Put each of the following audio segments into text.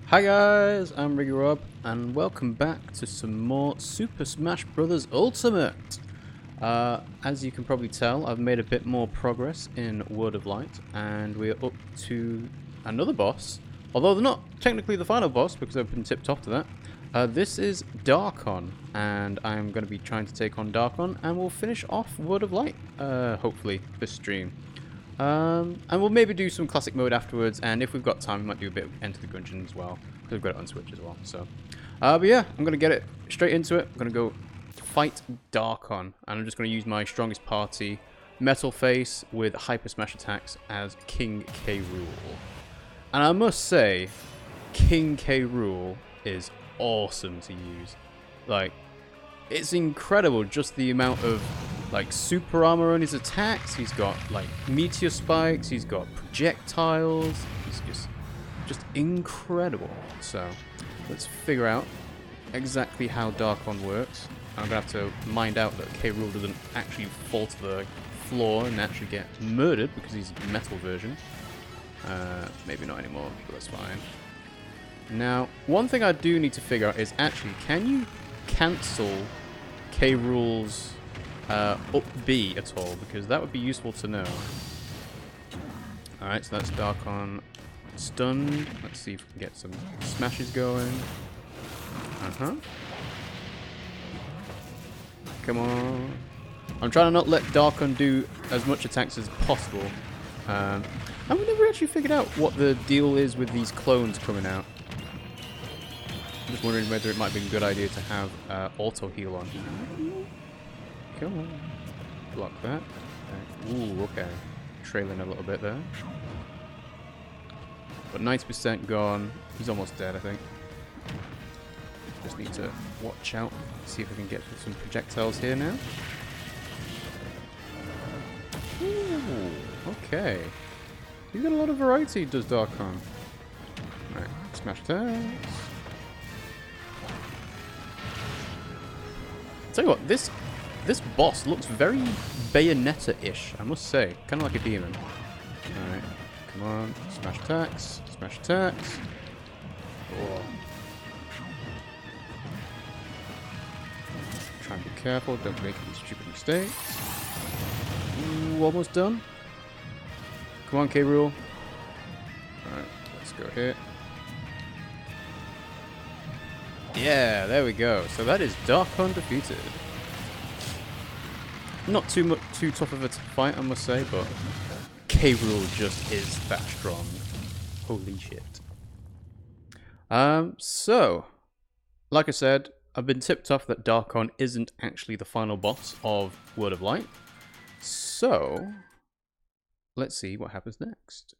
Hi guys, I'm Riggy Rob, and welcome back to some more Super Smash Bros. Ultimate! As you can probably tell, I've made a bit more progress in World of Light, and we're up to another boss. Although they're not technically the final boss, because I've been tipped off to that. This is Dharkon, and I'm going to be trying to take on Dharkon, and we'll finish off World of Light, hopefully, this stream. And we'll maybe do some classic mode afterwards, and if we've got time, we might do a bit of Enter the Gungeon as well, because we've got it on Switch as well. So, but yeah, I'm going to get it straight into it. I'm going to go fight Dharkon, and I'm just going to use my strongest party, Metal Face, with Hyper Smash attacks as King K. Rool. And I must say, King K. Rool is awesome to use. Like, it's incredible just the amount of like super armor on his attacks. He's got like meteor spikes, he's got projectiles, he's just incredible. So let's figure out exactly how Dharkon works. I'm gonna have to mind out that K. Rool doesn't actually fall to the floor and actually get murdered because he's a metal version. Maybe not anymore, but that's fine. Now, one thing I do need to figure out is actually, can you cancel K. Rool's up B at all? Because that would be useful to know. Alright, so that's Dharkon stunned. Let's see if we can get some smashes going. Come on. I'm trying to not let Dharkon do as much attacks as possible. And we never actually figured out what the deal is with these clones coming out. I'm just wondering whether it might be a good idea to have auto heal on. Come on. Block that. Ooh, okay. Trailing a little bit there. But 90% gone. He's almost dead, I think. Just need to watch out. See if we can get some projectiles here now. Ooh, okay. He's got a lot of variety, does Dharkon. Alright, smash attacks. Tell you what, this boss looks very Bayonetta-ish, I must say. Kind of like a demon. Alright, come on. Smash attacks. Smash attacks. Oh. Try and be careful, don't make any stupid mistakes. Ooh, almost done. Come on, K. Rool. Alright, let's go here. Yeah, there we go. So that is Dharkon defeated. Not too tough of a fight, I must say, but K. Rool just is that strong. Holy shit. So, like I said, I've been tipped off that Dharkon isn't actually the final boss of World of Light. So, let's see what happens next.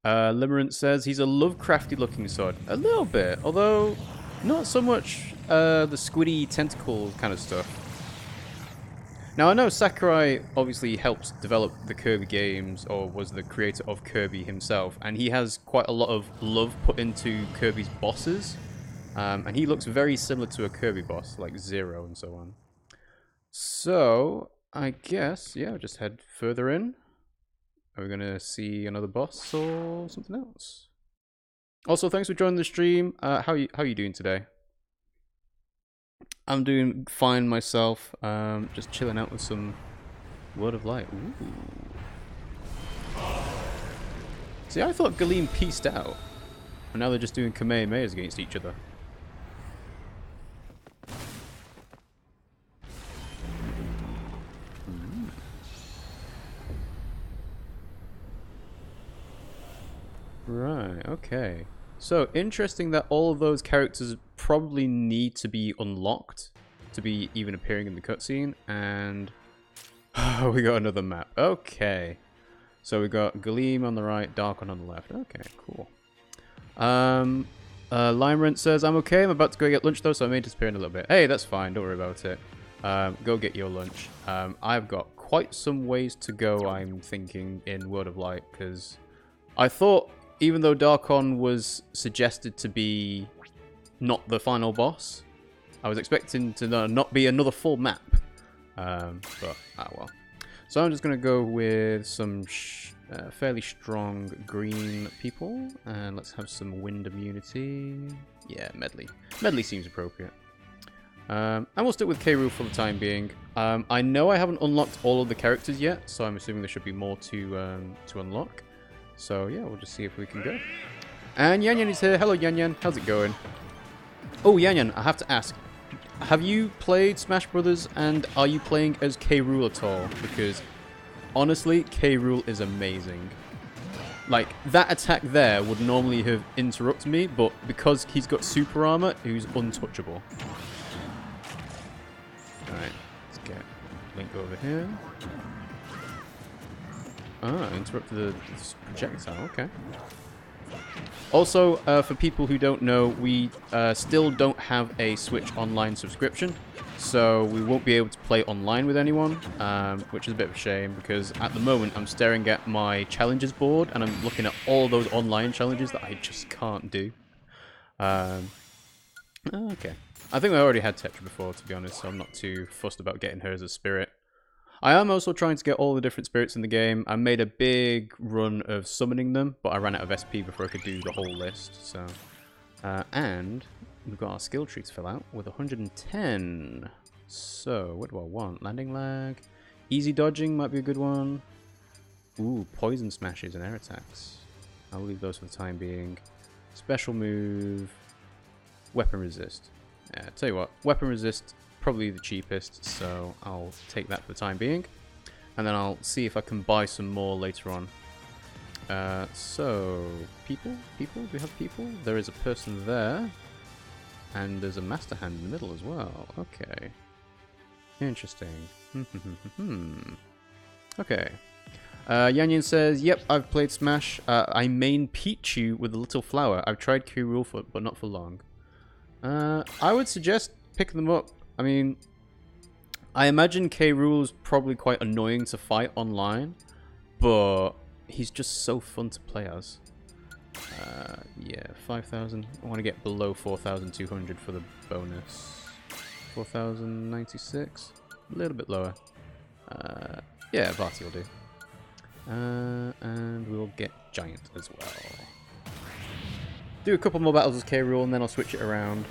Limerent says he's a Lovecrafty looking sword. A little bit, although not so much the squiddy tentacle kind of stuff. Now I know Sakurai obviously helped develop the Kirby games, or was the creator of Kirby himself, and he has quite a lot of love put into Kirby's bosses. And he looks very similar to a Kirby boss, like Zero and so on. So, I guess, yeah, just head further in. Are we going to see another boss or something else? Also, thanks for joining the stream. How are you doing today? I'm doing fine myself. Just chilling out with some World of Light. Ooh. See, I thought Galeem pieced out. And now they're just doing Kamehamehas against each other. Okay. So, interesting that all of those characters probably need to be unlocked to be even appearing in the cutscene. And we got another map. Okay. So we got Gleam on the right, Dharkon on the left. Okay, cool. Limerent says, I'm okay. I'm about to go get lunch though, so I may disappear in a little bit. Hey, that's fine. Don't worry about it. Go get your lunch. I've got quite some ways to go, I'm thinking, in World of Light, because I thought, even though Dharkon was suggested to be not the final boss, I was expecting to not be another full map. But, well. So I'm just going to go with some fairly strong green people. And let's have some wind immunity. Yeah, Medley. Medley seems appropriate. And we'll stick with K. Rool for the time being. I know I haven't unlocked all of the characters yet, so I'm assuming there should be more to unlock. So yeah, we'll just see if we can go. And Yan Yan is here. Hello Yan Yan, how's it going? Oh Yan Yan, I have to ask. Have you played Smash Brothers and are you playing as K. Rool at all? Because honestly, K. Rool is amazing. Like, that attack there would normally have interrupted me, but because he's got super armor, he's untouchable. Alright, let's get Link over here. Ah, interrupted the projectile, okay. Also, for people who don't know, we still don't have a Switch Online subscription, so we won't be able to play online with anyone, which is a bit of a shame, because at the moment I'm staring at my challenges board, and I'm looking at all those online challenges that I just can't do. Okay. I think I already had Tetra before, to be honest, so I'm not too fussed about getting her as a spirit. I am also trying to get all the different spirits in the game. I made a big run of summoning them, but I ran out of SP before I could do the whole list. So, and we've got our skill tree to fill out with 110. So, what do I want? Landing lag. Easy dodging might be a good one. Ooh, poison smashes and air attacks. I'll leave those for the time being. Special move. Weapon resist. Yeah, tell you what, weapon resist, probably the cheapest, so I'll take that for the time being. And then I'll see if I can buy some more later on. So, people? People? Do we have people? There is a person there. And there's a master hand in the middle as well. Okay. Interesting. Okay. Yan Yan says, yep, I've played Smash. I main Pichu with a little flower. I've tried Q Rule for, but not for long. I would suggest picking them up. I mean, I imagine K. Rool's probably quite annoying to fight online, but he's just so fun to play as. Yeah, 5,000. I want to get below 4,200 for the bonus. 4,096. A little bit lower. Yeah, Vati will do. And we'll get Giant as well. Do a couple more battles as K. Rool and then I'll switch it around.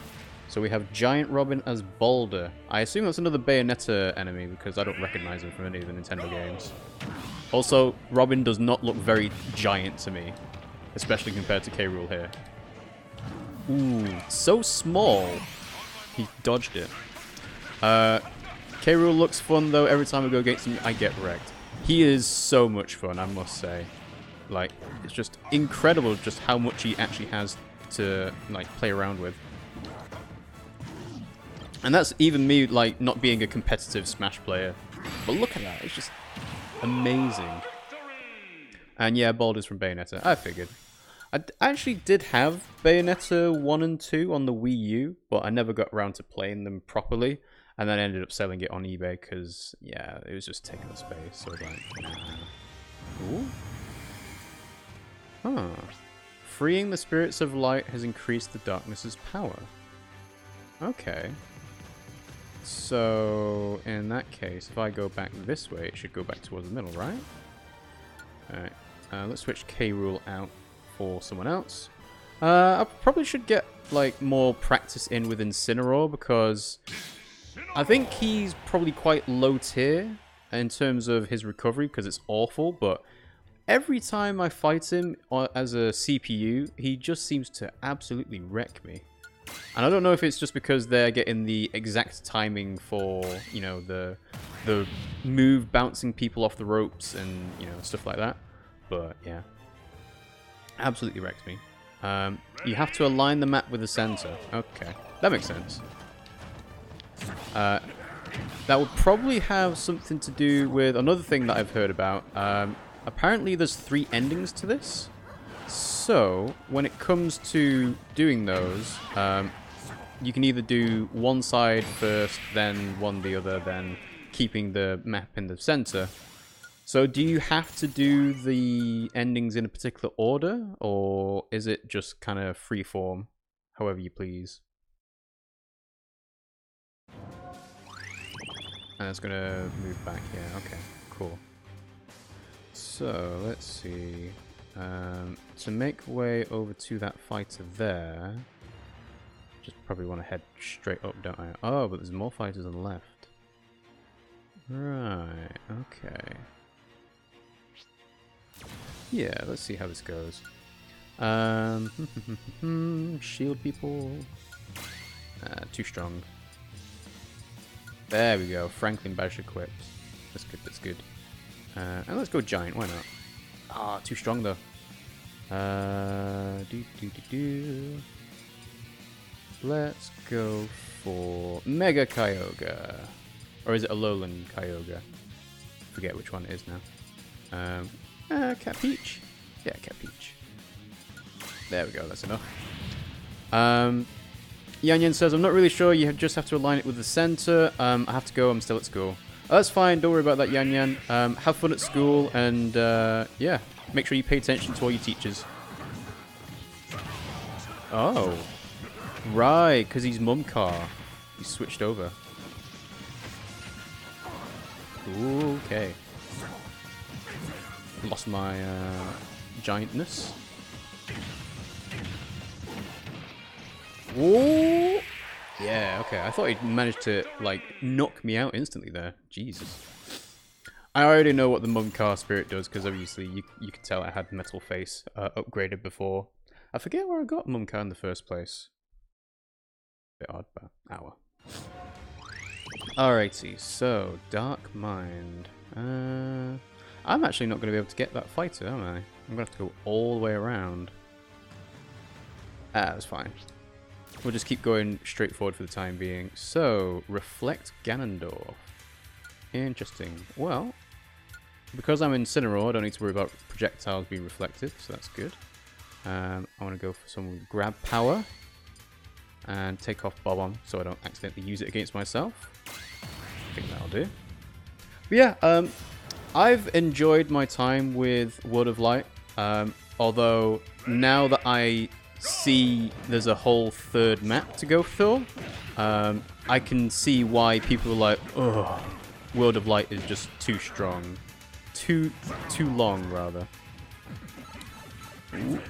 So we have Giant Robin as Boulder. I assume that's another Bayonetta enemy because I don't recognize him from any of the Nintendo games. Also, Robin does not look very giant to me, especially compared to K. Rool here. Ooh, so small. He dodged it. K. Rool looks fun though. Every time I go against him, I get wrecked. He is so much fun, I must say. Like, it's just incredible just how much he actually has to, like, play around with. And that's even me, like, not being a competitive Smash player. But look at that, it's just amazing. And yeah, Boulder's from Bayonetta, I figured. I actually did have Bayonetta 1 and 2 on the Wii U, but I never got around to playing them properly. And then I ended up selling it on eBay because, yeah, it was just taking up space. So, like, ooh. Huh. Freeing the spirits of light has increased the darkness's power. Okay. So, in that case, if I go back this way, it should go back towards the middle, right? Alright. Let's switch K. Rool out for someone else. I probably should get, like, more practice in with Incineroar because I think he's probably quite low tier in terms of his recovery because it's awful, but every time I fight him as a CPU, he just seems to absolutely wreck me. And I don't know if it's just because they're getting the exact timing for, you know, the move bouncing people off the ropes and, you know, stuff like that. But, yeah. Absolutely wrecks me. You have to align the map with the center. Okay, that makes sense. That would probably have something to do with another thing that I've heard about. Apparently there's 3 endings to this. So, when it comes to doing those, you can either do one side first, then one the other, then keeping the map in the center. So do you have to do the endings in a particular order, or is it just kind of freeform, however you please? And it's gonna move back here. Okay, cool. So let's see. To make way over to that fighter there, just probably want to head straight up, don't I? Oh, but there's more fighters on the left. Right. Okay. Yeah, let's see how this goes. Shield people. Too strong. There we go. Franklin Bash equipped. That's good, that's good. And let's go giant, why not? Ah, too strong though. Let's go for Mega Kyogre. Or is it a Lowland Kyogre? Forget which one it is now. Cat Peach? Yeah, Cat Peach. There we go, that's enough. Yan Yan says, I'm not really sure, you just have to align it with the center. I have to go, I'm still at school. That's fine, don't worry about that, Yan Yan. Have fun at school, and yeah, make sure you pay attention to all your teachers. Oh. Right, because he's Mumcar. He's switched over. Okay. Lost my giantness. Whoa! Yeah, okay. I thought he'd managed to, like, knock me out instantly there. Jesus. I already know what the Mumcar spirit does, because obviously you could tell I had Metal Face upgraded before. I forget where I got Mumcar in the first place. Bit odd, but well. Alrighty, so Dark Mind. I'm actually not going to be able to get that fighter, am I? I'm going to have to go all the way around. That's fine. We'll just keep going straight forward for the time being. So, Reflect Ganondorf. Interesting. Well, because I'm Incineroar, I don't need to worry about projectiles being reflected, so that's good. I want to go for some Grab Power. And take off Bob-omb so I don't accidentally use it against myself. I think that'll do. But yeah, I've enjoyed my time with World of Light. Although, now that I see there's a whole third map to go through, I can see why people are like, oh, World of Light is just too strong. Too long, rather. Ooh.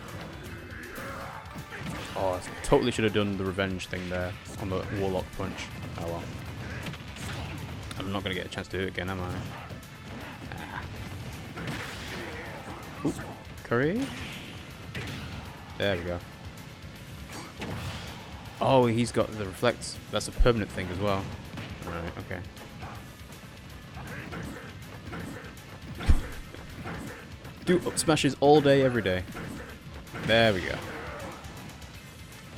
Oh, I totally should have done the revenge thing there on the Warlock Punch. Oh well. I'm not going to get a chance to do it again, am I? Ah. Ooh. Curry? There we go. Oh, he's got the reflect. That's a permanent thing as well. Right, okay. Do up smashes all day, every day. There we go.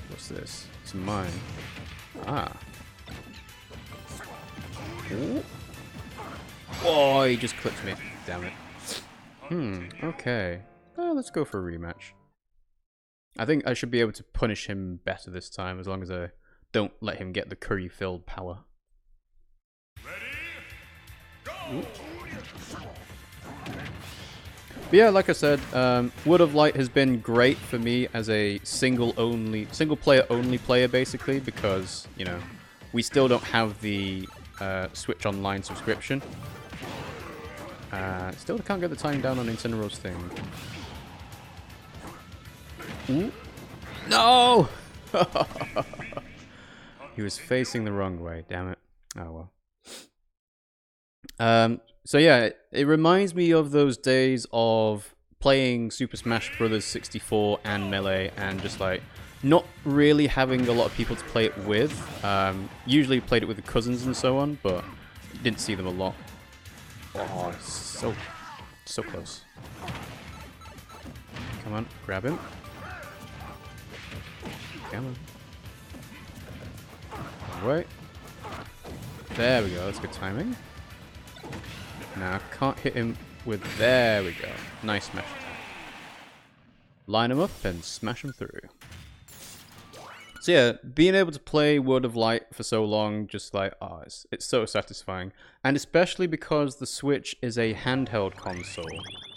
What's this? It's mine. Ah. Ooh. Oh, he just clipped me. Damn it. Okay. Let's go for a rematch. I think I should be able to punish him better this time, as long as I don't let him get the curry-filled power. Ooh. But yeah, like I said, World of Light has been great for me as a single player only player, basically, because, you know, we still don't have the Switch Online subscription. Still can't get the time down on Incineroar's thing. Ooh. No! He was facing the wrong way, damn it. Oh well. So yeah, it reminds me of those days of playing Super Smash Bros. 64 and Melee, and just like not really having a lot of people to play it with. Usually played it with the cousins and so on, but didn't see them a lot. Oh, so close. Come on, grab him. Come on. Wait. There we go. That's good timing. Now, I can't hit him with... There we go. Nice smash attack. Line him up and smash him through. So yeah, being able to play World of Light for so long, just like, oh, it's so satisfying. And especially because the Switch is a handheld console,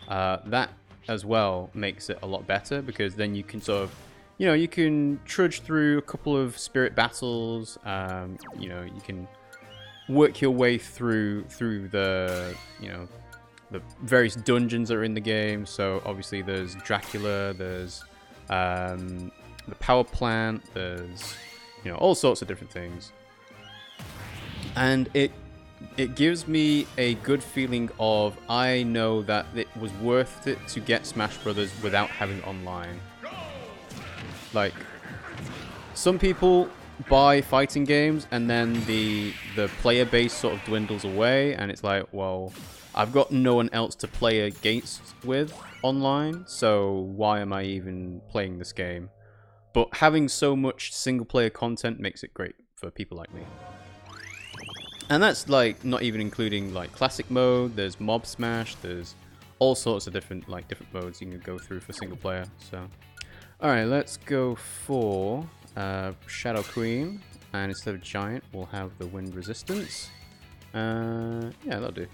that as well makes it a lot better, because then you can sort of, you know, you can trudge through a couple of spirit battles, you know, you can work your way through the, you know, the various dungeons that are in the game. So obviously there's Dracula, there's the power plant, there's, you know, all sorts of different things. And it gives me a good feeling of, I know that it was worth it to get Smash Brothers without having online. Like, some people buy fighting games and then the player base sort of dwindles away, and it's like, well, I've got no one else to play against with online, so why am I even playing this game? But having so much single player content makes it great for people like me. And that's like not even including like classic mode, there's Mob Smash, there's all sorts of different modes you can go through for single player. So alright, let's go for Shadow Queen, and instead of Giant we'll have the Wind Resistance. Yeah, that'll do.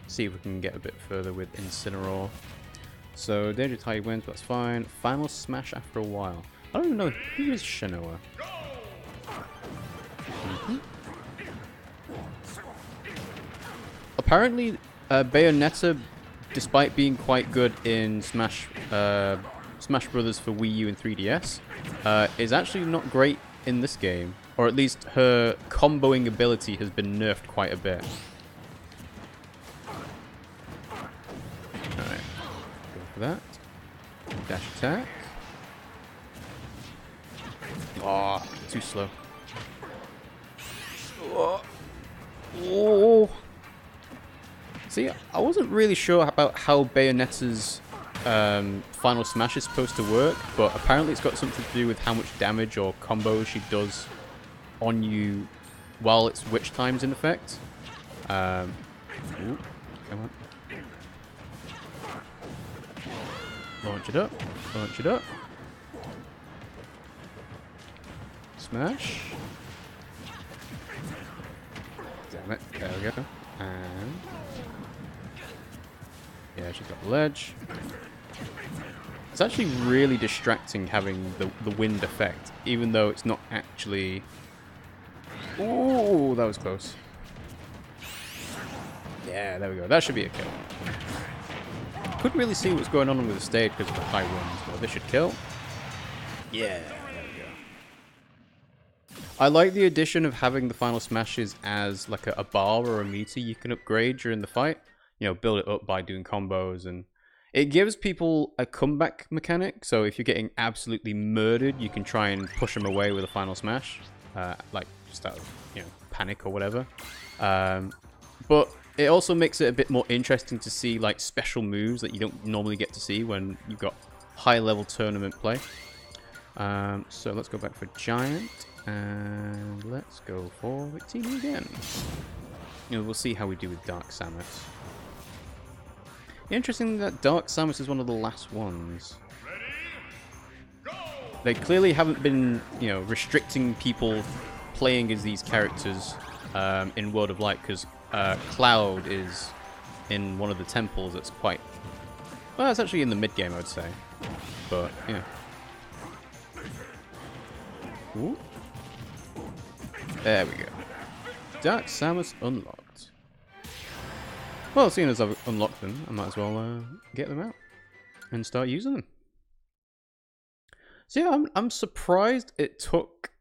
See if we can get a bit further with Incineroar. So Danger Tide wins, that's fine. Final Smash after a while. I don't even know who is Shanoa. Apparently, Bayonetta, despite being quite good in Smash Brothers for Wii U and 3DS, is actually not great in this game. Or at least her comboing ability has been nerfed quite a bit. Alright, go for that. Dash attack. Oh, too slow. Oh. See, I wasn't really sure about how Bayonetta's Final Smash is supposed to work, but apparently it's got something to do with how much damage or combos she does on you while its Witch Time's in effect. Ooh, come on. Launch it up. Launch it up. Smash. Damn it. There we go. And yeah, she's got the ledge. It's actually really distracting having the wind effect, even though it's not actually... Ooh, that was close. Yeah, there we go. That should be a kill. Couldn't really see what's going on with the stage because of the high winds, but this should kill. Yeah, there we go. I like the addition of having the final smashes as like a bar or a meter you can upgrade during the fight. You know, build it up by doing combos, and it gives people a comeback mechanic. So if you're getting absolutely murdered, you can try and push them away with a final smash, like just out of, you know, panic or whatever. But it also makes it a bit more interesting to see like special moves that you don't normally get to see when you've got high level tournament play. So let's go back for Giant, and let's go for Victini again. You know, we'll see how we do with Dark Samus. Interesting that Dark Samus is one of the last ones. They clearly haven't been, you know, restricting people playing as these characters in World of Light, because Cloud is in one of the temples that's quite... Well, it's actually in the mid-game, I would say. But, yeah. Ooh. There we go. Dark Samus unlocked. Well, seeing as I've unlocked them, I might as well get them out and start using them. So yeah, I'm surprised it took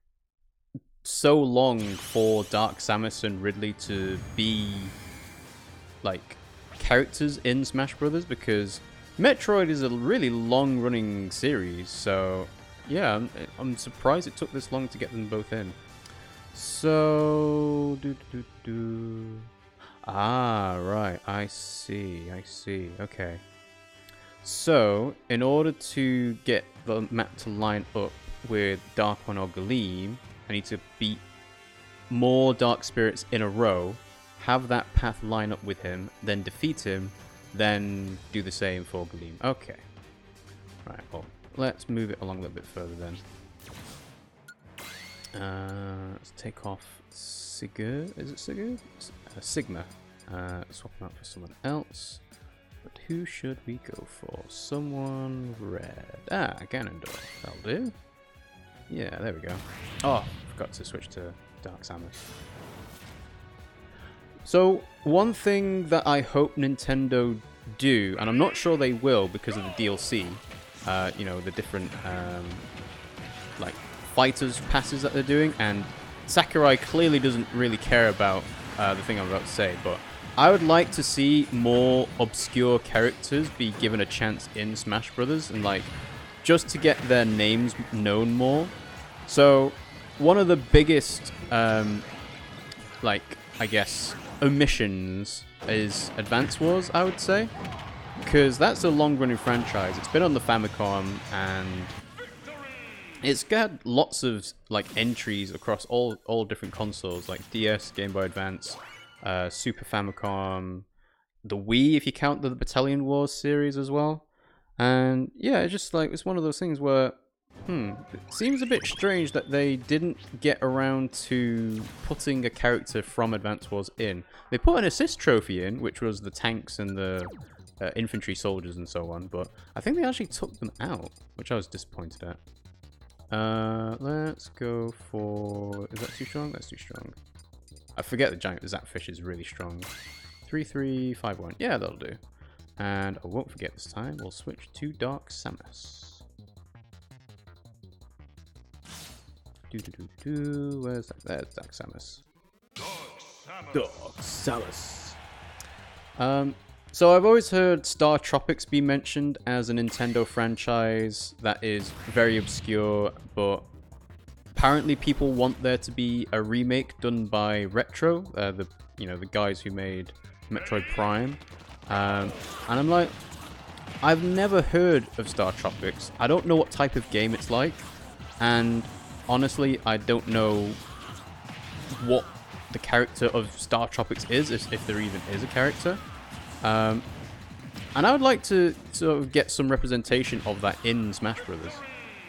so long for Dark Samus and Ridley to be like characters in Smash Brothers, because Metroid is a really long-running series. So yeah, I'm surprised it took this long to get them both in. So ah, right, I see, okay. So, in order to get the map to line up with Dharkon or Gleam, I need to beat more Dark Spirits in a row, have that path line up with him, then defeat him, then do the same for Gleam. Okay. Right, well, let's move it along a little bit further then. Let's take off Sigurd. Is it Sigurd? Sigma. Swap him out for someone else. But who should we go for? Someone red. Ah, Ganondorf. That'll do. Yeah, there we go. Oh, forgot to switch to Dark Samus. So, one thing that I hope Nintendo do, and I'm not sure they will because of the DLC, you know, the different, like, fighters passes that they're doing, and Sakurai clearly doesn't really care about the thing I'm about to say, but I would like to see more obscure characters be given a chance in Smash Brothers, and like just to get their names known more. So one of the biggest like I guess omissions is Advance Wars, I would say, because that's a long-running franchise. It's been on the Famicom and it's got lots of like entries across all different consoles, like DS, Game Boy Advance, Super Famicom, the Wii, if you count the Battalion Wars series as well. And yeah, it's just like, it's one of those things where, it seems a bit strange that they didn't get around to putting a character from Advance Wars in. They put an assist trophy in, which was the tanks and the infantry soldiers and so on, but I think they actually took them out, which I was disappointed at. Let's go for... Is that too strong? That's too strong. I forget the giant Zapfish is really strong. 3-3-5-1. Yeah, that'll do. And I won't forget this time. We'll switch to Dark Samus. Where's that? There's Dark Samus. Dark Samus. So I've always heard Star Tropics be mentioned as a Nintendo franchise that is very obscure, but apparently people want there to be a remake done by Retro, the guys who made Metroid Prime. And I'm like, I've never heard of Star Tropics. I don't know what type of game it's like, and honestly, I don't know what the character of Star Tropics is, if there even is a character. And I would like to sort of get some representation of that in Smash Brothers,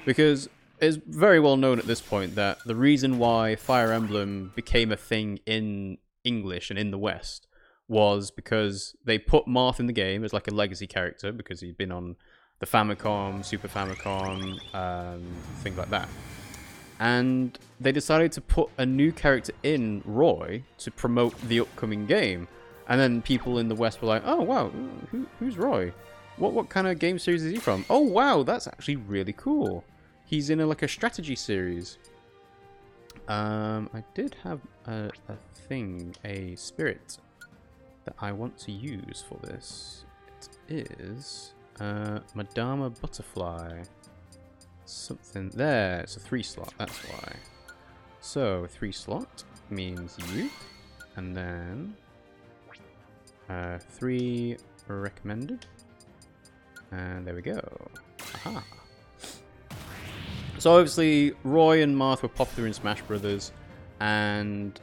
because it's very well known at this point that the reason why Fire Emblem became a thing in English and in the West was because they put Marth in the game as like a legacy character because he'd been on the Famicom, Super Famicom, things like that. And they decided to put a new character in, Roy, to promote the upcoming game. And then people in the West were like, oh, wow, who's Roy? What kind of game series is he from? Oh, wow, that's actually really cool. He's in a strategy series. I did have a spirit that I want to use for this. It is Madama Butterfly. Something there. It's a 3-slot, that's why. So 3-slot means you, and then 3 recommended, and there we go. Aha. So obviously Roy and Marth were popular in Smash Brothers, and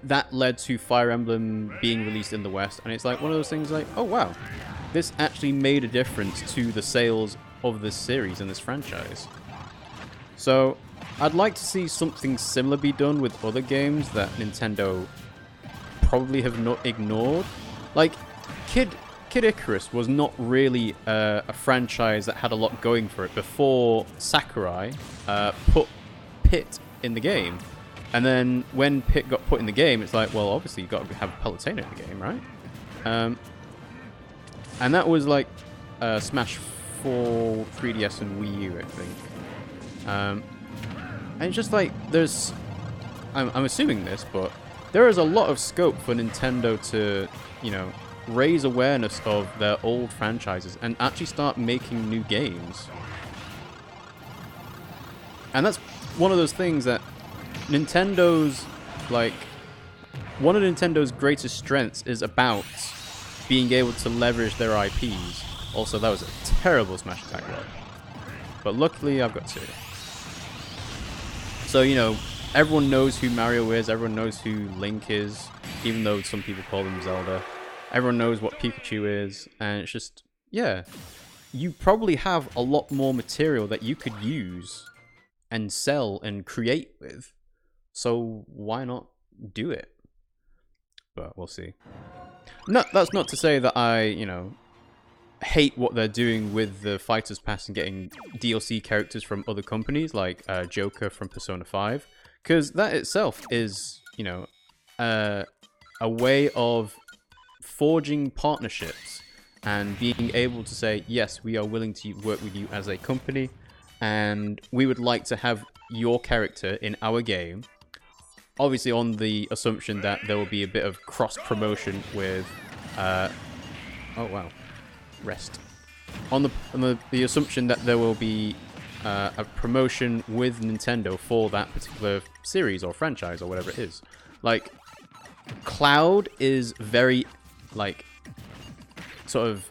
that led to Fire Emblem being released in the West, and it's like one of those things like, oh wow, this actually made a difference to the sales of this series and this franchise. So I'd like to see something similar be done with other games that Nintendo probably have not ignored. Like Kid Icarus was not really a franchise that had a lot going for it before Sakurai put Pit in the game. And then when Pit got put in the game, it's like, well, obviously you've got to have Palutena in the game, right? And that was like Smash 4, 3DS, and Wii U, I think. And it's just like, there's... I'm assuming this, but there is a lot of scope for Nintendo to, raise awareness of their old franchises and actually start making new games. And that's one of those things that Nintendo's, one of Nintendo's greatest strengths is about being able to leverage their IPs. Also, that was a terrible smash attack roll. But luckily, I've got 2. So, you know, everyone knows who Mario is, everyone knows who Link is, even though some people call them Zelda. Everyone knows what Pikachu is, and it's just, yeah. You probably have a lot more material that you could use and sell and create with. So why not do it? But we'll see. No, that's not to say that I, you know, hate what they're doing with the Fighters Pass and getting DLC characters from other companies, like Joker from Persona 5. Because that itself is, you know, a way of forging partnerships and being able to say, yes, we are willing to work with you as a company, and we would like to have your character in our game. Obviously on the assumption that there will be a bit of cross-promotion with... oh, wow. Rest. On the assumption that there will be a promotion with Nintendo for that particular series or franchise or whatever it is. Like, Cloud is very, like, sort of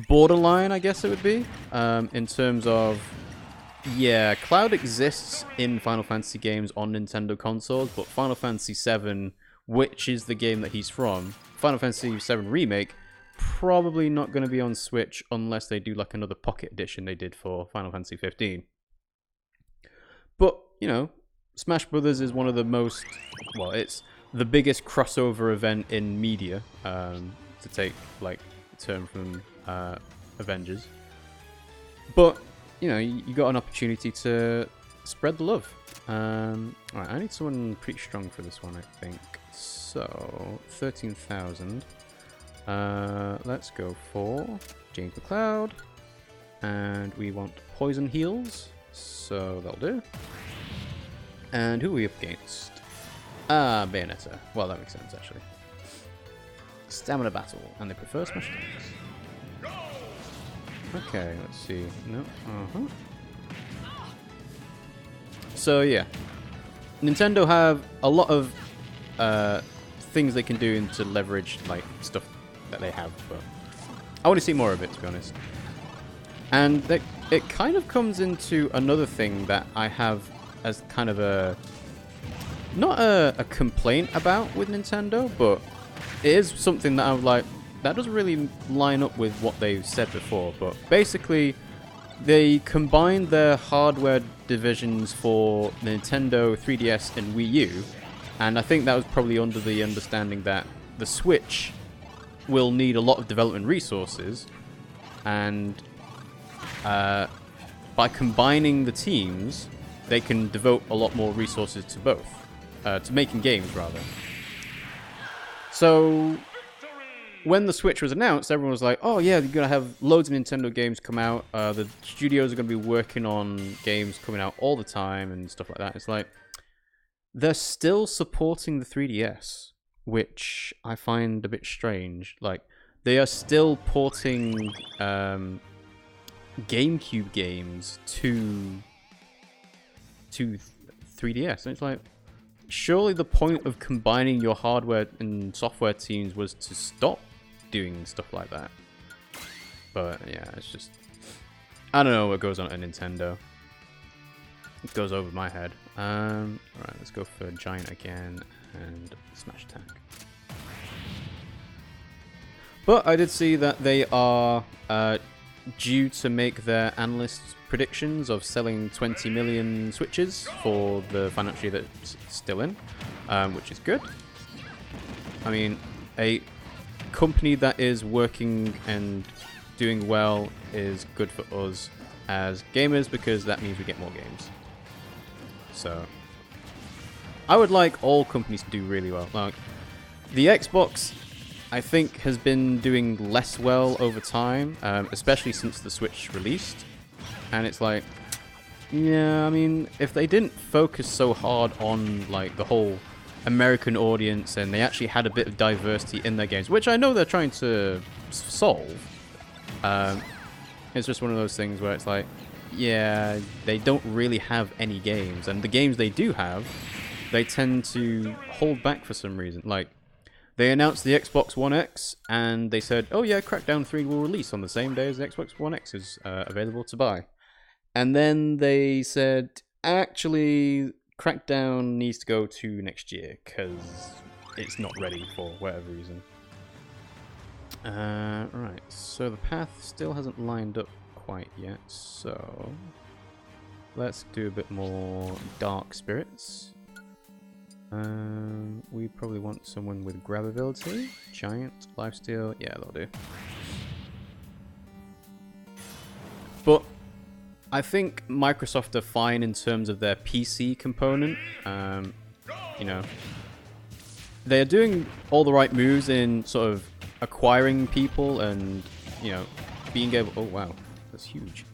borderline, I guess it would be, in terms of, yeah, Cloud exists in Final Fantasy games on Nintendo consoles, but Final Fantasy VII, which is the game that he's from, Final Fantasy VII Remake, probably not going to be on Switch unless they do like another Pocket Edition they did for Final Fantasy 15. But, you know, Smash Brothers is one of the most, well, it's the biggest crossover event in media, to take like a term from Avengers. But, you know, you got an opportunity to spread the love. Alright, I need someone pretty strong for this one, I think. So, 13,000. Let's go for James McCloud. And we want poison heals, so that'll do. And who are we up against? Bayonetta. Well, that makes sense, actually. Stamina battle, and they prefer smash attacks. Okay, let's see. No, So, yeah. Nintendo have a lot of things they can do to leverage, like, stuff that they have, but I want to see more of it, to be honest. And it kind of comes into another thing that I have as kind of a... not a complaint about with Nintendo, but it is something that I would like... that doesn't really line up with what they've said before, but basically they combined their hardware divisions for Nintendo, 3DS, and Wii U, and I think that was probably under the understanding that the Switch will need a lot of development resources, and by combining the teams, they can devote a lot more resources to both, to making games, rather. So, when the Switch was announced, everyone was like, oh yeah, you're going to have loads of Nintendo games come out, the studios are going to be working on games coming out all the time, and stuff like that. It's like, they're still supporting the 3DS, which I find a bit strange. Like, they are still porting GameCube games to 3DS, and it's like, surely the point of combining your hardware and software teams was to stop doing stuff like that. But yeah, it's just, I don't know what goes on at Nintendo. It goes over my head. Alright, let's go for Giant again and Smash Attack. But I did see that they are due to make their analyst predictions of selling 20 million Switches for the financial year that's still in, which is good. I mean, a company that is working and doing well is good for us as gamers, because that means we get more games. So, I would like all companies to do really well. Like, the Xbox, I think, has been doing less well over time, especially since the Switch released. And it's like, yeah, I mean, if they didn't focus so hard on, like, the whole American audience, and they actually had a bit of diversity in their games, which I know they're trying to solve, it's just one of those things where it's like, yeah, they don't really have any games, and the games they do have, they tend to hold back for some reason. Like, they announced the Xbox One X, and they said, oh yeah, Crackdown 3 will release on the same day as the Xbox One X is available to buy. And then they said, actually, Crackdown needs to go to next year because it's not ready for whatever reason. Right, so the path still hasn't lined up quite yet, so let's do a bit more dark spirits. We probably want someone with grab ability, giant, lifesteal, yeah, that'll do. But I think Microsoft are fine in terms of their PC component. You know, they're doing all the right moves in sort of acquiring people and, you know, being able... Oh, wow. That's huge.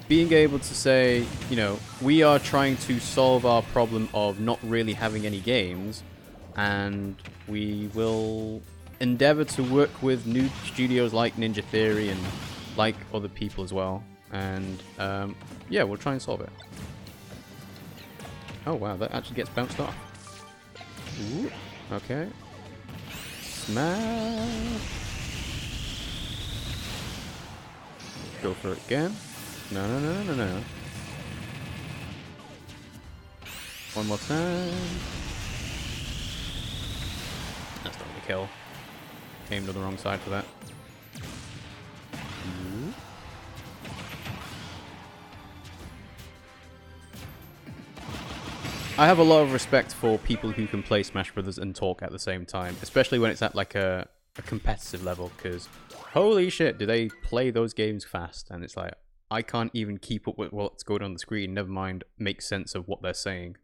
Being able to say, you know, we are trying to solve our problem of not really having any games, and we will endeavor to work with new studios like Ninja Theory and like other people as well. And, yeah, we'll try and solve it. Oh, wow, that actually gets bounced off. Ooh, okay. Smash! Go for it again. No, no, no, no, no. One more time. That's not gonna kill. Aimed to the wrong side for that. Ooh. I have a lot of respect for people who can play Smash Brothers and talk at the same time, especially when it's at like a competitive level, because holy shit, do they play those games fast, and it's like, I can't even keep up with what's going on the screen, never mind make sense of what they're saying.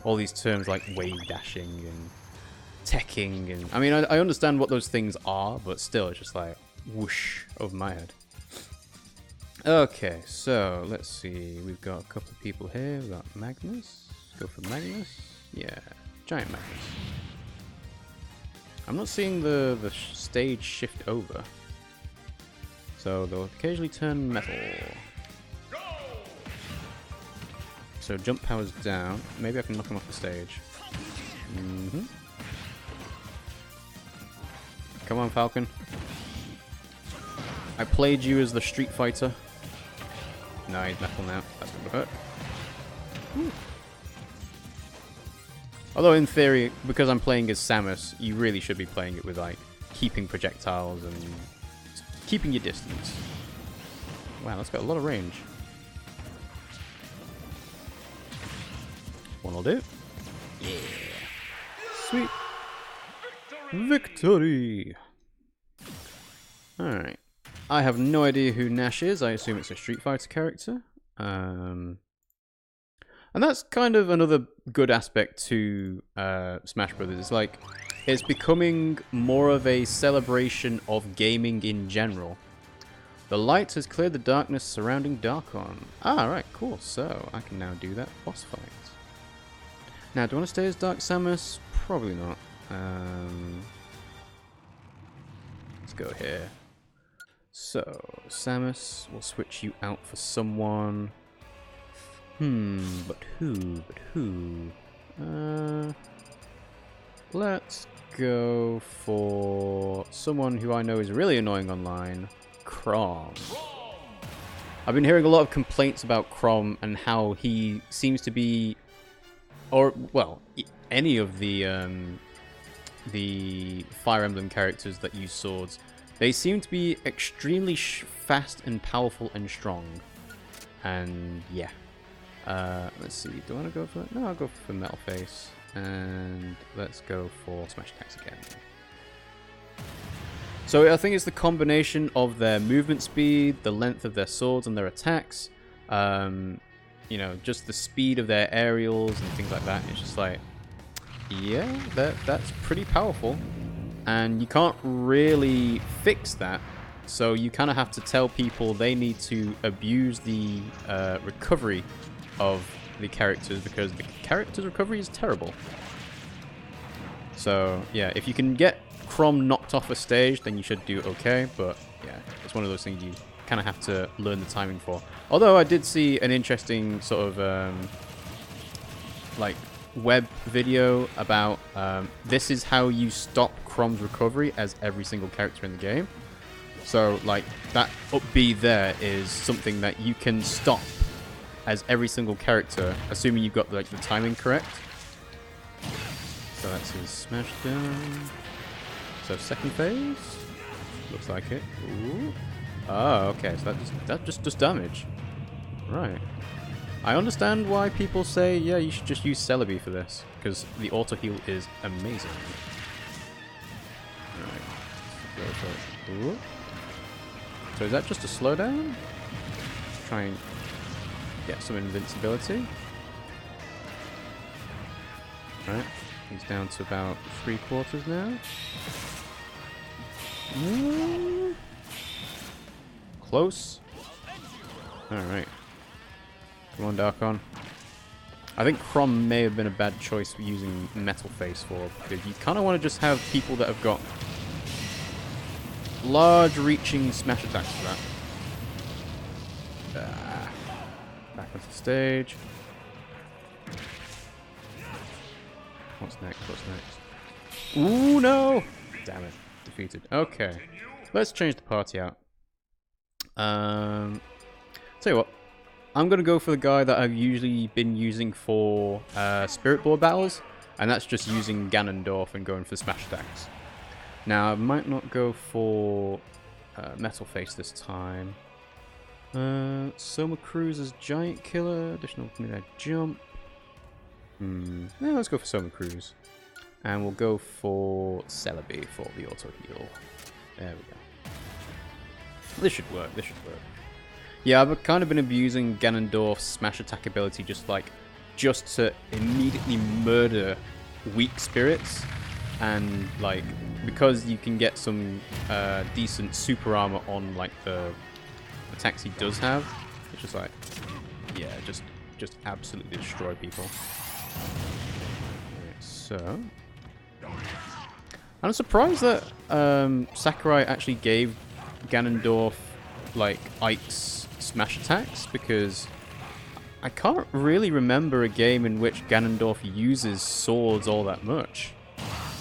All these terms like wave dashing and teching, and I mean, I understand what those things are, but still, it's just like whoosh over my head. Okay, so let's see, we've got a couple of people here. We've got Magnus. Go for Magnus. Yeah, giant Magnus. I'm not seeing the stage shift over. So they'll occasionally turn metal. So jump power's down. Maybe I can knock him off the stage. Come on, Falcon. I played you as the Street Fighter. No, he's metal now. That's gonna hurt. Woo. Although in theory, because I'm playing as Samus, you really should be playing it with like keeping projectiles and keeping your distance. Wow, that's got a lot of range. One will do. Yeah. Sweet. Victory! Alright. I have no idea who Nash is. I assume it's a Street Fighter character. And that's kind of another good aspect to Smash Brothers. It's like, it's becoming more of a celebration of gaming in general. The light has cleared the darkness surrounding Dharkon. Ah, right, cool. So, I can now do that boss fight. Now, do I want to stay as Dark Samus? Probably not. Let's go here. So, Samus, we'll switch you out for someone... but who? Let's go for someone who I know is really annoying online, Chrom. I've been hearing a lot of complaints about Chrom and how he seems to be, or, well, any of the Fire Emblem characters that use swords, they seem to be extremely fast and powerful and strong. And, yeah. Let's see, do I want to go for that? No, I'll go for Metal Face. And let's go for Smash Attacks again. So I think it's the combination of their movement speed, the length of their swords and their attacks, you know, just the speed of their aerials and things like that. It's just like, yeah, that's pretty powerful. And you can't really fix that. So you kind of have to tell people they need to abuse the recovery of the characters, because the character's recovery is terrible. So yeah, if you can get Chrom knocked off a stage, then you should do okay, but yeah, it's one of those things you kind of have to learn the timing for. Although I did see an interesting sort of like web video about this is how you stop Chrom's recovery as every single character in the game. So like that up B there is something that you can stop as every single character, assuming you've got like the timing correct. So that's his smash down. So second phase? Looks like it. Ooh. Oh, okay, so that just does damage. Right. I understand why people say, yeah, you should just use Celebi for this, because the auto heal is amazing. Right. Ooh. So is that just a slowdown? Try and get some invincibility. Right. He's down to about 3/4 now. Close. Alright. Come on, Dharkon. I think Chrom may have been a bad choice for using Metal Face for, because you kind of want to just have people that have got large reaching smash attacks for that. Back onto the stage. What's next? What's next? Ooh, no! Damn it. Defeated. Okay. Let's change the party out. Tell you what. I'm going to go for the guy that I've usually been using for Spirit Board battles, and that's just using Ganondorf and going for smash attacks. Now, I might not go for Metal Face this time. Soma Cruz's Giant Killer, additional mid-air jump. Yeah, let's go for Soma Cruz. And we'll go for Celebi for the auto heal. There we go. This should work, this should work. Yeah, I've kind of been abusing Ganondorf's smash attack ability just to immediately murder weak spirits. And like, because you can get some decent super armor on like the attacks he does have, it's just like, yeah, just absolutely destroy people. Right, so I'm surprised that Sakurai actually gave Ganondorf like Ike's smash attacks, because I can't really remember a game in which Ganondorf uses swords all that much.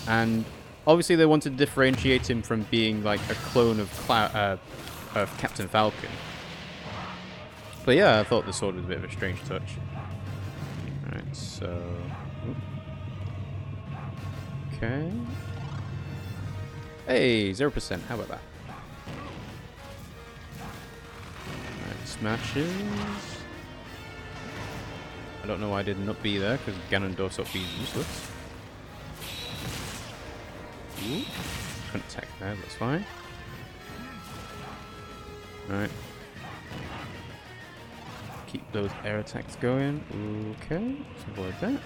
And obviously they wanted to differentiate him from being like a clone of Captain Falcon. But yeah, I thought the sword was a bit of a strange touch. Alright, so... Okay. Hey, 0%, how about that? Alright, smashes. I don't know why I did not be there, because Ganondorf's up being useless. Ooh, couldn't attack there, that's fine. Alright. Keep those air attacks going. Okay, let's avoid that.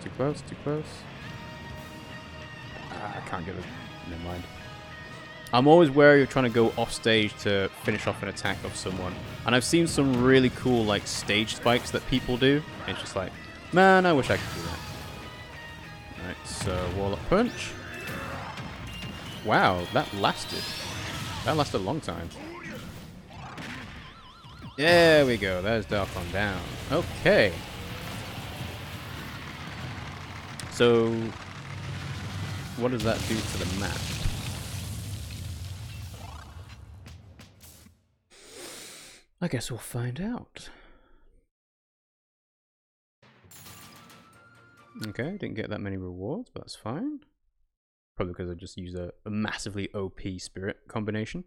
Too close, too close. I can't get it. Never mind. I'm always wary of trying to go off stage to finish off an attack of someone. And I've seen some really cool like stage spikes that people do. And it's just like, man, I wish I could do that. Alright, so wall up punch. Wow, that lasted. That lasted a long time. There we go. There's Dharkon down. Okay. So, what does that do to the map? I guess we'll find out. Okay, didn't get that many rewards, but that's fine. Probably because I just used a massively OP spirit combination.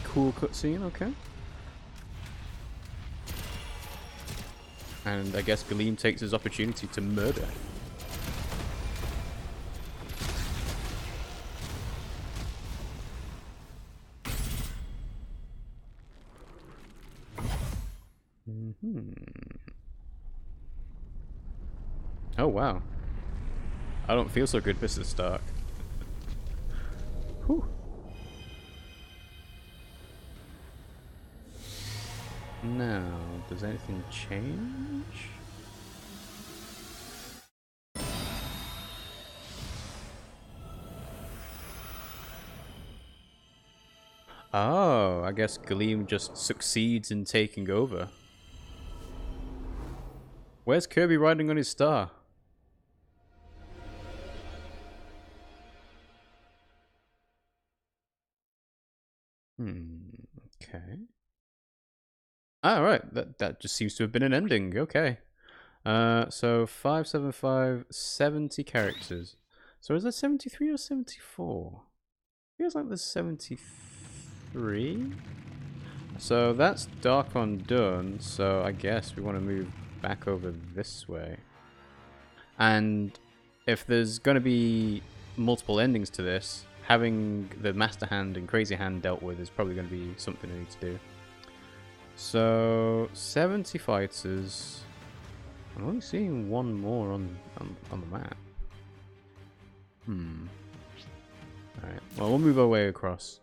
Cool cutscene, okay. And I guess Galeem takes his opportunity to murder. Oh wow. I don't feel so good, Mr. Stark. Whew. Now, does anything change? Oh, I guess Galeem just succeeds in taking over. Where's Kirby riding on his star? Okay. Alright, that just seems to have been an ending. Okay. So 575, 70 characters. So is that 73 or 74? Feels like there's 73. So that's Dharkon done, so I guess we want to move back over this way. And if there's going to be multiple endings to this, having the Master Hand and Crazy Hand dealt with is probably going to be something I need to do. So 70 fighters. I'm only seeing one more on the map. Alright, well, we'll move our way across.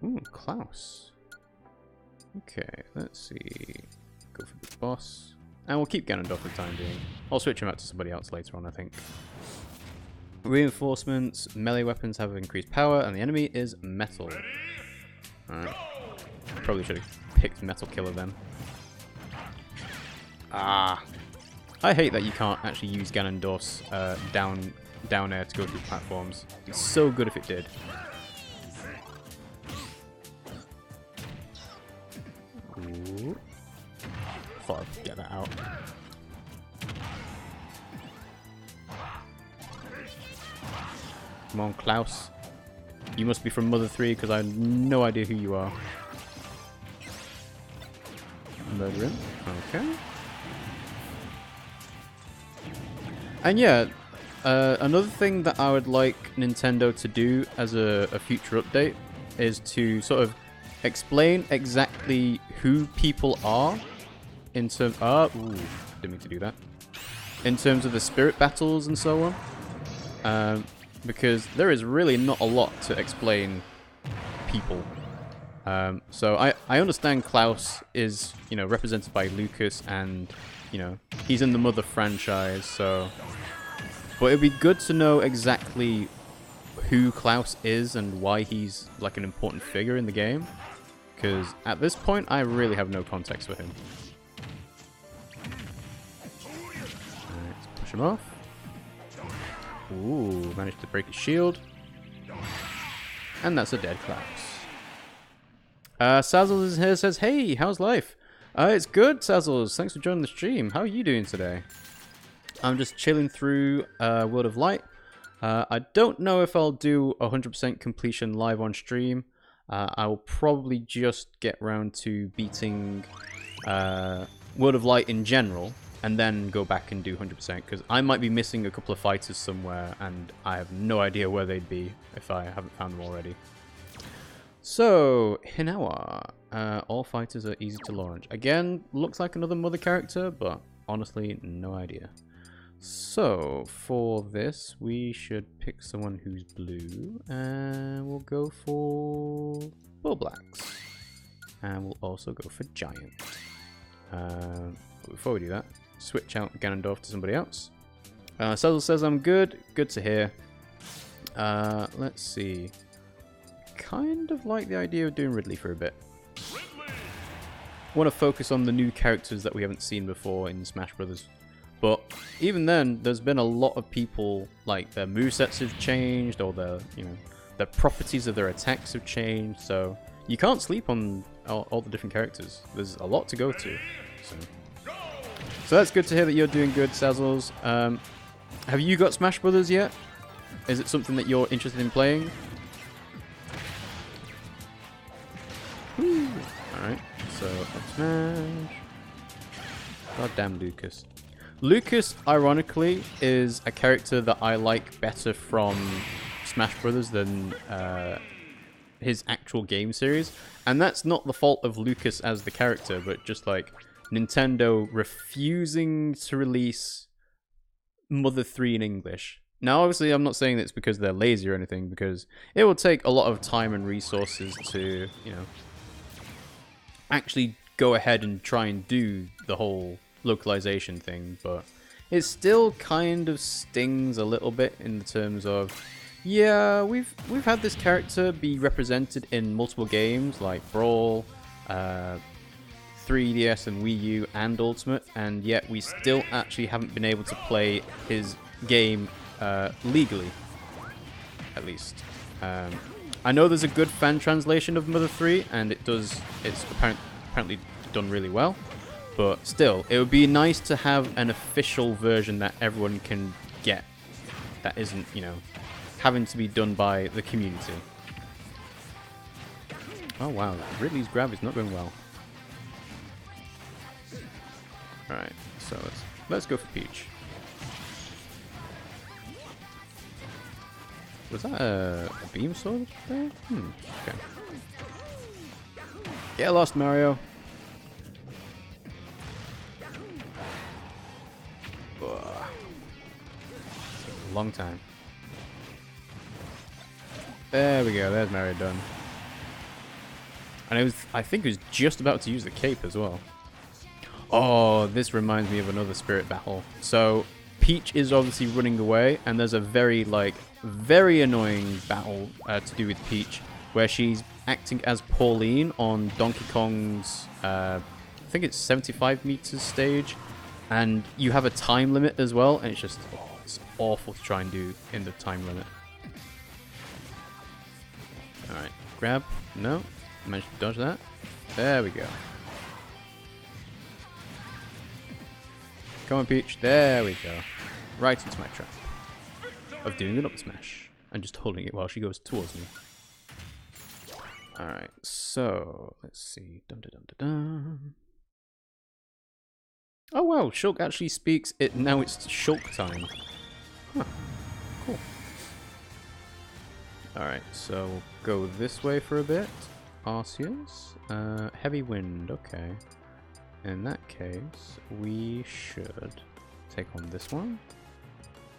Ooh, Klaus. Okay, let's see. Go for the boss. And we'll keep Ganondorf for the time being. I'll switch him out to somebody else later on, I think. Reinforcements. Melee weapons have increased power, and the enemy is metal. Alright. Probably should have picked Metal Killer then. Ah. I hate that you can't actually use Ganondorf's down air to go through platforms. It's so good if it did. Ooh. Thought I'd get that out. Come on, Klaus. You must be from Mother 3 because I have no idea who you are. Murder him. Okay. And yeah, another thing that I would like Nintendo to do as a future update is to sort of explain exactly who people are in terms. Ooh, didn't mean to do that. In terms of the spirit battles and so on, because there is really not a lot to explain people. So I understand Klaus is, you know, represented by Lucas, and you know he's in the Mother franchise. So, but it'd be good to know exactly who Klaus is and why he's like an important figure in the game. Because at this point, I really have no context for him. Alright, let's push him off. Ooh, managed to break his shield. And that's a dead Klaus. Sazzles is here, says, hey, how's life? It's good, Sazzles. Thanks for joining the stream. How are you doing today? I'm just chilling through World of Light. I don't know if I'll do 100% completion live on stream. I will probably just get round to beating World of Light in general, and then go back and do 100%, because I might be missing a couple of fighters somewhere, and I have no idea where they'd be if I haven't found them already. So, Hinawa. All fighters are easy to launch. Again, looks like another Mother character, but honestly, no idea. So, for this, we should pick someone who's blue, and we'll go for Bull Blacks. And we'll also go for Giant. But before we do that, switch out Ganondorf to somebody else. Sazzle says I'm good. Good to hear. Let's see. Kind of like the idea of doing Ridley for a bit. Want to focus on the new characters that we haven't seen before in Smash Brothers. But even then, there's been a lot of people, like their movesets have changed, or their, you know, the properties of their attacks have changed. So you can't sleep on all the different characters. There's a lot to go to. So that's good to hear that you're doing good, Sazzles. Have you got Smash Brothers yet? Is it something that you're interested in playing? Alright, so up smash. God damn Lucas. Lucas, ironically, is a character that I like better from Smash Brothers than his actual game series. And that's not the fault of Lucas as the character, but just like Nintendo refusing to release Mother 3 in English. Now, obviously, I'm not saying that it's because they're lazy or anything, because it will take a lot of time and resources to, you know, actually go ahead and try and do the whole localization thing, but it still kind of stings a little bit in the terms of, yeah, we've had this character be represented in multiple games like Brawl, 3DS and Wii U and Ultimate, and yet we still actually haven't been able to play his game legally, at least. I know there's a good fan translation of Mother 3, and it's apparently done really well. But still, it would be nice to have an official version that everyone can get. That isn't, you know, having to be done by the community. Oh wow, Ridley's grab is not going well. Alright, so let's go for Peach. Was that a beam sword there? Okay. Get lost, Mario. Ugh. Long time. There we go, there's Mario done. And I think he was just about to use the cape as well. Oh, this reminds me of another spirit battle. So, Peach is obviously running away, and there's a very annoying battle to do with Peach, where she's acting as Pauline on Donkey Kong's, I think it's 75 meters stage, and you have a time limit as well, and it's just, it's awful to try and do in the time limit. Alright, grab, no, managed to dodge that, there we go. Come on, Peach. There we go. Right into my trap. Of doing an up smash. And just holding it while she goes towards me. Alright, so let's see. Dun dun dun dun dun. Oh wow, Shulk actually speaks it now. It's Shulk time. Huh. Cool. Alright, so we'll go this way for a bit. Arceus. Heavy wind, okay. In that case, we should take on this one.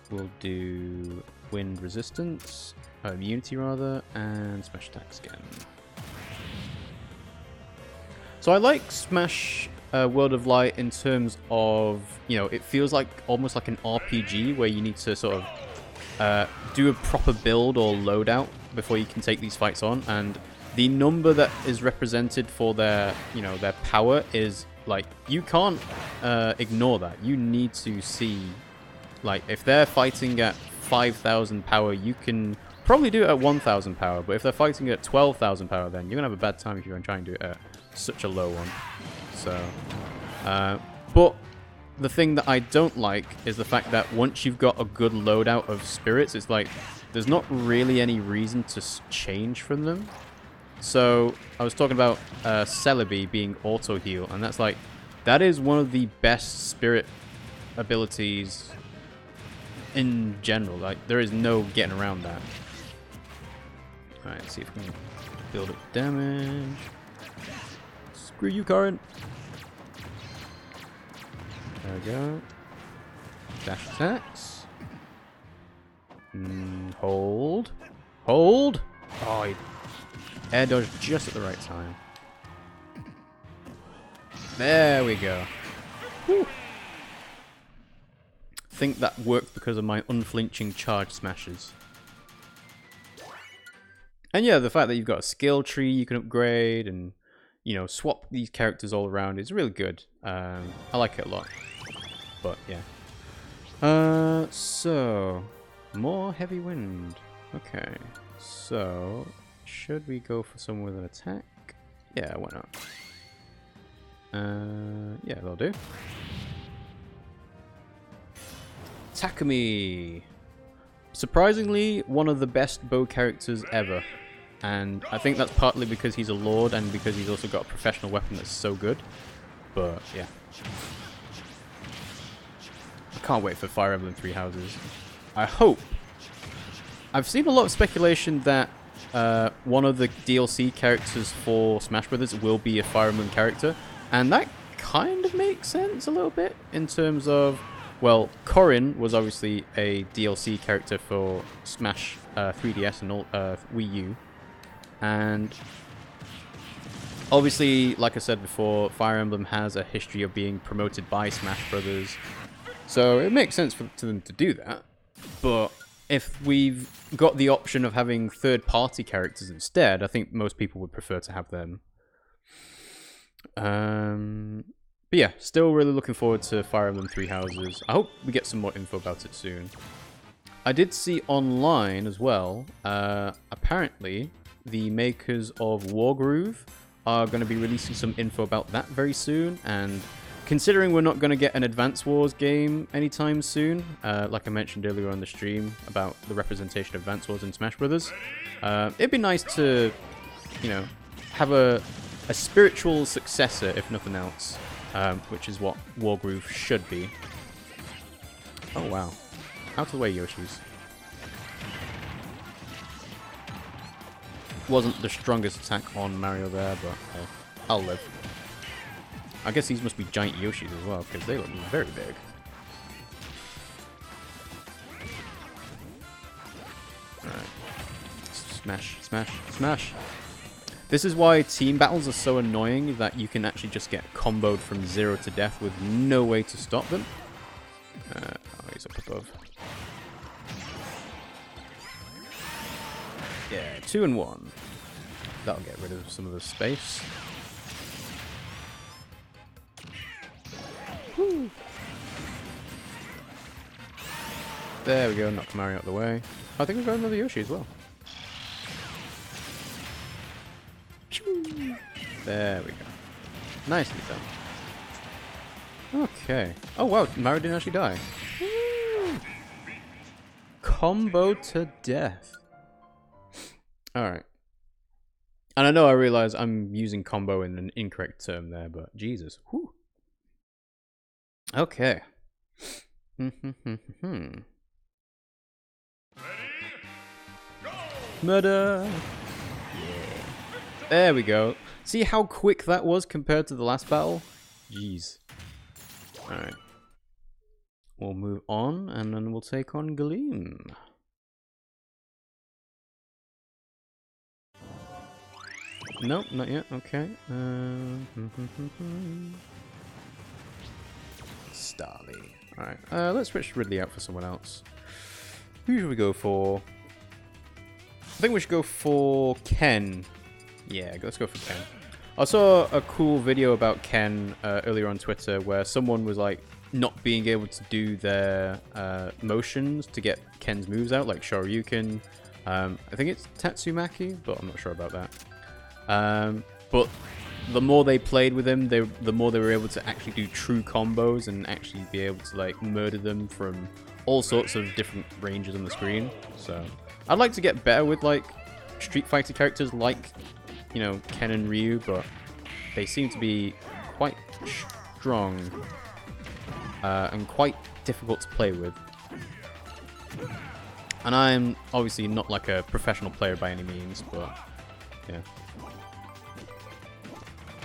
We'll do wind resistance, immunity rather, and smash attacks again. So I like Smash World of Light in terms of, you know, it feels like almost like an RPG where you need to sort of do a proper build or loadout before you can take these fights on, and the number that is represented for their, you know, their power is like, you can't ignore that. You need to see, like, if they're fighting at 5,000 power, you can probably do it at 1,000 power, but if they're fighting at 12,000 power, then you're gonna have a bad time if you're gonna try and do it at such a low one. So, but the thing that I don't like is the fact that once you've got a good loadout of spirits, it's like, there's not really any reason to change from them. So, I was talking about Celebi being auto-heal, and that's like, that is one of the best spirit abilities in general. Like, there is no getting around that. Alright, let's see if we can build up damage. Screw you, current. There we go. Dash attacks. Hold. Hold! Oh, he air dodge just at the right time. There we go. Whew. I think that worked because of my unflinching charge smashes. And yeah, the fact that you've got a skill tree you can upgrade and, you know, swap these characters all around is really good. I like it a lot. But yeah. So more heavy wind. Okay. So should we go for someone with an attack? Yeah, why not? Yeah, that'll do. Takumi. Surprisingly, one of the best bow characters ever. And I think that's partly because he's a lord and because he's also got a professional weapon that's so good. But, yeah. I can't wait for Fire Emblem Three Houses. I hope. I've seen a lot of speculation that one of the DLC characters for Smash Brothers will be a Fire Emblem character. And that kind of makes sense a little bit in terms of, well, Corrin was obviously a DLC character for Smash 3DS and Wii U. And obviously, like I said before, Fire Emblem has a history of being promoted by Smash Brothers. So it makes sense for them to do that. But if we've got the option of having third-party characters instead, I think most people would prefer to have them. But yeah, still really looking forward to Fire Emblem Three Houses. I hope we get some more info about it soon. I did see online as well, apparently the makers of Wargroove are going to be releasing some info about that very soon, and considering we're not going to get an Advance Wars game anytime soon, like I mentioned earlier on the stream about the representation of Advance Wars in Smash Brothers, it'd be nice to, you know, have a spiritual successor, if nothing else, which is what Wargroove should be. Oh wow. Out of the way, Yoshis. Wasn't the strongest attack on Mario there, but hey, I'll live. I guess these must be giant Yoshis as well, because they look very big. Alright. Smash, smash, smash! This is why team battles are so annoying, that you can actually just get comboed from 0 to death with no way to stop them. Oh, he's up above. Yeah, 2 and 1. That'll get rid of some of the space. Woo. There we go, knock Mario out of the way. I think we've got another Yoshi as well. There we go. Nicely done. Okay. Oh wow, Mario didn't actually die. Woo. Combo to death. Alright. And I know I realize I'm using combo in an incorrect term there, but Jesus. Whew. Okay. Murder! Yeah. There we go. See how quick that was compared to the last battle? Jeez. Alright. We'll move on, and then we'll take on Gleam. Nope, not yet. Okay. Starly. Alright. Let's switch Ridley out for someone else. Who should we go for? I think we should go for Ken. Yeah, let's go for Ken. I saw a cool video about Ken earlier on Twitter where someone was like not being able to do their motions to get Ken's moves out, like Shoryuken. I think it's Tatsumaki, but I'm not sure about that. But the more they played with him, the more they were able to actually do true combos and actually be able to like murder them from all sorts of different ranges on the screen. So I'd like to get better with like Street Fighter characters like, you know, Ken and Ryu, but they seem to be quite strong and quite difficult to play with. And I'm obviously not like a professional player by any means, but yeah.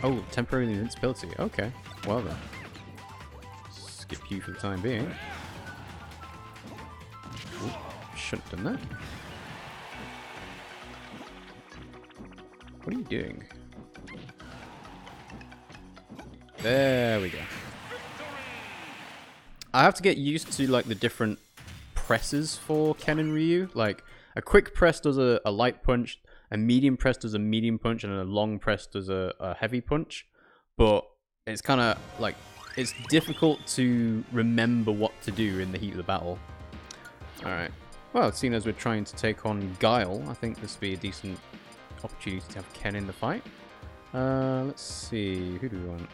Oh, temporary invincibility. Okay, well then. Skip you for the time being. Ooh, shouldn't have done that. What are you doing? There we go. I have to get used to like the different presses for Ken and Ryu. Like a quick press does a light punch, a medium press does a medium punch, and a long press does a heavy punch. But it's kind of like, it's difficult to remember what to do in the heat of the battle. Alright. Well, seeing as we're trying to take on Guile, I think this would be a decent opportunity to have Ken in the fight. Let's see, who do we want?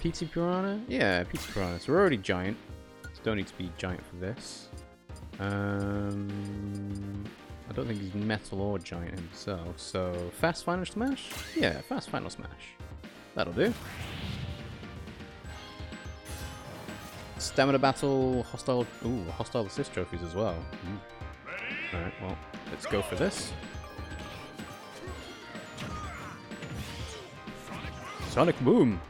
PT Piranha? Yeah, PT Piranha. So we're already giant. So don't need to be giant for this. I don't think he's metal or giant himself. So fast final smash? Yeah, fast final smash. That'll do. Stamina battle, hostile. Ooh, hostile assist trophies as well. Alright, well, let's go for this. Sonic Boom!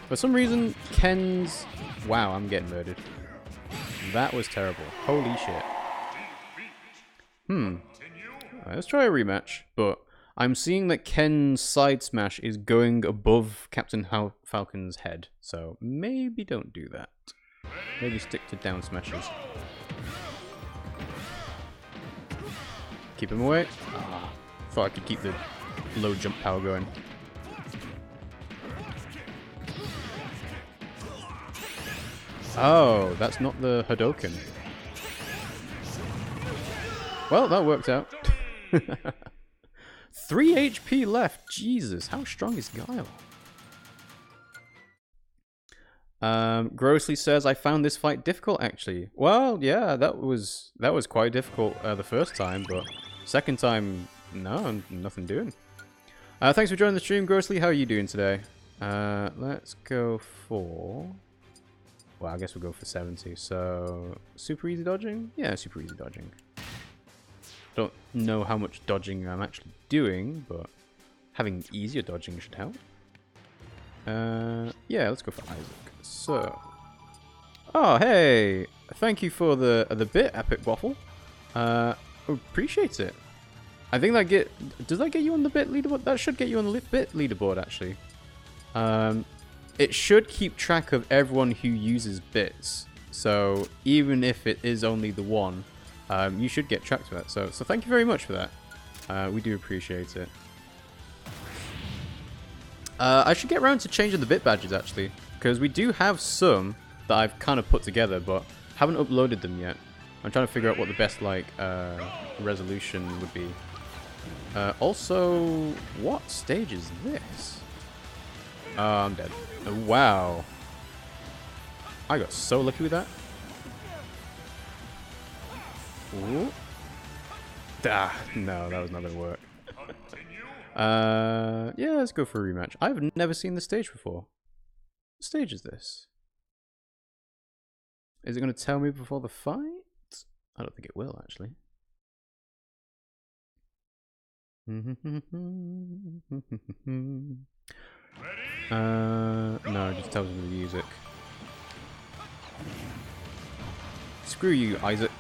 For some reason, Ken's... Wow, I'm getting murdered. That was terrible. Holy shit. Let's try a rematch, but I'm seeing that Ken's side smash is going above Captain Falcon's head, so maybe don't do that. Maybe stick to down smashes. Keep him away. Thought I could keep the low jump power going. Oh, that's not the Hadouken. Well, that worked out. 3 HP left. Jesus, how strong is Guile? Grossly says, I found this fight difficult, actually. Well, yeah, that was quite difficult the first time, but second time, no, nothing doing. Thanks for joining the stream, Grossly. How are you doing today? Let's go for... Well, I guess we'll go for 70. So, super easy dodging? Yeah, super easy dodging. Don't know how much dodging I'm actually doing, but having easier dodging should help. Yeah, let's go for Isaac. So, oh hey, thank you for the bit, Epic Waffle. Appreciate it. I think does that get you on the bit leaderboard? That should get you on the bit leaderboard actually. It should keep track of everyone who uses bits. So even if it is only the one, you should get tracked for that. So thank you very much for that. We do appreciate it. I should get around to changing the bit badges actually, because we do have some that I've kind of put together, but haven't uploaded them yet. I'm trying to figure out what the best like resolution would be. Also, what stage is this? Oh, I'm dead. Oh, wow. I got so lucky with that. Ooh. Ah, no, that was not going to work. Yeah, let's go for a rematch. I've never seen this stage before. What stage is this? Is it going to tell me before the fight? I don't think it will, actually. No, it just tells me the music. Screw you, Isaac.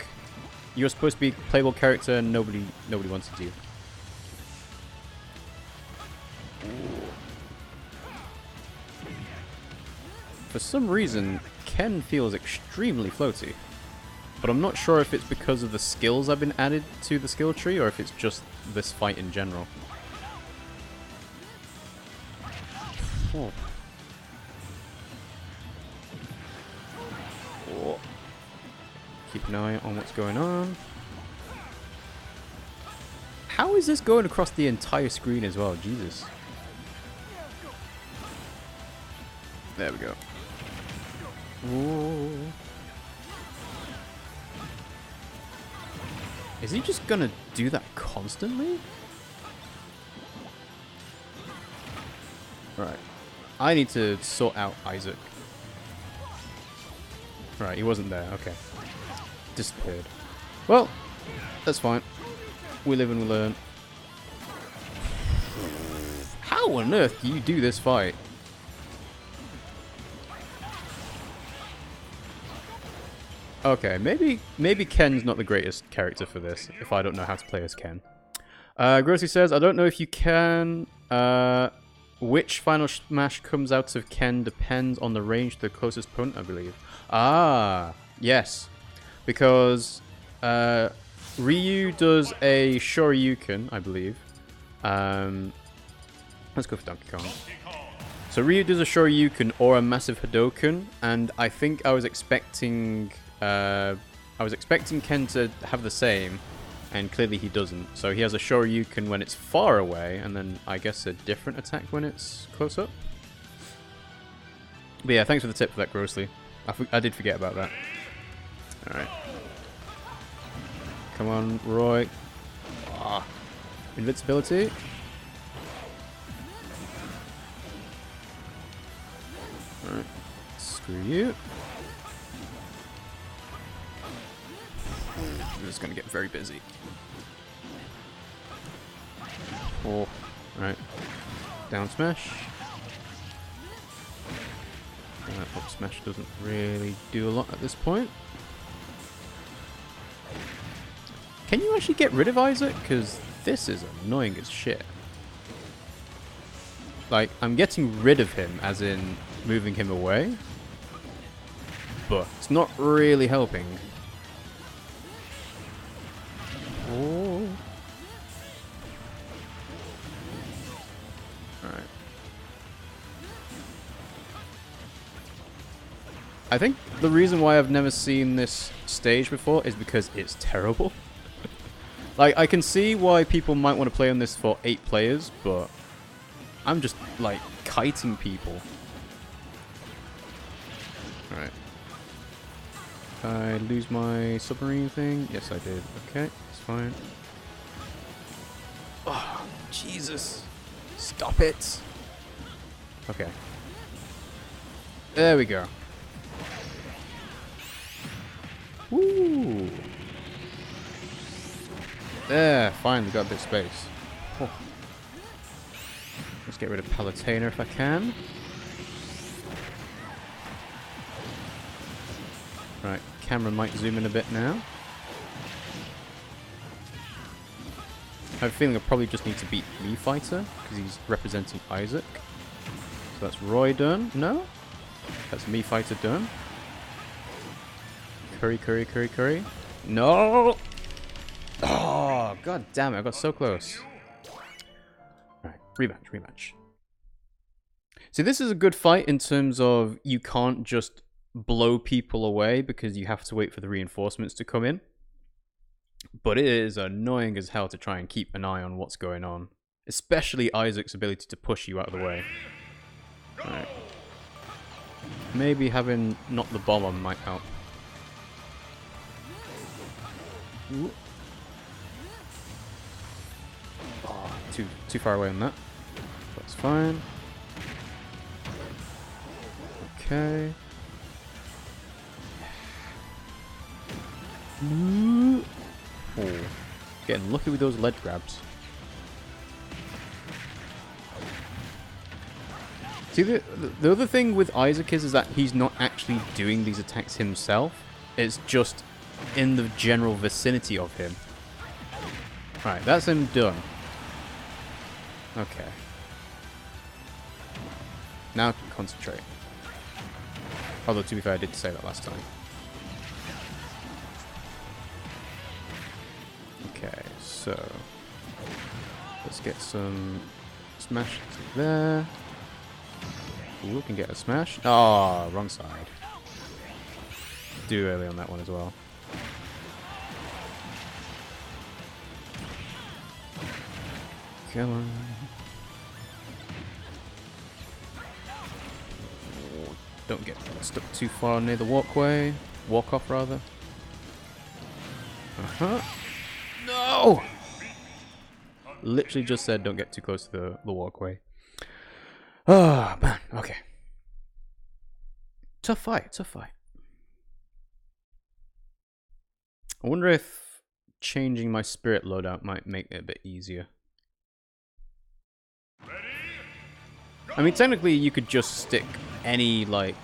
You're supposed to be a playable character and nobody wanted you. For some reason, Ken feels extremely floaty. But I'm not sure if it's because of the skills I've been added to the skill tree or if it's just this fight in general. Oh. Oh. Keep an eye on what's going on. How is this going across the entire screen as well? Jesus. There we go. Ooh. Is he just gonna do that constantly? Right. I need to sort out Isaac. Right, he wasn't there. Okay. Disappeared. Well, that's fine. We live and we learn. How on earth do you do this fight? Okay, maybe Ken's not the greatest character for this, if I don't know how to play as Ken. Grossy says, I don't know if you can... which final smash comes out of Ken depends on the range to the closest opponent, I believe. Ah, yes. Because Ryu does a Shoryuken, I believe. Let's go for Donkey Kong. So Ryu does a Shoryuken or a massive Hadoken, and I think I was expecting Ken to have the same, and clearly he doesn't. So he has a Shoryuken when it's far away, and then I guess a different attack when it's close up. But yeah, thanks for the tip for that, Grossly. I did forget about that. Alright. Come on, Roy. Ah. Invincibility. Alright. Screw you. I'm just going to get very busy. Oh, right. Down smash. Up smash doesn't really do a lot at this point. Can you actually get rid of Isaac? Because this is annoying as shit. Like, I'm getting rid of him, as in moving him away. But it's not really helping. Oh. Alright. I think the reason why I've never seen this stage before is because it's terrible. Like, I can see why people might want to play on this for 8 players, but I'm just, like, kiting people. Alright. I lose my submarine thing? Yes, I did. Okay, it's fine. Oh, Jesus. Stop it. Okay. There we go. Woo! There, finally got a bit of space. Oh. Let's get rid of Palutena if I can. Right, camera might zoom in a bit now. I have a feeling I probably just need to beat Mii Fighter, because he's representing Isaac. So that's Roy done. No? That's Mii Fighter done. Curry, curry, curry, curry. No! Oh, god damn it, I got so close. Alright, rematch, rematch. See, this is a good fight in terms of you can't just blow people away because you have to wait for the reinforcements to come in. But it is annoying as hell to try and keep an eye on what's going on. Especially Isaac's ability to push you out of the way. Alright. Maybe having not the bomb on might help. Ooh. Oh, too far away on that. That's fine. Okay. Oh, getting lucky with those ledge grabs. See, the other thing with Isaac is that he's not actually doing these attacks himself. It's just in the general vicinity of him. Right, that's him done. Okay. Now I can concentrate. Although, to be fair, I did say that last time. Okay, so let's get some smash to there. Ooh, we can get a smash. Oh, wrong side. Do early on that one as well. Come on. Oh, don't get stuck too far near the walkway. Walk off, rather. Uh-huh. No! Literally just said don't get too close to the walkway. Oh, man. Okay. Tough fight. Tough fight. I wonder if changing my spirit loadout might make it a bit easier. I mean, technically, you could just stick any, like,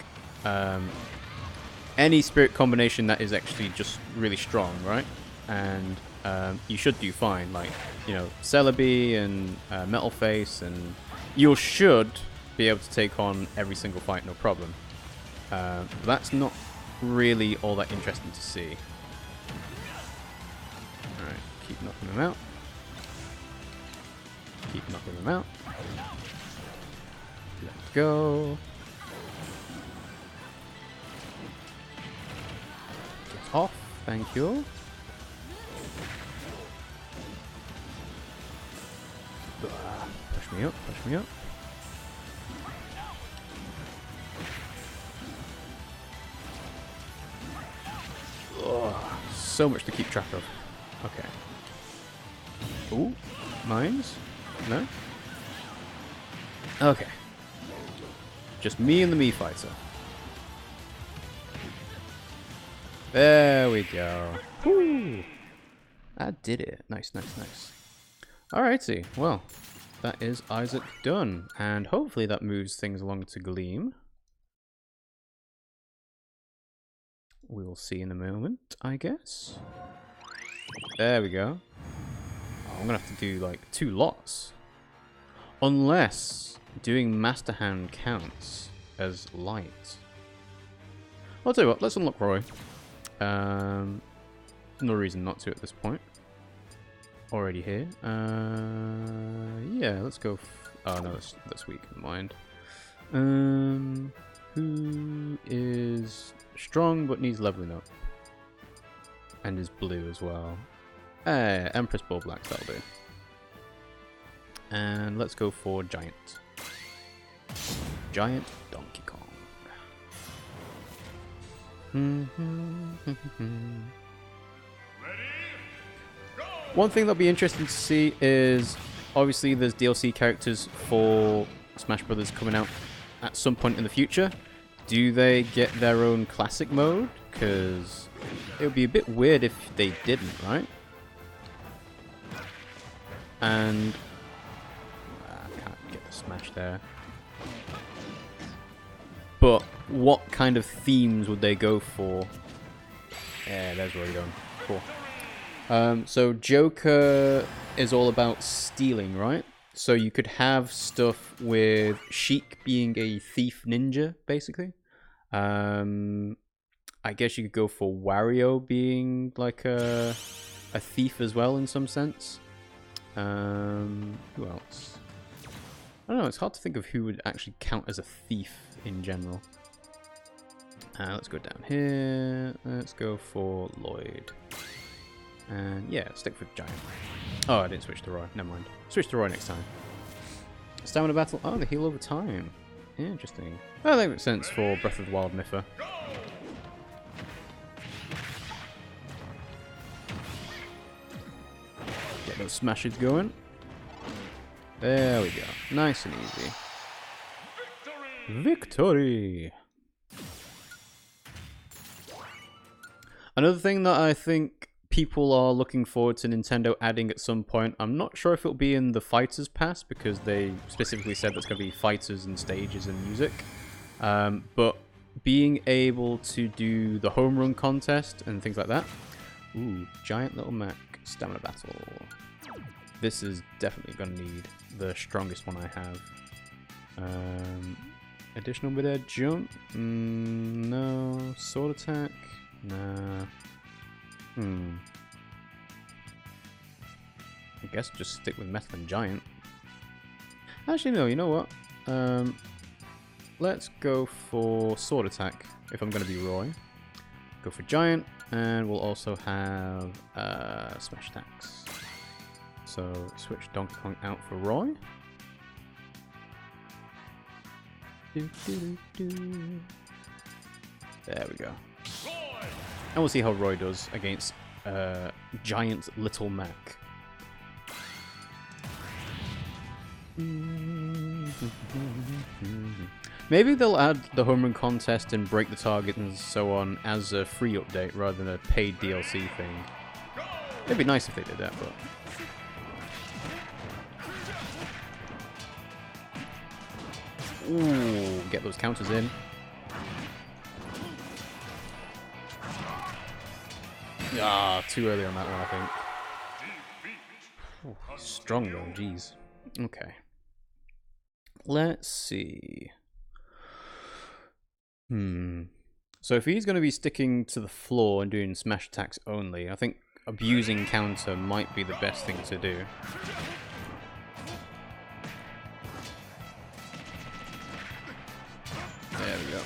any spirit combination that is actually just really strong, right? And you should do fine, like, you know, Celebi and Metal Face, and you should be able to take on every single fight, no problem. But that's not really all that interesting to see. Alright, keep knocking them out. Keep knocking them out. Let's go. Get off, thank you. Push me up, push me up. Oh, so much to keep track of. Okay. Ooh, mines? No? Okay. Just me and the Mii Fighter. There we go. Woo! I did it. Nice, nice, nice. Alrighty, well, that is Isaac done. And hopefully that moves things along to Gleam. We will see in a moment, I guess. There we go. Oh, I'm gonna have to do like 2 lots. Unless doing Master Hand counts as light. I'll tell you what, let's unlock Roy. No reason not to at this point. Already here. Yeah, let's go. Oh no, that's weak. Never mind. Who is strong but needs leveling up, and is blue as well. Empress Ball Black, that'll do. And let's go for Giant. Giant Donkey Kong. One thing that'll be interesting to see is, obviously there's DLC characters for Smash Brothers coming out at some point in the future. Do they get their own classic mode? Because it would be a bit weird if they didn't, right? And I can't get the smash there. But what kind of themes would they go for? Yeah, there's where we're going. Cool. So Joker is all about stealing, right? So you could have stuff with Sheik being a thief ninja, basically. I guess you could go for Wario being like a thief as well in some sense. Who else? I don't know, it's hard to think of who would actually count as a thief in general. Let's go down here. Let's go for Lloyd. And yeah, stick with Giant. Oh, I didn't switch to Roy. Never mind. Switch to Roy next time. Stamina battle. Oh, they heal over time. Interesting. Oh, that makes sense for Breath of the Wild Miffa. Get those smashes going. There we go. Nice and easy. Victory! Another thing that I think people are looking forward to Nintendo adding at some point, I'm not sure if it'll be in the Fighters Pass, because they specifically said that's going to be fighters and stages and music. But being able to do the home run contest and things like that. Ooh, Giant Little Mac Stamina Battle. This is definitely going to need the strongest one I have. Additional mid-air jump? No. Sword attack? Nah. I guess just stick with Metal and Giant. Actually, no, you know what? Let's go for Sword Attack, if I'm going to be Roy. Go for Giant, and we'll also have Smash Attacks. So, switch Donkey Kong out for Roy. There we go. And we'll see how Roy does against Giant Little Mac. Maybe they'll add the home run contest and break the target and so on as a free update rather than a paid DLC thing. It'd be nice if they did that, but... Ooh, get those counters in. Ah, too early on that one, I think. Ooh, strong though, jeez. Okay. Let's see. So if he's going to be sticking to the floor and doing smash attacks only, I think abusing counter might be the best thing to do. There we go.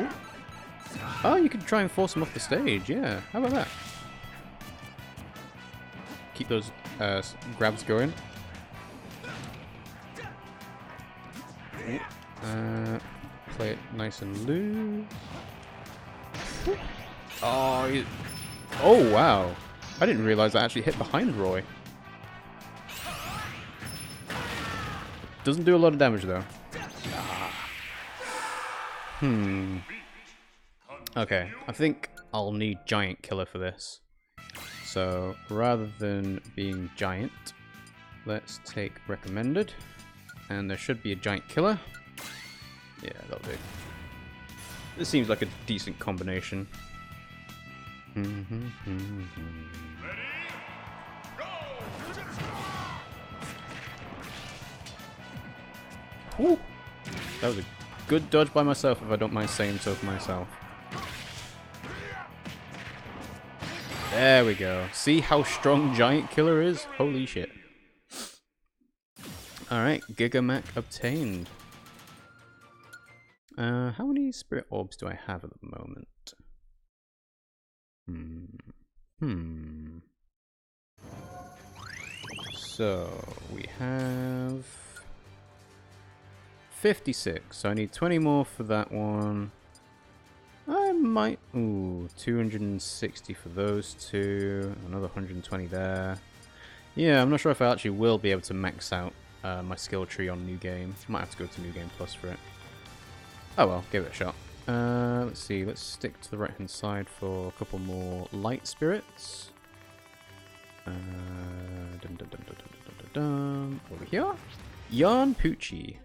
Ooh. Oh, you could try and force him off the stage, yeah. How about that? Keep those grabs going. Play it nice and loose. Oh, oh wow. I didn't realize I actually hit behind Roy. Doesn't do a lot of damage though. Okay, I think I'll need Giant Killer for this. So, rather than being Giant, let's take Recommended. And there should be a Giant Killer. Yeah, that'll do. This seems like a decent combination. Ooh, that was a good dodge by myself, if I don't mind saying so for myself. There we go. See how strong Giant Killer is? Holy shit. Alright, Gigamac obtained. How many spirit orbs do I have at the moment? So we have 56. So I need 20 more for that one. I might... Ooh, 260 for those two. Another 120 there. Yeah, I'm not sure if I actually will be able to max out my skill tree on New Game. Might have to go to New Game Plus for it. Oh well, give it a shot. Let's see, let's stick to the right hand side for a couple more light spirits. Over here. Yarn Poochie.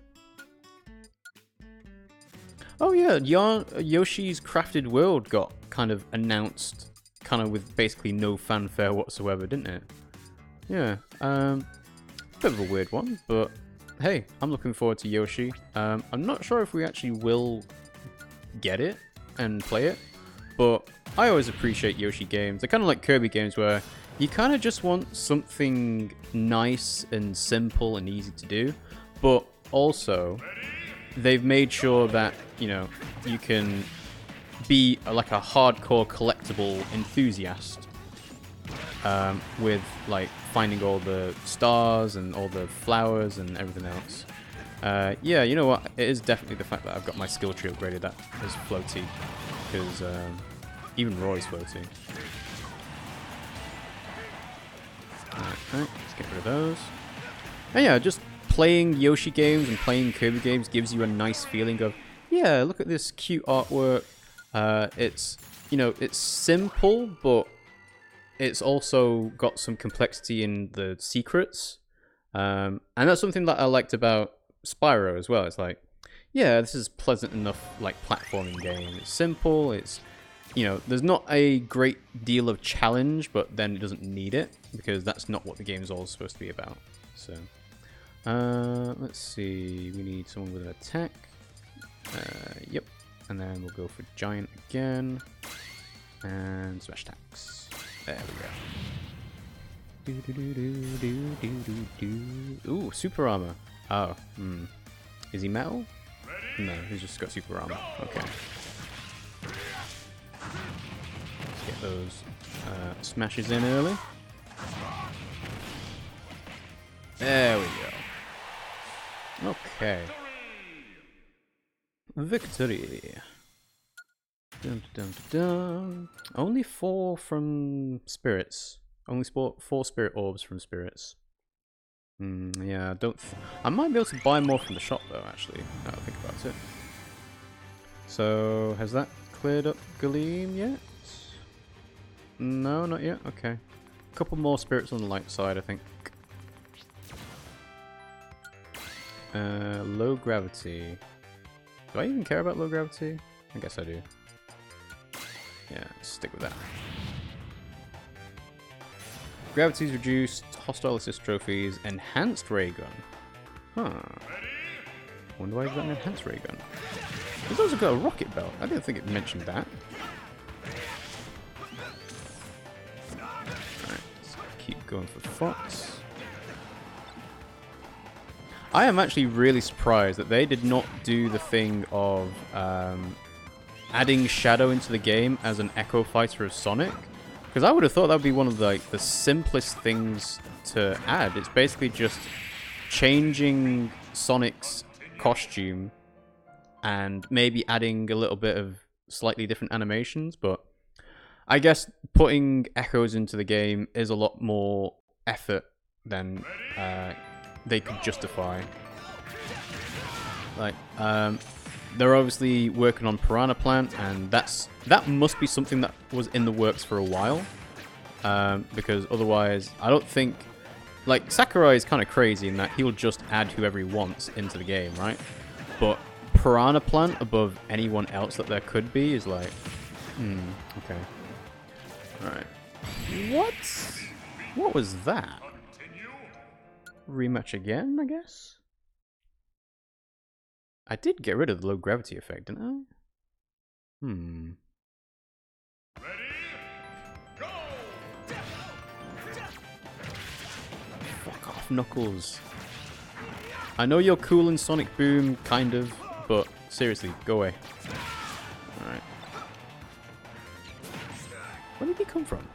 Oh yeah, Yoshi's Crafted World got kind of announced, kind of with basically no fanfare whatsoever, didn't it? Yeah, bit of a weird one, but hey, I'm looking forward to Yoshi. I'm not sure if we actually will get it and play it, but I always appreciate Yoshi games. They're kind of like Kirby games where you kind of just want something nice and simple and easy to do, but also they've made sure that, you know, you can be like a hardcore collectible enthusiast with like finding all the stars and all the flowers and everything else. Yeah, you know what? It is definitely the fact that I've got my skill tree upgraded that is floaty, because even Roy's floaty. Alright, let's get rid of those. And yeah, just playing Yoshi games and playing Kirby games gives you a nice feeling of, yeah, look at this cute artwork. It's, you know, it's simple, but it's also got some complexity in the secrets. And that's something that I liked about Spyro as well. It's like, yeah, this is pleasant enough, like, platforming game. It's simple, it's, you know, there's not a great deal of challenge, but then it doesn't need it, because that's not what the game's all supposed to be about. So, let's see, we need someone with an attack. Yep, and then we'll go for Giant again, and Smash Attacks. There we go. Ooh, super armor. Oh, is he metal? No, he's just got super armor. Okay. Let's get those smashes in early. There we go. Okay. Victory. Dun, dun, dun, dun. Only 4 from spirits. Only 4 spirit orbs from spirits. Yeah, I might be able to buy more from the shop though, actually, now that I think about it. So, has that cleared up Galeem yet? No, not yet? Okay. A couple more spirits on the light side, I think. Low gravity. Do I even care about low gravity? I guess I do. Yeah, stick with that. Gravity's reduced, hostile assist trophies, enhanced ray gun. Huh. Wonder why he's got an enhanced ray gun. He's also got a rocket belt. I didn't think it mentioned that. Alright, let's keep going for Fox. I am actually really surprised that they did not do the thing of adding Shadow into the game as an Echo Fighter of Sonic. Because I would have thought that would be one of the simplest things to add. It's basically just changing Sonic's costume and maybe adding a little bit of slightly different animations. But I guess putting Echoes into the game is a lot more effort than they could justify. Like, they're obviously working on Piranha Plant, and that must be something that was in the works for a while. Because otherwise, I don't think... Like, Sakurai is kind of crazy in that he'll just add whoever he wants into the game, right? But Piranha Plant above anyone else that there could be is like... okay. Alright. What? What was that? Rematch again, I guess? I did get rid of the low gravity effect, didn't I? Ready? Go! Fuck off, Knuckles. I know you're cool in Sonic Boom, kind of, but Seriously, go away. Alright. Where did he come from?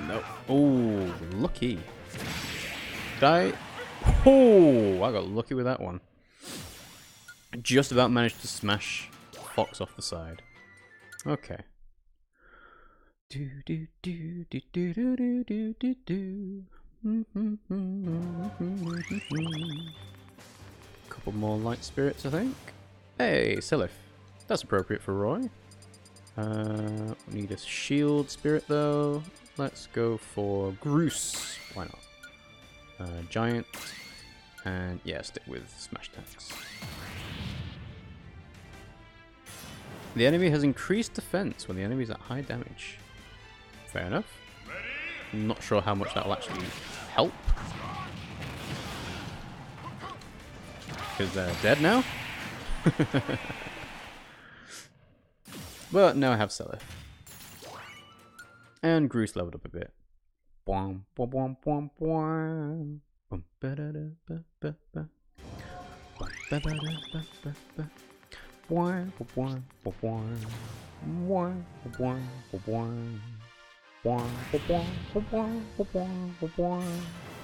No. Oh, lucky. Did I? Oh, I got lucky with that one. Just about managed to smash Fox off the side. Okay. Do do do do do do do do do. Couple more light spirits, I think. Hey, Silith. That's appropriate for Roy. We need a shield spirit though. Let's go for Groose. Why not? Giant. And yeah, stick with smash attacks. The enemy has increased defense when the enemy is at high damage. Fair enough. I'm not sure how much that will actually help. Because they're dead now? But now I have Celith. And Groose leveled up a bit. Boom, boom, boom, boom, boom. Boom, ba da da ba ba ba. Boom, ba ba da ba ba ba. Boing, boing, boing, boing, boing, boing, boing, boing, boing, boing,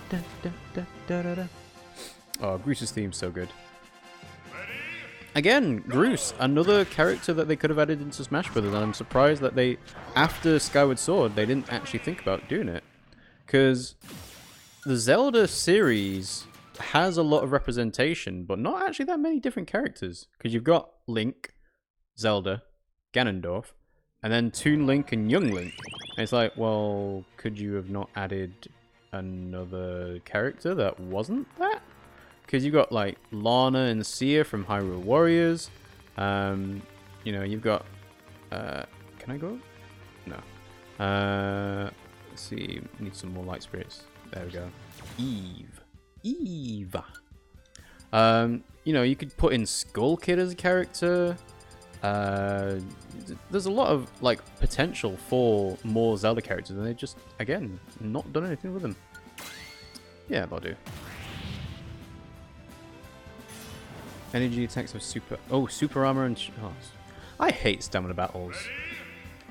da da da da da da. Oh, Groose's theme's so good. Again, Groose, another character that they could have added into Smash Brothers, and I'm surprised that they, after Skyward Sword, they didn't actually think about doing it. Because the Zelda series has a lot of representation, but not actually that many different characters. Because you've got Link, Zelda, Ganondorf, and then Toon Link and Young Link. And it's like, well, could you have not added another character that wasn't that? Because you've got like Lana and Sia from Hyrule Warriors. You know, you've got. Can I go? No. Let's see. Need some more light spirits. There we go. Eva. You know, you could put in Skull Kid as a character. There's a lot of like potential for more Zelda characters, and they just again not done anything with them. Yeah, that'll do. Energy attacks of super armor and I hate stamina battles.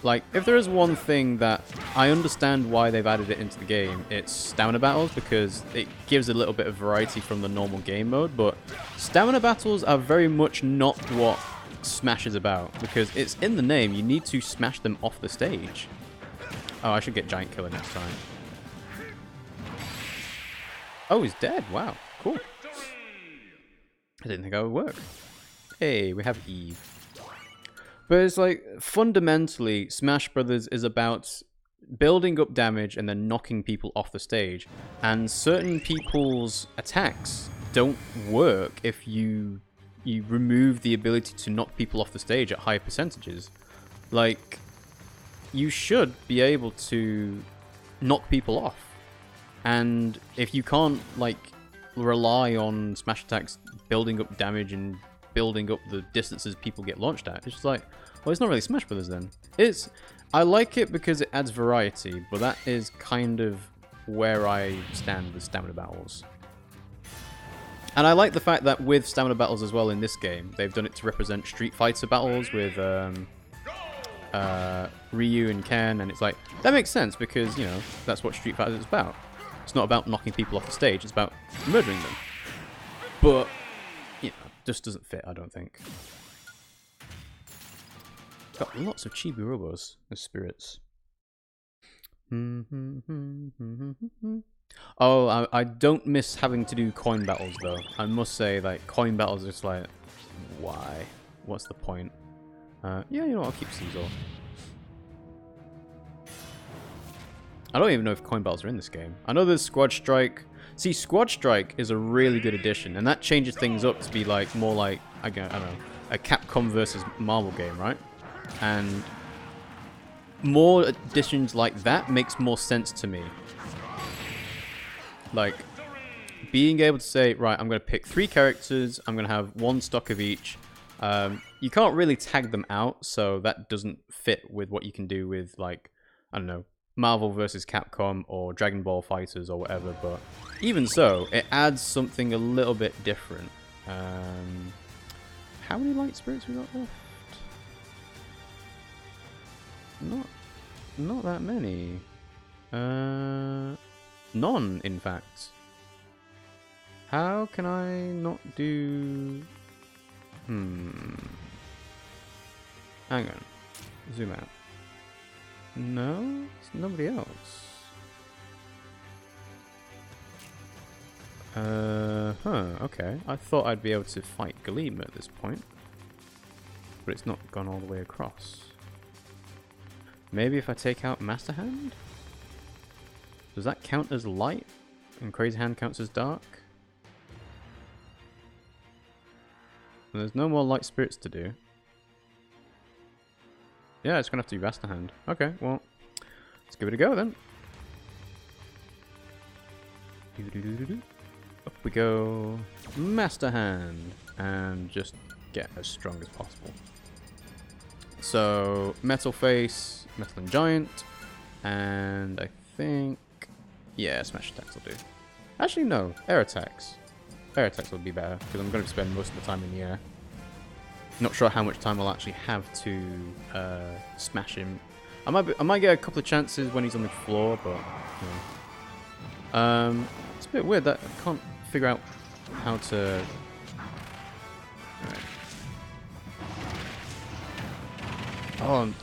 Like, if there is one thing that I understand why they've added it into the game, it's stamina battles, because it gives a little bit of variety from the normal game mode, but stamina battles are very much not what Smash is about, because it's in the name, you need to smash them off the stage. Oh, I should get Giant Killer next time. Oh, he's dead, wow, cool. I didn't think that would work. Hey, we have Eve. But it's like, fundamentally, Smash Brothers is about building up damage and then knocking people off the stage. And certain people's attacks don't work if you remove the ability to knock people off the stage at high percentages. Like, you should be able to knock people off. And if you can't, like, rely on smash attacks building up damage and building up the distances people get launched at, it's just like, well, it's not really Smash Brothers then. I like it because it adds variety, but that is kind of where I stand with stamina battles. And I like the fact that with stamina battles as well in this game, they've done it to represent Street Fighter battles with Ryu and Ken, and it's like, that makes sense because, you know, that's what Street Fighter is about. It's not about knocking people off the stage, it's about murdering them. But, you know, just doesn't fit, I don't think. Got lots of chibi robos as spirits. Oh, I don't miss having to do coin battles though. I must say, like, coin battles are just like, why? What's the point? Yeah, you know what, I'll keep Caesar. I don't even know if coin battles are in this game. I know there's Squad Strike. See, Squad Strike is a really good addition, and that changes things up to be like more like, I don't know, a Capcom versus Marvel game, right? And more additions like that makes more sense to me. Like, being able to say, right, I'm going to pick 3 characters, I'm going to have 1 stock of each. You can't really tag them out, so that doesn't fit with what you can do with, like, I don't know, Marvel vs. Capcom or Dragon Ball Fighters or whatever, but even so, it adds something a little bit different. How many light spirits we got left? Not that many. None, in fact. How can I not do... Hang on. Zoom out. No, it's nobody else. Okay. I thought I'd be able to fight Gleam at this point. But it's not gone all the way across. Maybe if I take out Master Hand? Does that count as light? And Crazy Hand counts as dark? And there's no more light spirits to do. Yeah, it's gonna have to be Master Hand. Okay, well, let's give it a go then. Up we go. Master Hand. And just get as strong as possible. So, Metal Face, Metal and Giant, and I think... Yeah, Smash Attacks will do. Actually, no. Air Attacks. Air Attacks will be better, because I'm going to spend most of the time in the air. Not sure how much time I'll actually have to smash him. I might get a couple of chances when he's on the floor, but... You know. It's a bit weird that I can't figure out how to... Right. Oh,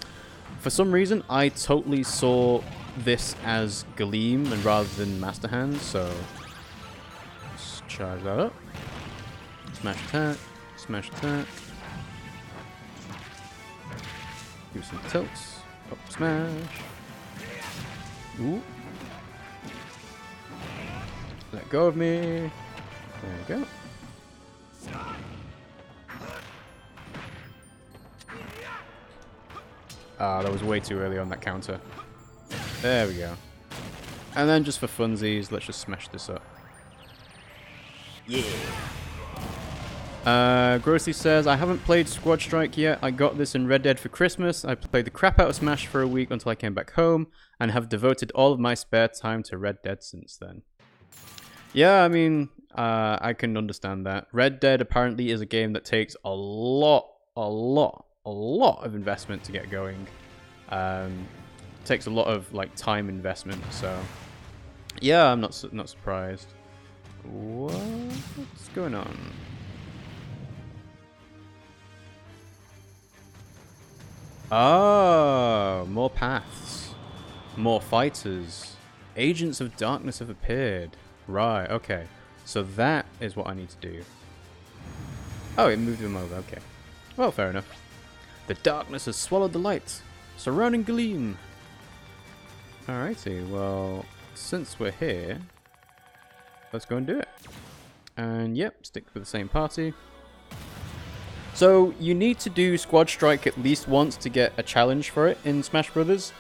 for some reason, I totally saw this as Gleam and rather than Master Hand, so let's charge that up. Smash attack, smash attack. Do some tilts. Up smash. Ooh. Let go of me. There you go. Ah, that was way too early on that counter. There we go. And then just for funsies, let's just smash this up. Yeah. Grossly says, I haven't played Squad Strike yet. I got this in Red Dead for Christmas. I played the crap out of Smash for a week until I came back home and have devoted all of my spare time to Red Dead since then. Yeah, I mean, I can understand that. Red Dead apparently is a game that takes a lot of investment to get going. Takes a lot of like time investment, so yeah, I'm not surprised. What's going on? Oh, more paths, more fighters, agents of darkness have appeared. Right, okay, so that is what I need to do. Oh, it moved him over. Okay, well, fair enough. The darkness has swallowed the light, surrounding Gleam. Alrighty, well, since we're here, let's go and do it. And yep, stick with the same party. So, you need to do Squad Strike at least once to get a challenge for it in Smash Brothers.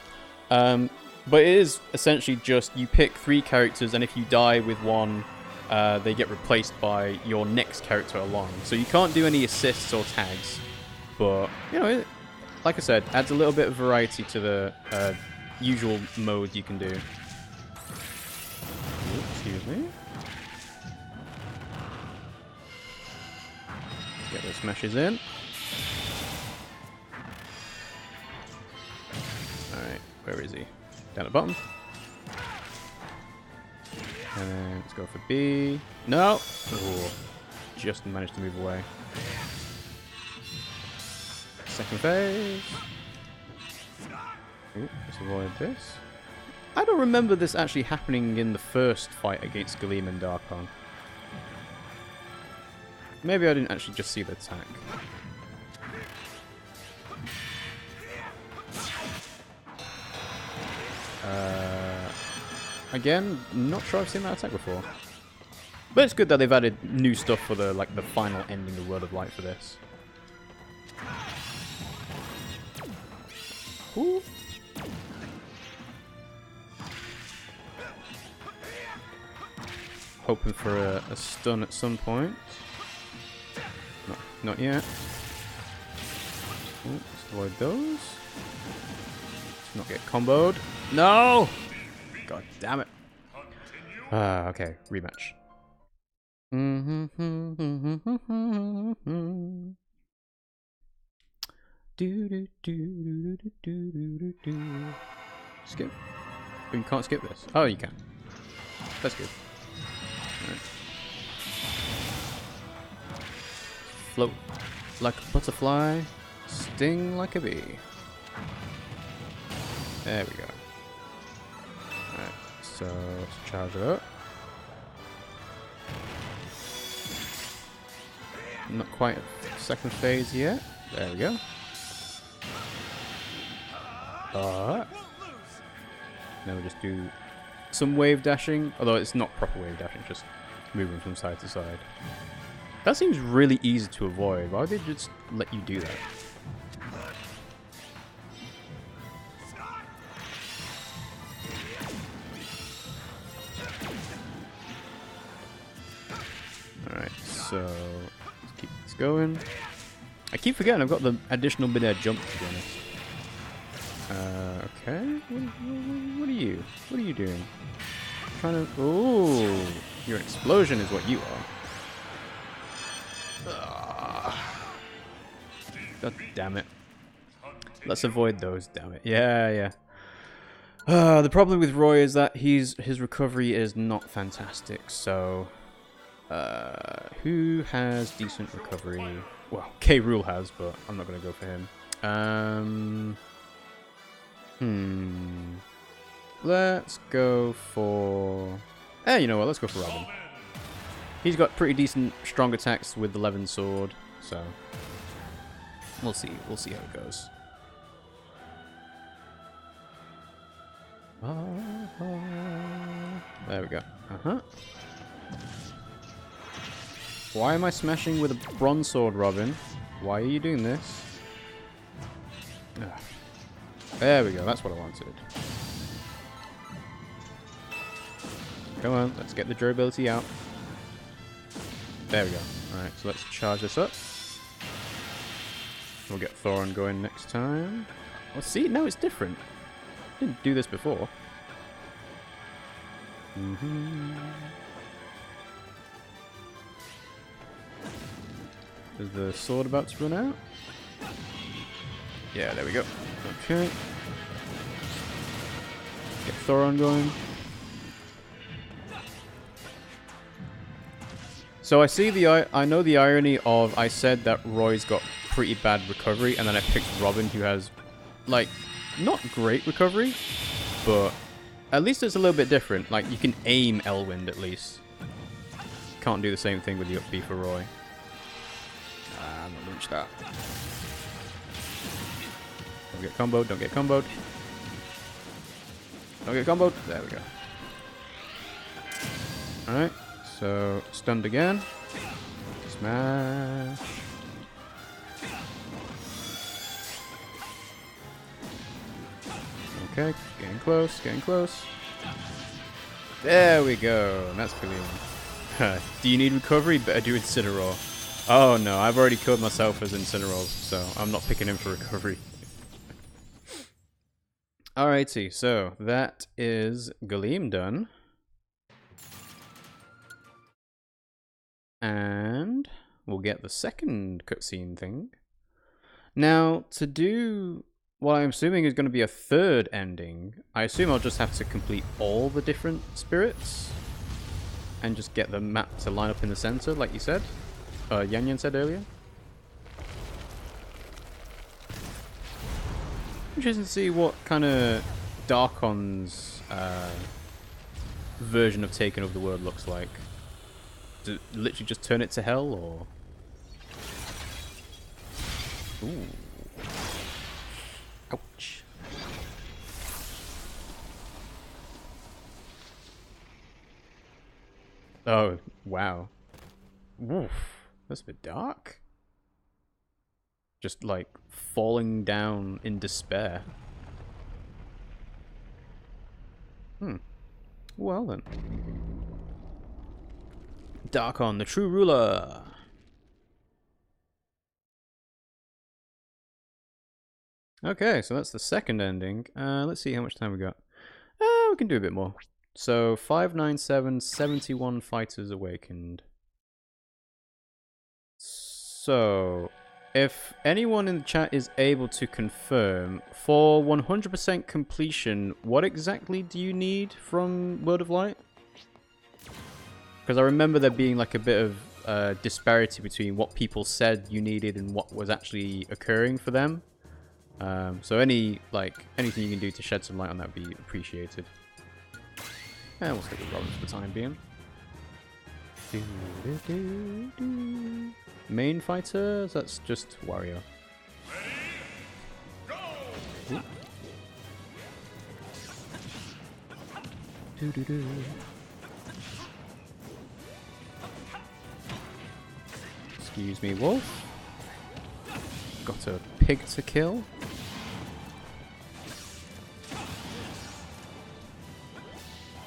But it is essentially just, you pick 3 characters, and if you die with one, they get replaced by your next character along. So you can't do any assists or tags. But, you know, it, like I said, adds a little bit of variety to the usual mode you can do. Ooh, excuse me. Get those smashes in. Alright, where is he? Down at the bottom. And then let's go for B. No! Ooh, just managed to move away. Second phase. Ooh, let's avoid this. I don't remember this actually happening in the first fight against Gleam and Dharkon. Maybe I didn't actually just see the attack. Again, not sure I've seen that attack before. But it's good that they've added new stuff for the final ending of World of Light for this. Ooh. Hoping for a stun at some point. No, not yet. Ooh, let's avoid those. not get comboed. No! God damn it. Okay, rematch. Skip. Oh, you can't skip this. Oh, you can. That's good. Right. Float like a butterfly, sting like a bee. There we go. Alright, so let's charge it up. Not quite at second phase yet. There we go. Alright. Then we'll just do some wave dashing, although it's not proper wave dashing, just moving from side to side. That seems really easy to avoid. Why would they just let you do that? Alright, so let's keep this going. I keep forgetting I've got the additional mid-air jump, to be honest. Okay. What are you? What are you doing? Trying to... Ooh! Your explosion is what you are. God damn it. Let's avoid those, damn it. Yeah. The problem with Roy is that his recovery is not fantastic, so... who has decent recovery? Well, K. Rool has, but I'm not going to go for him. Let's go for... you know what? Let's go for Robin. He's got pretty decent strong attacks with the Levin sword, so... We'll see. We'll see how it goes. There we go. Why am I smashing with a bronze sword, Robin? Why are you doing this? Ugh. There we go, that's what I wanted. Come on, let's get the durability out. There we go. Alright, so let's charge this up. We'll get Thoron going next time. Oh, see, now it's different. Didn't do this before. Is the sword about to run out? Yeah, there we go. Okay. Get Thoron going. So I know the irony of I said that Roy's got pretty bad recovery, and then I picked Robin, who has, like, not great recovery, but at least it's a little bit different. Like, you can aim Elwind at least. Can't do the same thing with the up B for Roy. I'm not launch that. Don't get comboed, don't get comboed. Don't get comboed. There we go. Alright, so stunned again. Smash. Okay, getting close, getting close. There we go, and that's Kaleem. Do you need recovery? Better do Incineroar. Oh no, I've already killed myself as Incineroar, so I'm not picking him for recovery. Alrighty, so that is Galeem done. And we'll get the second cutscene thing. Now, to do what I'm assuming is going to be a third ending, I assume I'll just have to complete all the different spirits and just get the map to line up in the center, like you said. Yan said earlier. Interesting to see what kind of Dharkon's version of taking over the world looks like. Does it literally just turn it to hell, or? Ooh. Ouch. Oh, wow. Oof. That's a bit dark. Just like falling down in despair. Well then. Dharkon, the true ruler. Okay, so that's the second ending. Let's see how much time we got. We can do a bit more. So 597, 71 fighters awakened. So if anyone in the chat is able to confirm, for 100% completion, what exactly do you need from World of Light? Because I remember there being like a bit of disparity between what people said you needed and what was actually occurring for them. So anything you can do to shed some light on that would be appreciated. And we'll stick with Robin for the time being. Main fighters, that's just Wario. Excuse me, wolf. Got a pig to kill.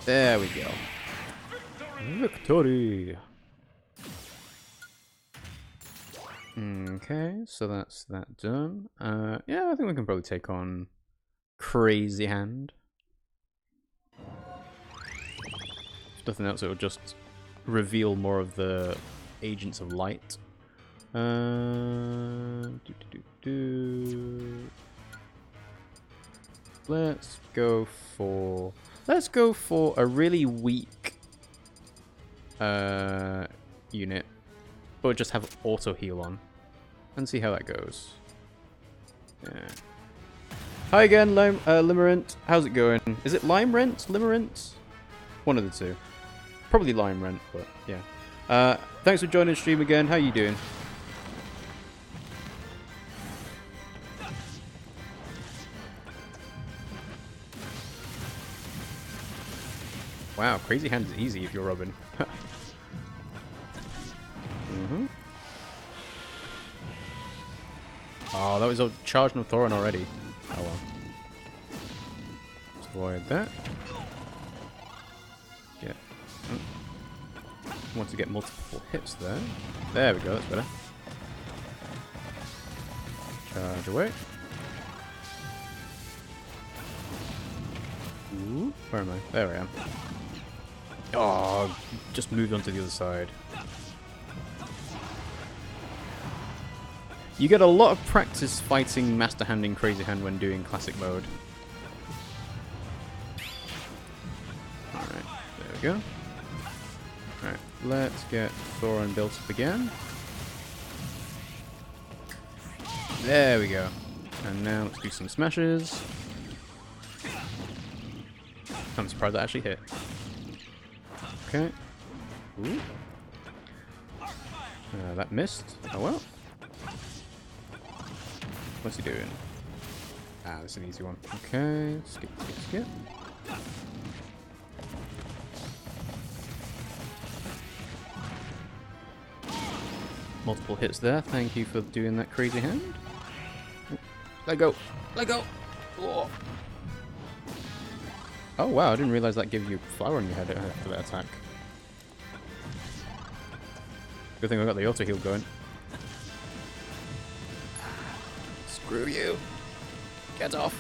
There we go. Victory! Okay, so that's that done. Yeah, I think we can probably take on Crazy Hand. If nothing else, it will just reveal more of the Agents of Light. Let's go for a really weak unit, but just have auto heal on and see how that goes. Yeah. Hi again, Limerent. How's it going? Is it Limerent? Limerent? One of the two. Probably Limerent, but yeah. Thanks for joining the stream again. How you doing? Wow, Crazy Hand is easy if you're Robin. Oh, that was a charge no Thorin already. Oh well. Let's avoid that. Yeah. Want to get multiple hits there. There we go, that's better. Charge away. Ooh, where am I? There I am. Oh, just moved on to the other side. You get a lot of practice fighting Master Hand and Crazy Hand when doing Classic mode. Alright, there we go. Alright, let's get Thorin built up again. There we go. And now let's do some smashes. I'm surprised that actually hit. Okay. Ooh. That missed. Oh well. What's he doing? Ah, that's an easy one. Okay. Skip, skip, skip. Multiple hits there. Thank you for doing that, Crazy Hand. Let go. Let go. Oh. Oh wow, I didn't realize that gives you flower on your head after that attack. Good thing I got the auto heal going. Screw you. Get off.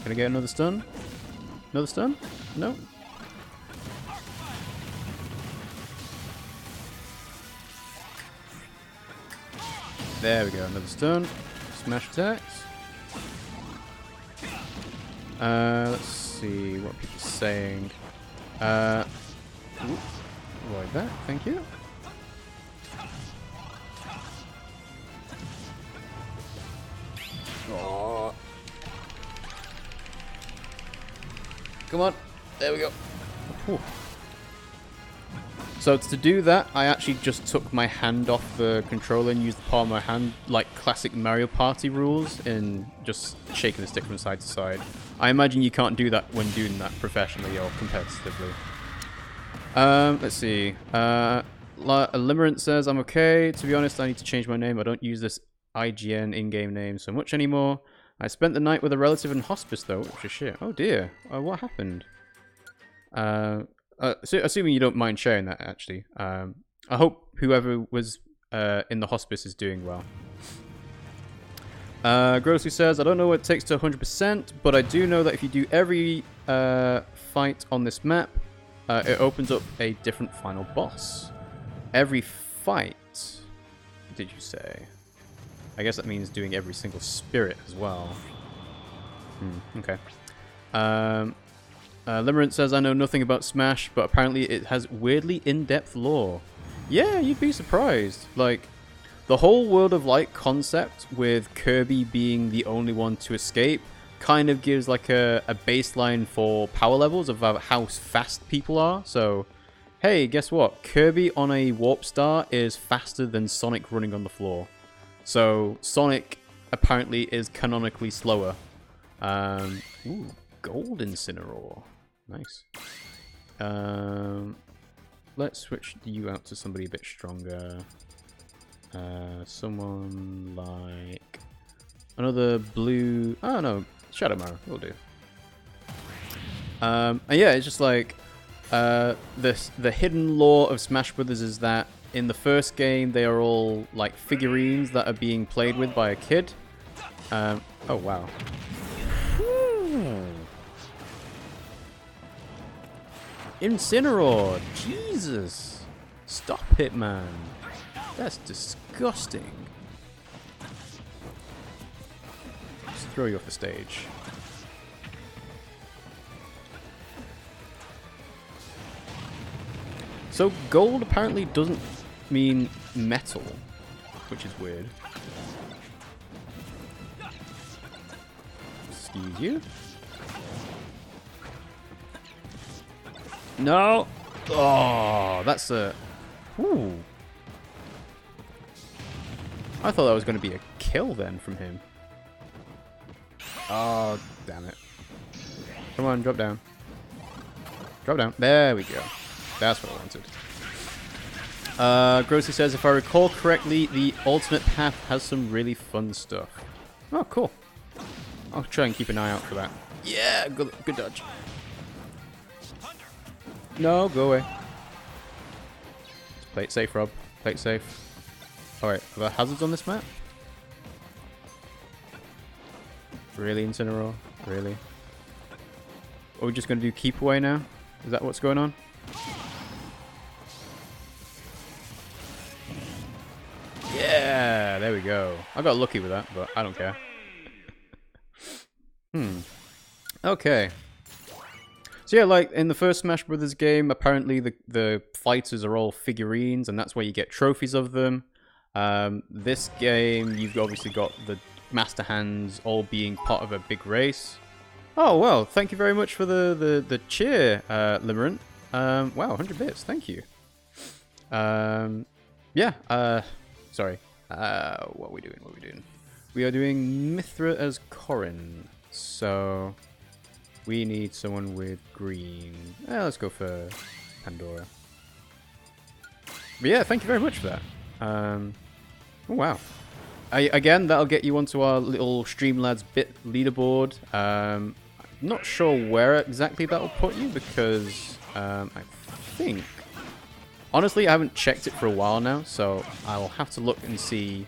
Can I get another stun? Another stun? No. There we go, another stun. Smash attacks. Let's see what people are saying. Avoid that, thank you. Oh. Come on, there we go. Whew. So to do that, I actually just took my hand off the controller and used the palm of my hand, like classic Mario Party rules, and just shaking the stick from side to side. I imagine you can't do that when doing that professionally or competitively. Let's see. Limerent says, I'm okay. To be honest, I need to change my name. I don't use this IGN in-game name so much anymore. I spent the night with a relative in hospice, though, which is shit. Oh dear. What happened? assuming you don't mind sharing that, actually. I hope whoever was in the hospice is doing well. Grossly says, I don't know what it takes to 100%, but I do know that if you do every fight on this map, it opens up a different final boss. Every fight, did you say? I guess that means doing every single spirit as well. Okay. Limerent says, I know nothing about Smash, but apparently it has weirdly in-depth lore. Yeah, you'd be surprised. Like, the whole World of Light concept, with Kirby being the only one to escape, kind of gives like a baseline for power levels of how fast people are. So, hey, guess what? Kirby on a Warp Star is faster than Sonic running on the floor. So, Sonic apparently is canonically slower. Ooh, Gold Incineroar. Nice. Let's switch you out to somebody a bit stronger. Someone like another blue. Oh no, Shadow Mara will do. And yeah, it's just like the hidden lore of Smash Brothers is that in the first game they are all like figurines that are being played with by a kid. Oh wow. Incineroar! Jesus! Stop it, man. That's disgusting. Just throw you off the stage. So gold apparently doesn't mean metal, which is weird. Excuse you? No! Oh, that's a... Ooh. I thought that was going to be a kill then from him. Oh, damn it. Come on, drop down. Drop down. There we go. That's what I wanted. Grossy says, if I recall correctly, the alternate path has some really fun stuff. Oh, cool. I'll try and keep an eye out for that. Yeah, good dodge. No, go away. Play it safe, Rob. Play it safe. Alright, are there hazards on this map? Really, Incineroar? Really? Are we just going to do keep away now? Is that what's going on? Yeah, there we go. I got lucky with that, but I don't care. Okay. So yeah, like in the first Smash Brothers game, apparently the fighters are all figurines, and that's where you get trophies of them. This game, you've obviously got the Master Hands all being part of a big race. Oh well, thank you very much for the cheer, Limerent. Wow, 100 bits, thank you. Yeah. Sorry. What are we doing? What are we doing? We are doing Mithra as Corrin. So we need someone with green. Let's go for Pandora. But yeah, thank you very much for that. Oh, wow. Again, that'll get you onto our little Streamlads bit leaderboard. I'm not sure where exactly that'll put you because I think... Honestly, I haven't checked it for a while now, so I'll have to look and see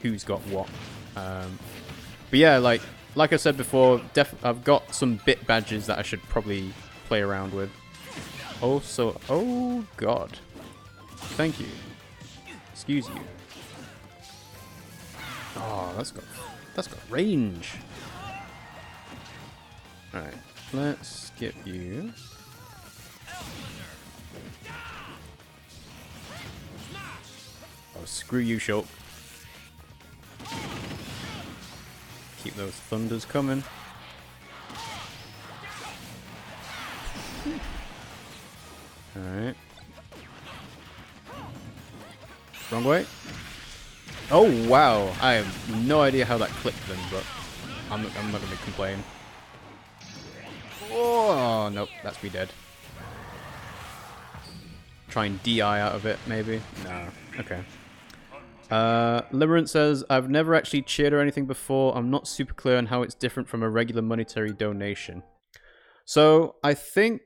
who's got what. But yeah, like I said before, I've got some bit badges that I should probably play around with. Also, oh god. Thank you. Excuse you. Oh, that's got range. Alright, let's skip you. Oh, screw you, Shulk. Keep those thunders coming. Alright. Wrong way. Oh, wow. I have no idea how that clicked them, but I'm not going to complain. Oh, nope. That's me dead. Try and DI out of it, maybe? No. Okay. Limerent says, I've never actually cheered or anything before. I'm not super clear on how it's different from a regular monetary donation. So, I think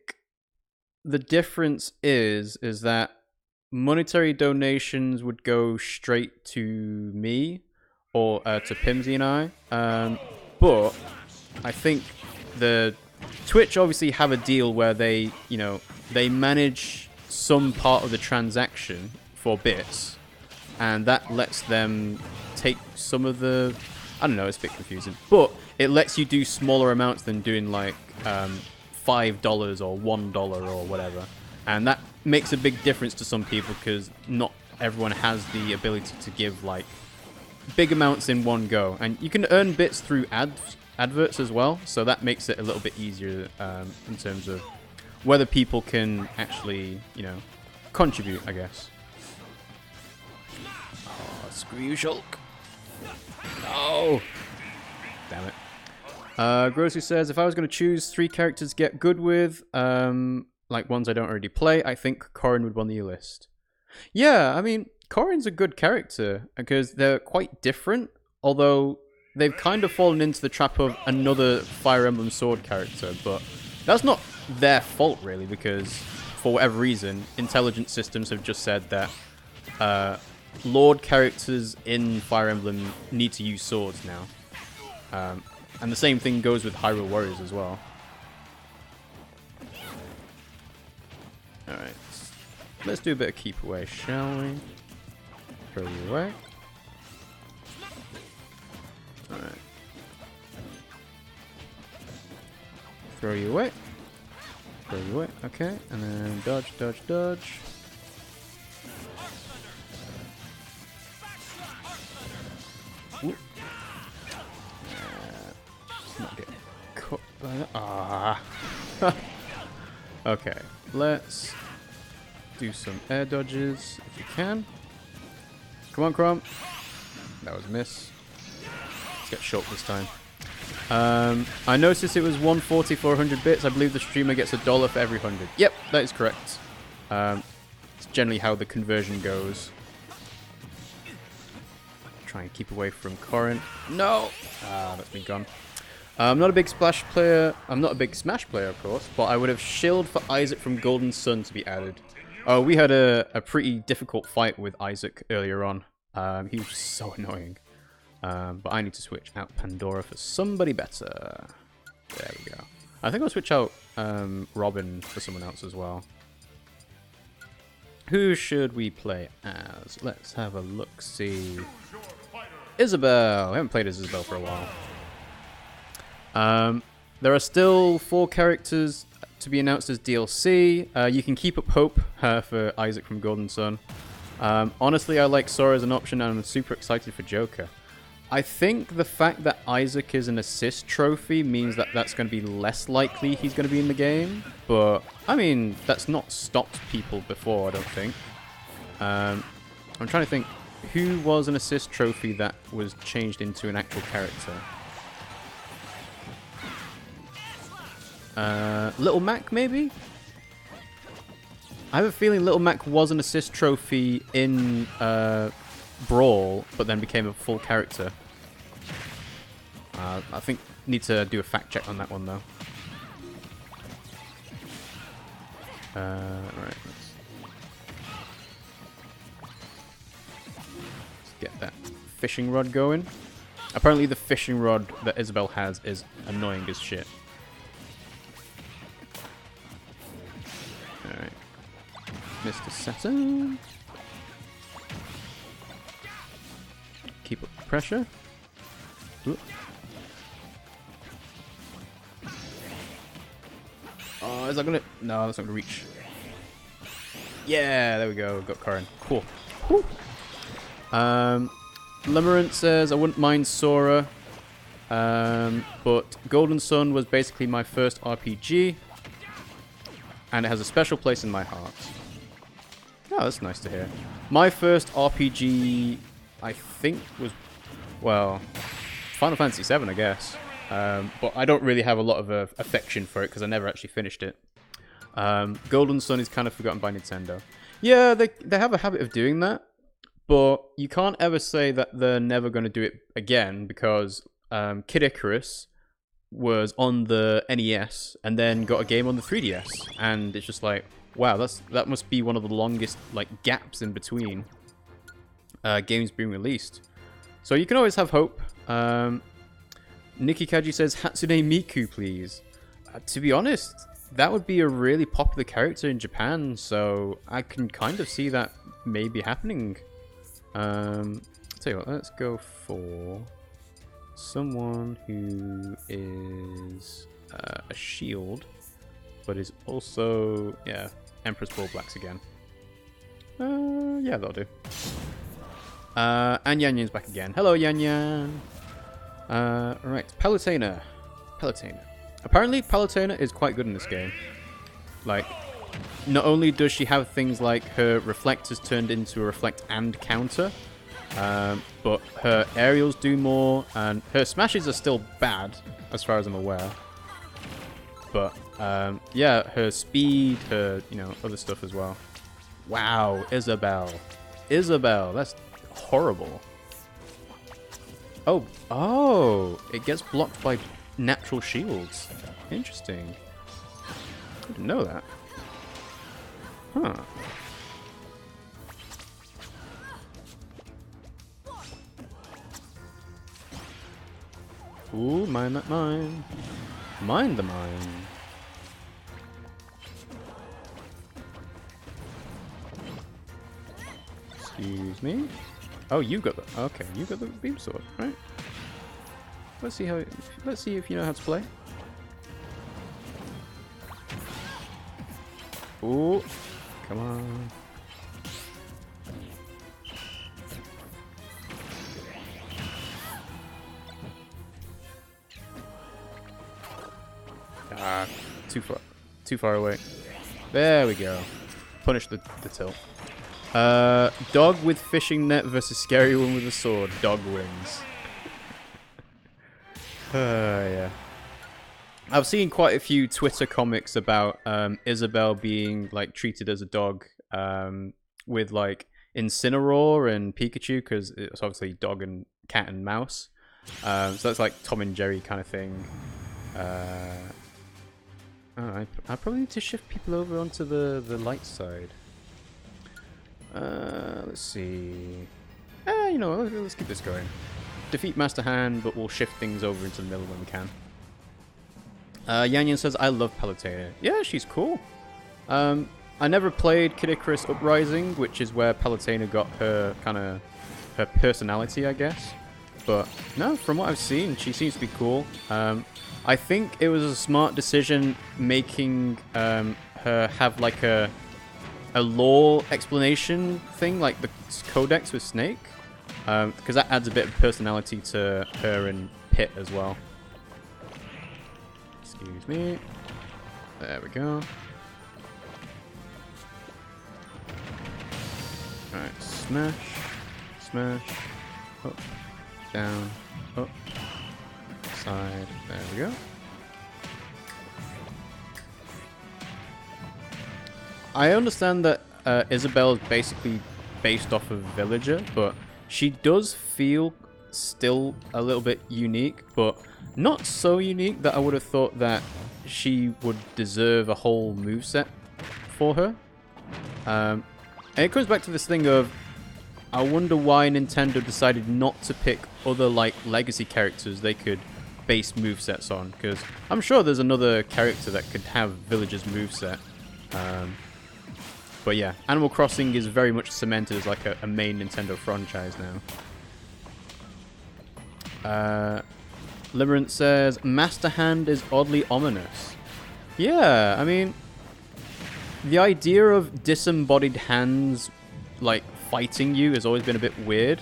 the difference is that monetary donations would go straight to me or to Pimsy and I. But I think the Twitch obviously have a deal where they, they manage some part of the transaction for bits, and that lets them take some of the, I don't know, it's a bit confusing, but it lets you do smaller amounts than doing like $5 or $1 or whatever, and that makes a big difference to some people because not everyone has the ability to give like big amounts in one go, and you can earn bits through adverts as well, so that makes it a little bit easier in terms of whether people can actually, contribute, I guess. Oh, screw you, Shulk. No! Damn it. Grossy says, if I was going to choose 3 characters to get good with, like ones I don't already play, I think Corrin would win the list. Yeah, I mean, Corrin's a good character because they're quite different, although they've kind of fallen into the trap of another Fire Emblem Sword character, but that's not their fault really, because for whatever reason, intelligence systems have just said that Lord characters in Fire Emblem need to use swords now. And the same thing goes with Hyrule Warriors as well. Alright, let's do a bit of keep away, shall we? Throw you away. Alright. Throw you away. Throw you away, okay. And then dodge, dodge, dodge. Ooh. Not get caught by that. Ah. Okay, let's do some air dodges if you can. Come on, Crom. That was a miss. Let's get short this time. I noticed it was 140 for 100 bits. I believe the streamer gets $1 for every 100. Yep, that is correct. It's generally how the conversion goes. Try and keep away from Corrin. No! Ah, that's been gone. I'm not a big Splash player. I'm not a big Smash player, of course, but I would have shilled for Isaac from Golden Sun to be added. Oh, we had a pretty difficult fight with Isaac earlier on. He was just so annoying. But I need to switch out Pandora for somebody better. There we go. I think I'll switch out Robin for someone else as well. Who should we play as? Let's have a look-see. Isabelle! I haven't played as Isabelle for a while. There are still 4 characters to be announced as DLC. You can keep up hope for Isaac from Golden Sun. Honestly, I like Sora as an option, and I'm super excited for Joker. I think the fact that Isaac is an assist trophy means that that's going to be less likely he's going to be in the game. But, I mean, that's not stopped people before, I don't think. I'm trying to think, who was an assist trophy that was changed into an actual character? Little Mac, maybe? I have a feeling Little Mac was an assist trophy in Brawl, but then became a full character. I think need to do a fact check on that one though. Right, let's get that fishing rod going. Apparently the fishing rod that Isabelle has is annoying as shit. Alright. Mr. Saturn. Keep up the pressure. Ooh. Oh, is that gonna... No, that's not gonna reach. Yeah, there we go. Got Corrin. Cool. Whew. Limerent says, I wouldn't mind Sora. But Golden Sun was basically my first RPG. And it has a special place in my heart. Oh, that's nice to hear. My first RPG, I think, was, well, Final Fantasy VII, I guess. But I don't really have a lot of affection for it because I never actually finished it. Golden Sun is kind of forgotten by Nintendo. Yeah, they have a habit of doing that. But you can't ever say that they're never going to do it again because Kid Icarus was on the NES and then got a game on the 3DS, and it's just like, wow, that must be one of the longest like gaps in between games being released. So you can always have hope. Nikki Kaji says Hatsune Miku, please. To be honest, that would be a really popular character in Japan, so I can kind of see that maybe happening. I'll tell you what, let's go for someone who is a shield, but is also, yeah, Empress Ball Blacks again. Yeah, that'll do. And Yan Yan's back again. Hello, Yan Yan. Right, Palutena. Apparently, Palutena is quite good in this game. Like, not only does she have things like her reflectors turned into a reflect and counter, but her aerials do more, and her smashes are still bad, as far as I'm aware. But, yeah, her speed, her, you know, other stuff as well. Wow, Isabelle. That's horrible. Oh, it gets blocked by natural shields. Interesting. I didn't know that. Huh. Ooh, mine that mine. Mine the mine. Excuse me. Oh, you got the... Okay, you got the beam sword, right? Let's see if you know how to play. Ooh. Come on. Ah, too far away. There we go. Punish the tilt. Dog with fishing net versus scary one with a sword. Dog wins. Yeah. I've seen quite a few Twitter comics about Isabelle being like treated as a dog, with like Incineroar and Pikachu, because it's obviously dog and cat and mouse. So that's like Tom and Jerry kind of thing. I probably need to shift people over onto the light side. Let's see. You know, let's keep this going. Defeat Master Hand, but we'll shift things over into the middle when we can. Yan Yan says, I love Palutena. Yeah, she's cool. I never played Kid Icarus Uprising, which is where Palutena got her her personality, I guess. But no, from what I've seen, she seems to be cool. I think it was a smart decision making her have like a lore explanation thing, like the codex with Snake, because that adds a bit of personality to her and Pit as well. Excuse me. There we go. Alright, smash, smash, up, down, up, side, there we go. I understand that Isabelle is basically based off of Villager, but she does feel still a little bit unique, but not so unique that I would have thought that she would deserve a whole moveset for her. And it comes back to this thing of, I wonder why Nintendo decided not to pick other like legacy characters they could base movesets on, because I'm sure there's another character that could have Villager's moveset. But yeah, Animal Crossing is very much cemented as like a main Nintendo franchise now. Limerent says, Master Hand is oddly ominous. Yeah, I mean, the idea of disembodied hands like fighting you has always been a bit weird.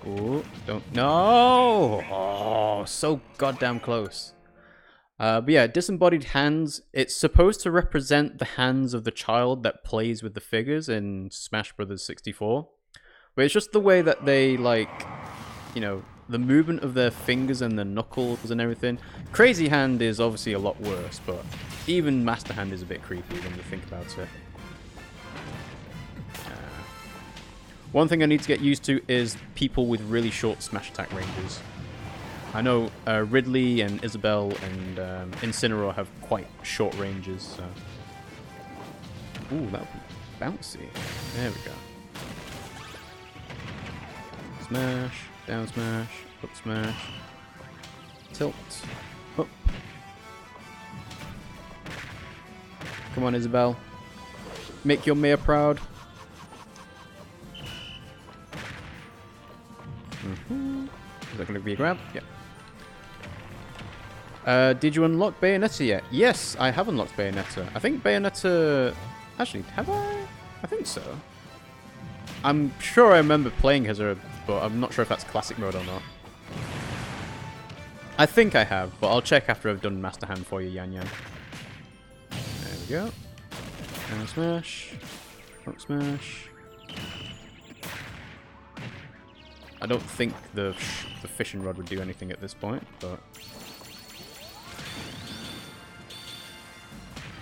Ooh, don't... No! Oh, so goddamn close. But yeah, disembodied hands, it's supposed to represent the hands of the child that plays with the figures in Smash Bros. 64. But it's just the way that they, like, you know, the movement of their fingers and their knuckles and everything. Crazy Hand is obviously a lot worse, but even Master Hand is a bit creepy when you think about it. One thing I need to get used to is people with really short smash attack ranges. I know Ridley and Isabel and Incineroar have quite short ranges, so... Ooh, that would be bouncy. There we go. Smash, down smash, up smash, tilt, up. Come on, Isabel. Make your mayor proud. Is that going to be a grab? Yeah. Did you unlock Bayonetta yet? Yes, I have unlocked Bayonetta. I think Bayonetta... Actually, have I? I think so. I'm sure I remember playing as her, but I'm not sure if that's classic mode or not. I think I have, but I'll check after I've done Master Hand for you, Yan Yan. There we go. Down smash. Up smash. I don't think the fishing rod would do anything at this point, but...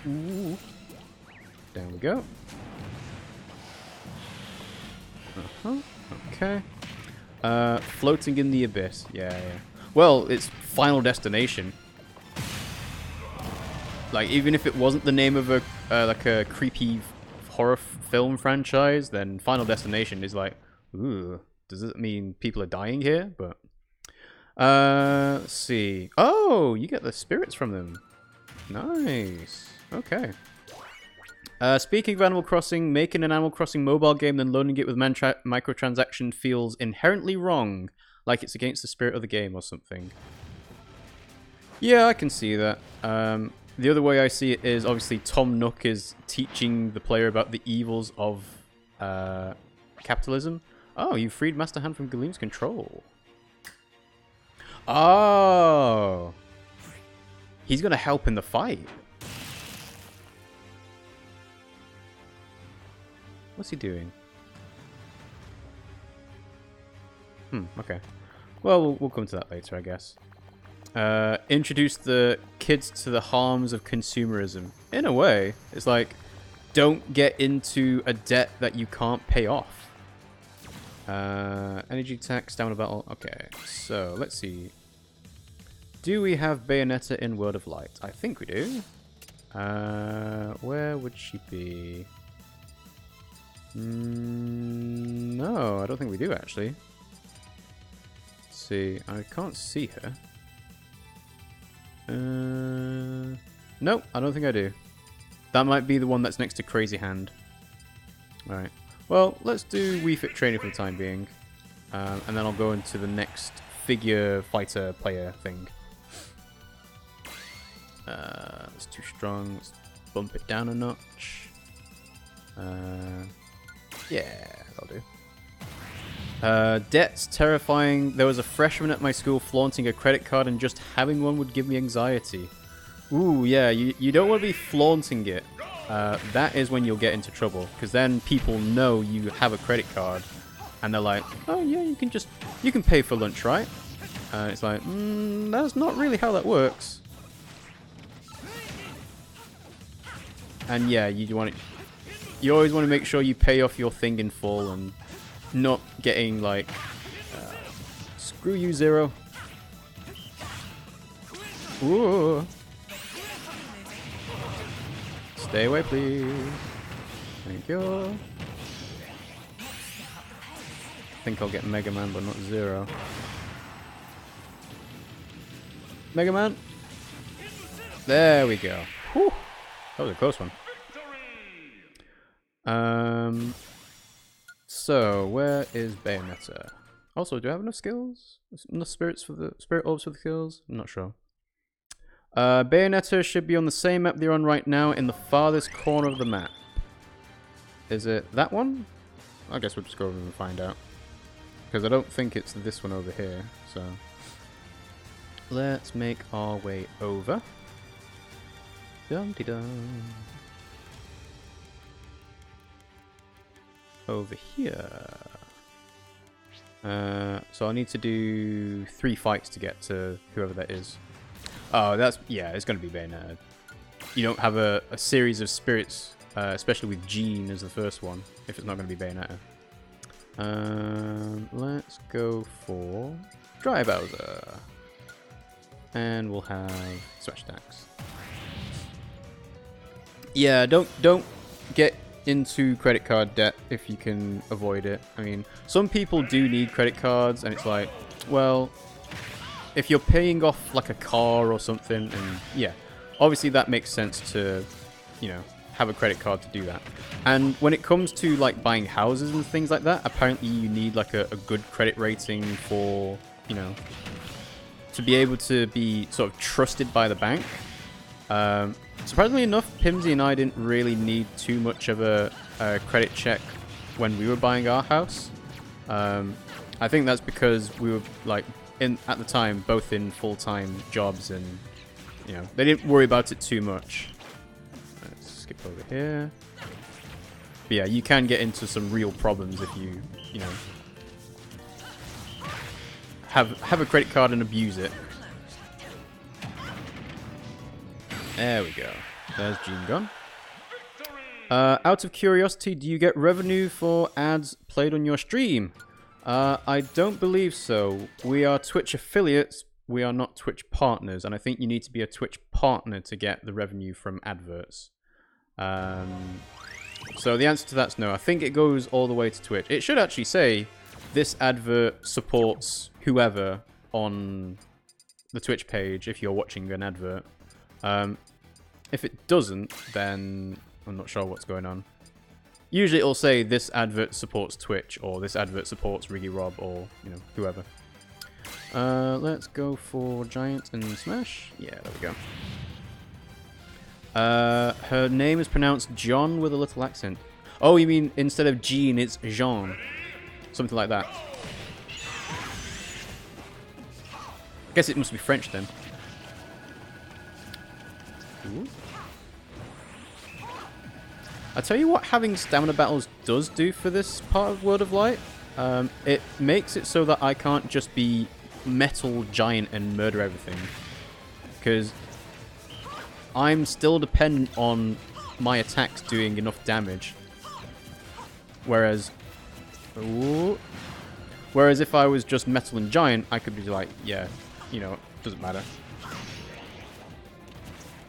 Ooh. Down we go. Okay. Floating in the abyss. Yeah. Well, it's Final Destination. Like, even if it wasn't the name of a like a creepy horror film franchise, then Final Destination is like, ooh, does it mean people are dying here? But let's see. Oh, you get the spirits from them. Nice. Okay. Speaking of Animal Crossing, making an Animal Crossing mobile game then loading it with microtransaction feels inherently wrong, like it's against the spirit of the game or something. Yeah, I can see that. The other way I see it is obviously Tom Nook is teaching the player about the evils of capitalism. Oh, you freed Master Hand from Galeem's control. Oh, he's gonna help in the fight. What's he doing? Okay. Well, we'll come to that later, I guess. Introduce the kids to the harms of consumerism. In a way, it's like, don't get into a debt that you can't pay off. Energy attack, stamina battle. Okay, so let's see. Do we have Bayonetta in World of Light? I think we do. Where would she be? No, I don't think we do actually. Let's see, I can't see her. Nope, I don't think I do. That might be the one that's next to Crazy Hand. Alright. Well, let's do Wii Fit training for the time being. And then I'll go into the next figure fighter player thing. It's too strong. Let's bump it down a notch. Yeah, that'll do. Debt's terrifying. There was a freshman at my school flaunting a credit card and just having one would give me anxiety. Ooh, yeah, you don't want to be flaunting it. That is when you'll get into trouble, because then people know you have a credit card and they're like, oh yeah, you can pay for lunch, right? It's like, that's not really how that works. And yeah, you always want to make sure you pay off your thing in full and not getting like, screw you, Zero. Ooh. Stay away, please. Thank you. I think I'll get Mega Man, but not Zero. Mega Man. There we go. Whew. That was a close one. So where is Bayonetta? Also, do I have enough skills? Enough spirits for the spirit orbs for the kills? I'm not sure. Bayonetta should be on the same map they're on right now in the farthest corner of the map. Is it that one? I guess we'll just go over and find out. Because I don't think it's this one over here, so... Let's make our way over. Dum-de-dum. Over here. So I need to do 3 fights to get to whoever that is. Oh, yeah, it's going to be Bayonetta. You don't have a series of spirits, especially with Jean as the first one, if it's not going to be Bayonetta. Let's go for Dry Bowser. And we'll have smash attacks. Yeah, don't get into credit card debt if you can avoid it. I mean, some people do need credit cards, and it's like, well, if you're paying off like a car or something, and yeah, obviously that makes sense to, you know, have a credit card to do that. And when it comes to like buying houses and things like that, apparently you need like a good credit rating for, you know, to be able to be sort of trusted by the bank. Surprisingly enough, Pimsy and I didn't really need too much of a credit check when we were buying our house. I think that's because we were like at the time both in full-time jobs, and you know, they didn't worry about it too much. Let's skip over here. But yeah, you can get into some real problems if you know, have a credit card and abuse it. There we go. There's Gene gone. Out of curiosity, do you get revenue for ads played on your stream? I don't believe so. We are Twitch affiliates. We are not Twitch partners, and I think you need to be a Twitch partner to get the revenue from adverts. So the answer to that's no. I think it goes all the way to Twitch. It should actually say this advert supports whoever on the Twitch page if you're watching an advert. If it doesn't, then I'm not sure what's going on. Usually it'll say this advert supports Twitch, or this advert supports Riggy Rob, or, you know, whoever. Let's go for Giant and Smash. Yeah, there we go. Her name is pronounced John with a little accent. Oh, you mean instead of Jean, it's Jean. Something like that. I guess it must be French then. Ooh. I tell you what having stamina battles does do for this part of World of Light. It makes it so that I can't just be metal giant and murder everything. Because I'm still dependent on my attacks doing enough damage. Whereas if I was just metal and giant, I could be like, yeah, you know, doesn't matter.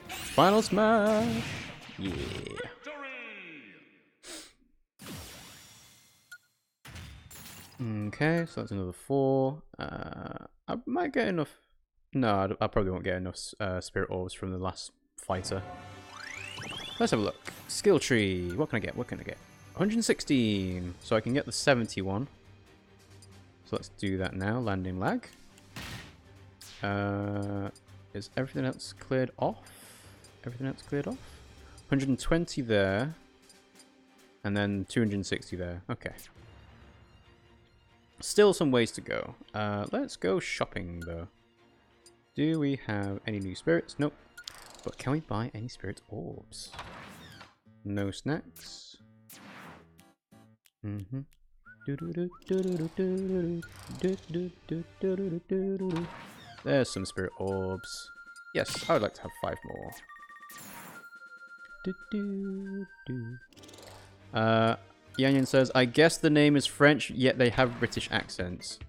Final smash! Yeah. Okay, so that's another 4. I might get enough. No, I probably won't get enough spirit orbs from the last fighter. Let's have a look. Skill tree. What can I get? What can I get? 116. So I can get the 71. So let's do that now. Landing lag. Is everything else cleared off? Everything else cleared off? 120 there. And then 260 there. Okay. Still some ways to go. Let's go shopping though. Do we have any new spirits? Nope. But can we buy any spirit orbs? No snacks. There's some spirit orbs. Yes, I would like to have 5 more. Yanyan says, I guess the name is French, yet they have British accents.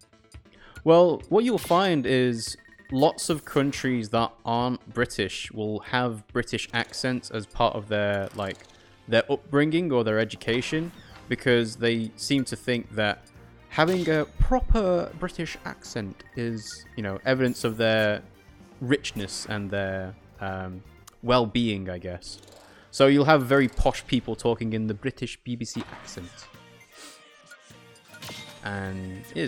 Well, what you'll find is lots of countries that aren't British will have British accents as part of their, like, their upbringing or their education, because they seem to think that having a proper British accent is, you know, evidence of their richness and their well-being, I guess. So you'll have very posh people talking in the British BBC accent. And yeah.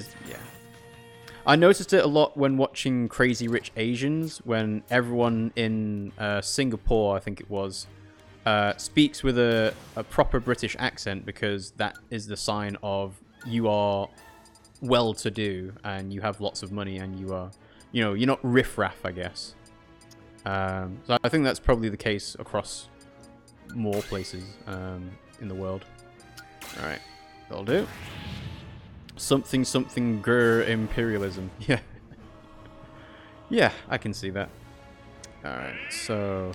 I noticed it a lot when watching Crazy Rich Asians, when everyone in Singapore, I think it was, speaks with a proper British accent, because that is the sign of you are well-to-do and you have lots of money and you are, you know, you're not riff-raff, I guess. So I think that's probably the case across more places in the world. Alright, that'll do. Something grr imperialism. Yeah. Yeah, I can see that. Alright, so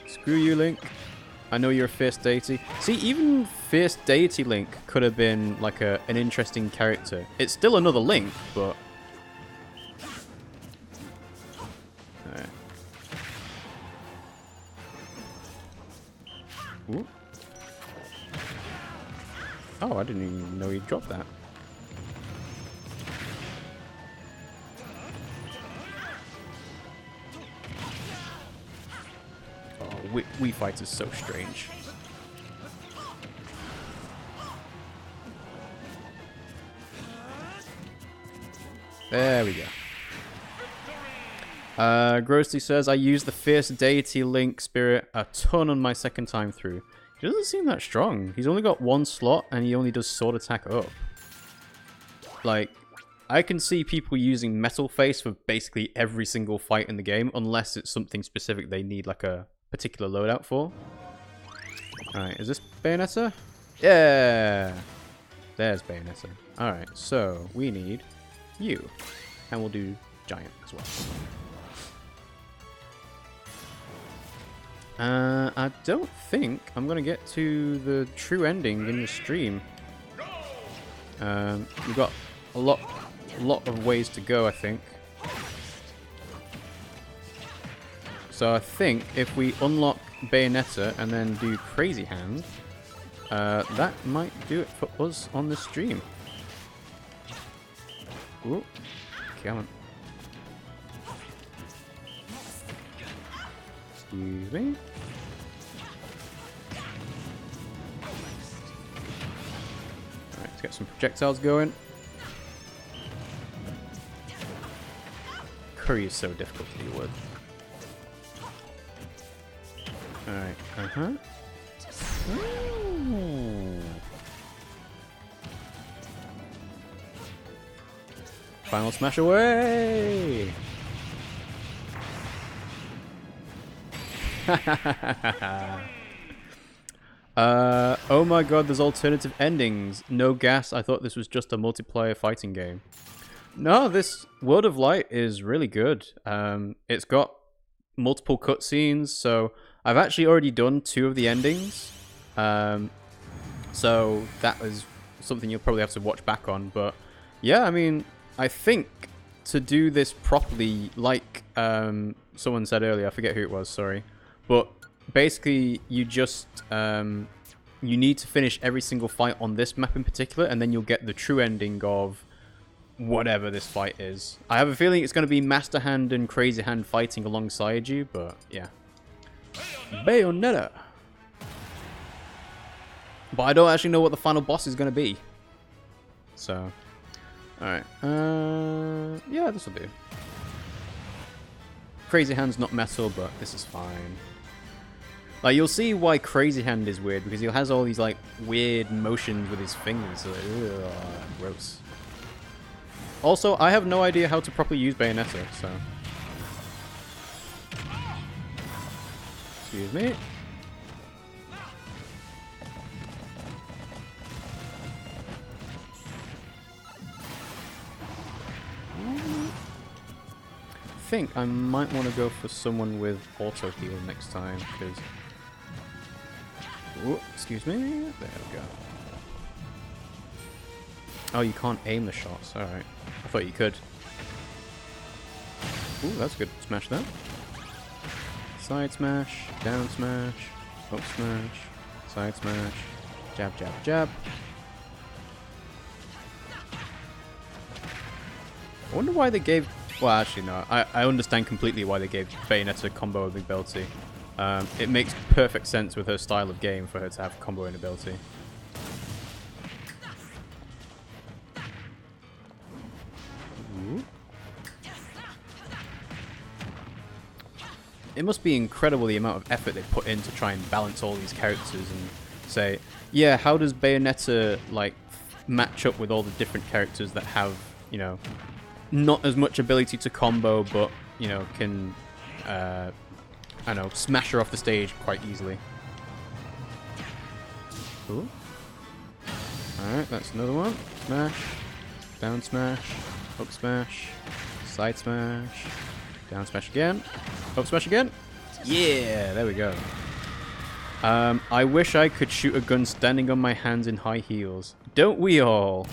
screw you, Link. I know you're a fierce deity. See, even fierce deity Link could have been like an interesting character. It's still another Link, but... Alright. Ooh. Oh, I didn't even know he dropped that. Wii Fight is so strange. There we go. Grossly says, I used the Fierce Deity Link Spirit a ton on my second time through. He doesn't seem that strong. He's only got one slot and he only does sword attack up. Like, I can see people using Metal Face for basically every single fight in the game, unless it's something specific they need like a particular loadout for. Alright, is this Bayonetta? Yeah! There's Bayonetta. Alright, so we need you. And we'll do Giant as well. I don't think I'm going to get to the true ending in the stream. We've got a lot of ways to go, I think. So I think if we unlock Bayonetta and then do Crazy Hand, that might do it for us on the stream. Ooh, come on. Excuse me. Alright, let's get some projectiles going. Curry is so difficult to deal with. Alright, Ooh. Final smash away! Oh my god, there's alternative endings. No gas, I thought this was just a multiplayer fighting game. No, this World of Light is really good. It's got multiple cutscenes, so I've actually already done 2 of the endings. So that is something you'll probably have to watch back on. But yeah, I mean, I think to do this properly, like someone said earlier, I forget who it was, sorry. But basically, you just you need to finish every single fight on this map in particular, and then you'll get the true ending of whatever this fight is. I have a feeling it's going to be Master Hand and Crazy Hand fighting alongside you, but yeah. Bayonetta! But I don't actually know what the final boss is going to be. So, alright. Yeah, this will do. Crazy Hand's not metal, but this is fine. Like, you'll see why Crazy Hand is weird, because he has all these, like, weird motions with his fingers. So, ugh, gross. Also, I have no idea how to properly use Bayonetta, so... Excuse me. I think I might want to go for someone with auto heal next time, because... Ooh, excuse me. There we go. Oh, you can't aim the shots. Alright. I thought you could. Ooh, that's good. Smash that. Side smash, down smash, up smash, side smash, jab, jab, jab. I wonder why they gave... Well, actually, no. I understand completely why they gave Bayonetta combo ability. It makes perfect sense with her style of game for her to have combo ability. Ooh. It must be incredible the amount of effort they put in to try and balance all these characters and say, yeah, how does Bayonetta, like, match up with all the different characters that have, you know, not as much ability to combo, but, you know, can, I don't know, smash her off the stage quite easily. Cool. Alright, that's another one. Smash. Down smash. Up smash. Side smash. Down smash again. Up smash again. Yeah, there we go. I wish I could shoot a gun standing on my hands in high heels. Don't we all?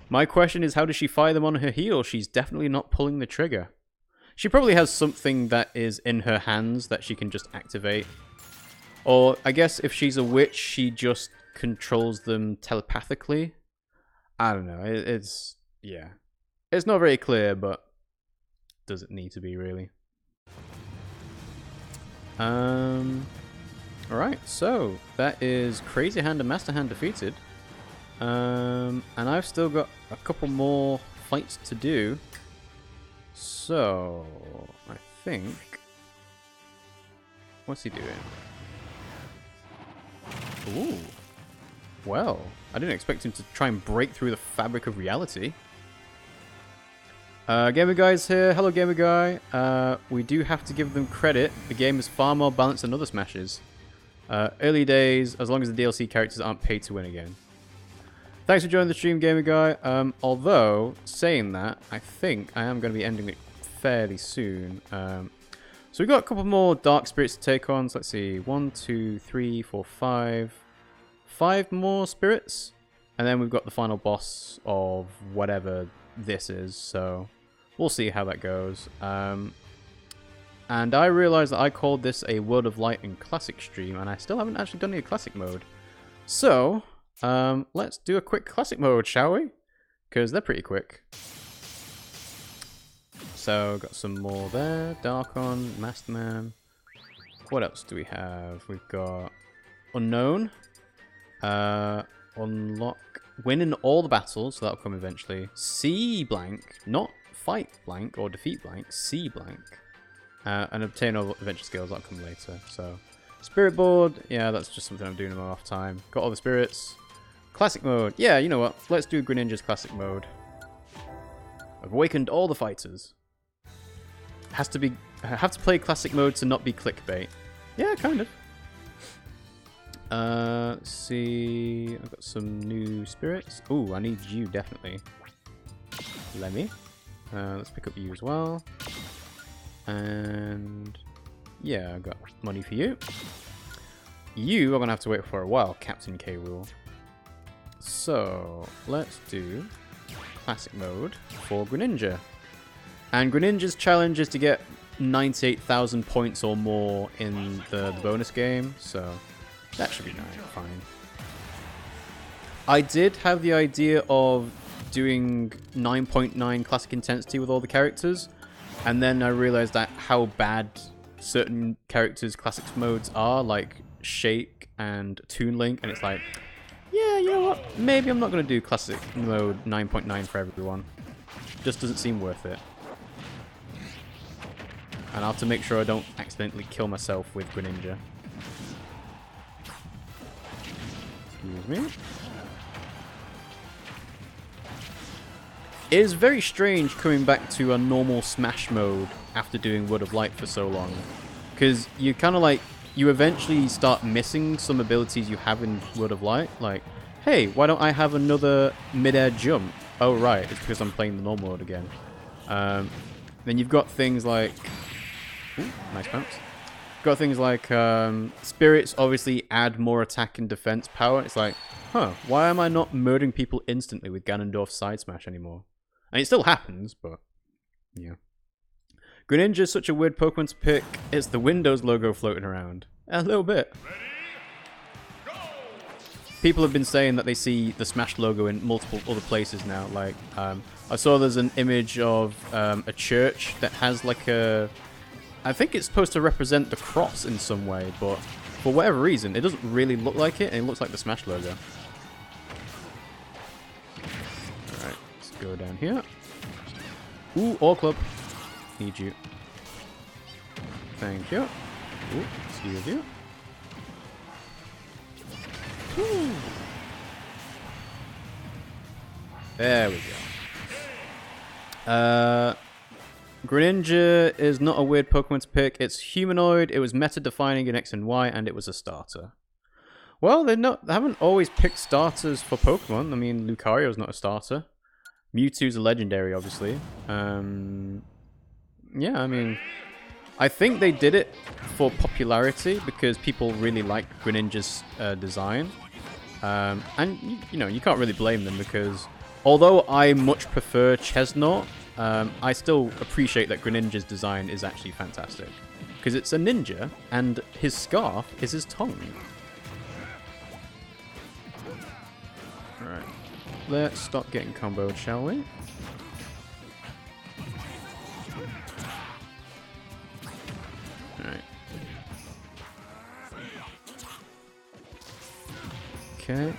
My question is, how does she fire them on her heels? She's definitely not pulling the trigger. She probably has something that is in her hands that she can just activate. Or, I guess if she's a witch, she just controls them telepathically. I don't know. It's... yeah. It's not very clear, but... does it need to be, really? Alright, so that is Crazy Hand and Master Hand defeated. And I've still got a couple more fights to do. So, I think... what's he doing? Ooh. Well, I didn't expect him to try and break through the fabric of reality. Gamer Guy's here. Hello, Gamer Guy. We do have to give them credit. The game is far more balanced than other Smashes. Early days, as long as the DLC characters aren't paid to win again. Thanks for joining the stream, Gamer Guy. Although, saying that, I think I am going to be ending it fairly soon. So we've got a couple more Dark Spirits to take on. So let's see. 1, 2, 3, 4, 5. 5 more Spirits. And then we've got the final boss of whatever this is. So we'll see how that goes. And I realized that I called this a World of Light in Classic stream, and I still haven't actually done any Classic mode. So, let's do a quick Classic mode, shall we? Because they're pretty quick. So, got some more there. Dharkon, Masterman. What else do we have? We've got Unknown. Unlock. Win in all the battles, so that'll come eventually. C blank, not fight blank or defeat blank, C blank. And obtain all adventure skills, that'll come later. So, Spirit Board, yeah, that's just something I'm doing in my off time. Got all the spirits. Classic mode, yeah, you know what? Let's do Greninja's classic mode. I've awakened all the fighters. Has to be. I have to play classic mode to not be clickbait. Yeah, kind of. Let's see. I've got some new spirits. Ooh, I need you definitely. Let me. Let's pick up you as well. And yeah, I've got money for you. You are gonna have to wait for a while, Captain K. Rool. So let's do classic mode for Greninja. And Greninja's challenge is to get 98,000 points or more in the bonus game, so that should be fine. I did have the idea of doing 9.9 classic intensity with all the characters, and then I realized that how bad certain characters' classic modes are, like Shake and Toon Link, and it's like, yeah, you know what? Maybe I'm not going to do classic mode 9.9 for everyone. Just doesn't seem worth it. And I'll have to make sure I don't accidentally kill myself with Greninja. Excuse me. It is very strange coming back to a normal Smash mode after doing World of Light for so long. Because you kind of like, you eventually start missing some abilities you have in World of Light. Like, hey, why don't I have another mid-air jump? Oh, right, it's because I'm playing the normal mode again. Then you've got things like... Ooh, nice bounce. Got things like spirits obviously add more attack and defense power. It's like, huh, why am I not murdering people instantly with Ganondorf's side smash anymore? And it still happens, but yeah. Greninja is such a weird Pokemon to pick. It's the Windows logo floating around. A little bit. People have been saying that they see the Smash logo in multiple other places now. Like, I saw there's an image of a church that has like a... I think it's supposed to represent the cross in some way, but for whatever reason, it doesn't really look like it, and it looks like the Smash logo. Alright, let's go down here. Ooh, All Club. Need you. Thank you. Ooh, excuse you. Ooh. There we go. Greninja is not a weird Pokemon to pick. It's humanoid, it was meta-defining in X and Y, and it was a starter. Well, they haven't always picked starters for Pokemon. I mean, Lucario's not a starter. Mewtwo's a legendary, obviously. Yeah, I mean, I think they did it for popularity because people really liked Greninja's design. And, you know, you can't really blame them because although I much prefer Chesnaught, I still appreciate that Greninja's design is actually fantastic. Because it's a ninja, and his scarf is his tongue. Alright. Let's stop getting comboed, shall we? Alright. Okay.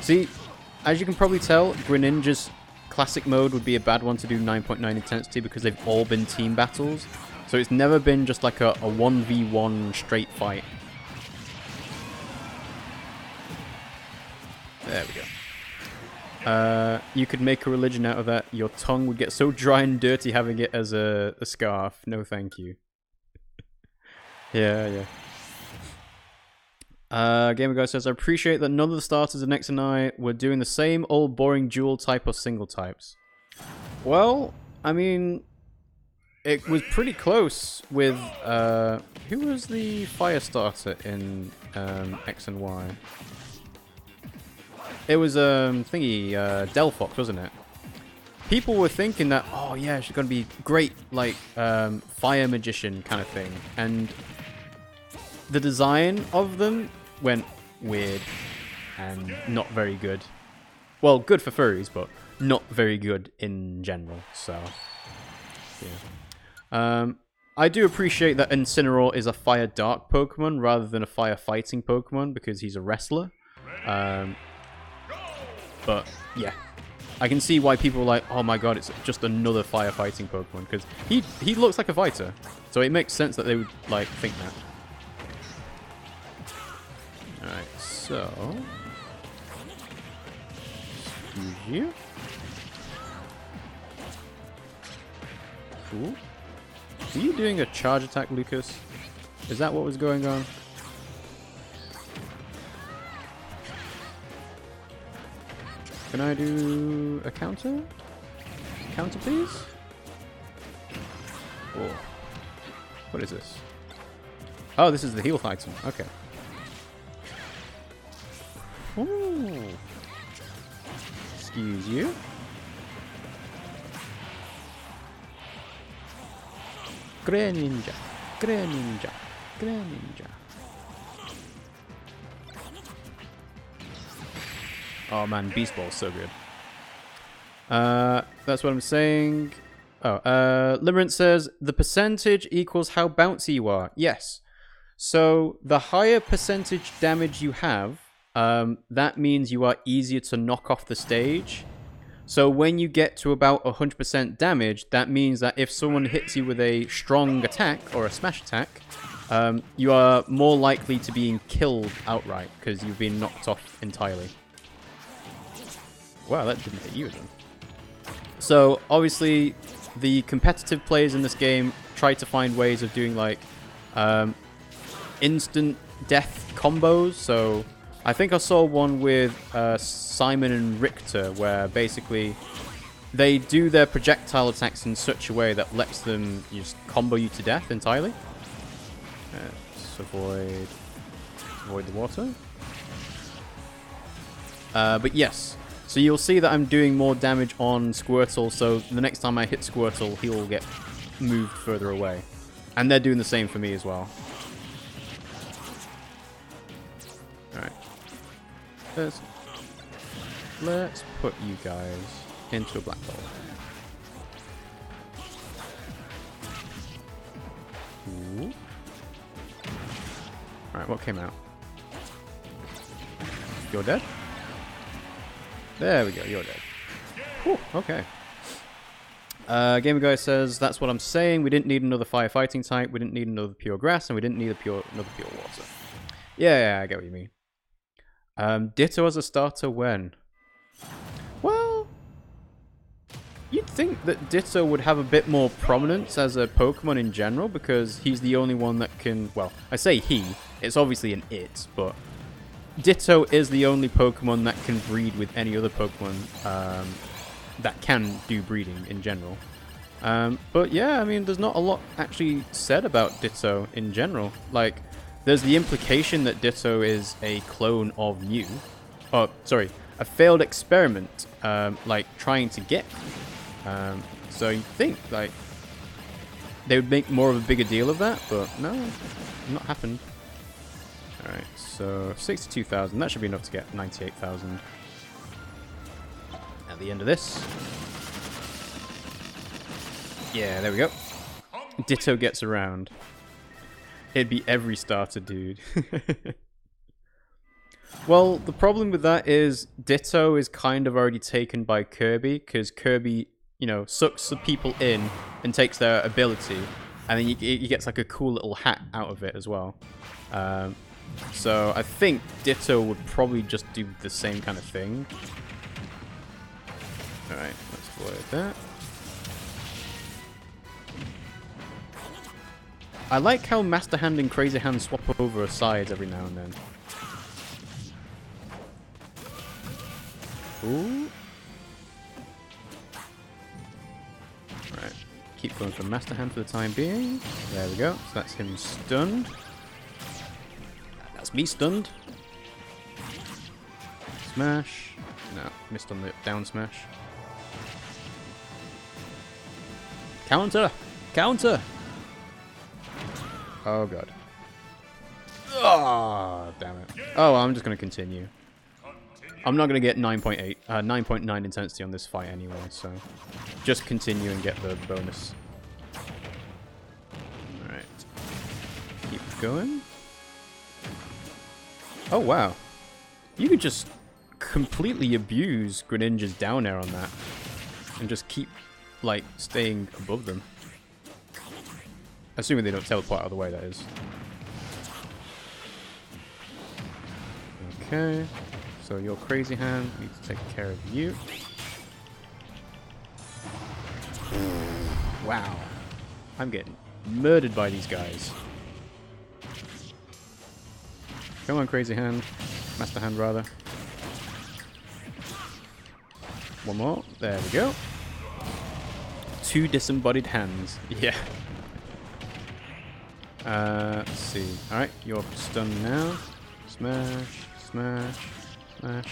See, as you can probably tell, Greninja's classic mode would be a bad one to do 9.9 intensity because they've all been team battles. So it's never been just like a 1v1 straight fight. There we go. You could make a religion out of that. Your tongue would get so dry and dirty having it as a scarf. No thank you. Yeah. Gamer Guy says, I appreciate that none of the starters in X and I were doing the same old boring dual type or single types. Well, I mean, it was pretty close with, who was the fire starter in X and Y? It was, thingy, Delphox, wasn't it? People were thinking that, oh yeah, she's gonna be great, like, fire magician kind of thing. And the design of them went weird and not very good. Well, good for furries, but not very good in general. So, yeah. I do appreciate that Incineroar is a fire dark Pokemon rather than a fire fighting Pokemon because he's a wrestler. But yeah, I can see why people are like, oh my god, it's just another fire fighting Pokemon because he looks like a fighter, so it makes sense that they would like think that. Alright, so... Excuse you. Cool. Are you doing a charge attack, Lucas? Is that what was going on? Can I do a counter? Counter, please? Oh. What is this? Oh, this is the heal item. Okay. Ooh. Excuse you. Greninja. Greninja. Greninja. Oh man, Beast Ball's so good. That's what I'm saying. Oh, Limerent says, the percentage equals how bouncy you are. Yes. So, the higher percentage damage you have, that means you are easier to knock off the stage. So when you get to about 100% damage, that means that if someone hits you with a strong attack or a smash attack, you are more likely to being killed outright because you've been knocked off entirely. Wow, that didn't hit you then. So obviously, the competitive players in this game try to find ways of doing like instant death combos. So I think I saw one with Simon and Richter where basically they do their projectile attacks in such a way that lets them just combo you to death entirely. Let's avoid the water. But yes, so you'll see that I'm doing more damage on Squirtle, so the next time I hit Squirtle, he'll get moved further away. And they're doing the same for me as well. Alright. Let's put you guys into a black hole. Ooh. Alright, what came out? You're dead? There we go, you're dead. Whew, okay. Gamer Guy says, that's what I'm saying. We didn't need another firefighting type, we didn't need another pure grass, and we didn't need another pure water. Yeah, I get what you mean. Ditto as a starter when? Well, you'd think that Ditto would have a bit more prominence as a Pokemon in general, because he's the only one that can, well, I say he, it's obviously an it, but Ditto is the only Pokemon that can breed with any other Pokemon that can do breeding in general. But yeah, I mean, there's not a lot actually said about Ditto in general. Like, there's the implication that Ditto is a clone of Mew. Oh, sorry, a failed experiment, like, trying to get Mew. So you think, like, they would make more of a bigger deal of that, but no, not happened. Alright, so 62,000, that should be enough to get 98,000 at the end of this. Yeah, there we go. Ditto gets around. It'd be every starter, dude. Well, the problem with that is Ditto is kind of already taken by Kirby, because Kirby, you know, sucks the people in and takes their ability, and then he gets like a cool little hat out of it as well. So I think Ditto would probably just do the same kind of thing. Alright, let's avoid that. I like how Master Hand and Crazy Hand swap over sides every now and then. Ooh. Right, keep going for Master Hand for the time being. There we go, so that's him stunned. That's me stunned. Smash. No, missed on the down smash. Counter! Counter! Oh god. Oh, damn it. Oh, well, I'm just going to continue. I'm not going to get 9.8, 9.9 intensity on this fight anyway, so just continue and get the bonus. Alright. Keep going. Oh, wow. You could just completely abuse Greninja's down air on that and just keep, like, staying above them. Assuming they don't teleport out of the way, that is. Okay. So your Crazy Hand needs to take care of you. Wow. I'm getting murdered by these guys. Come on, Crazy Hand. Master Hand, rather. One more. There we go. 2 disembodied hands. Yeah. Let's see. Alright, you're stunned now. Smash, smash, smash.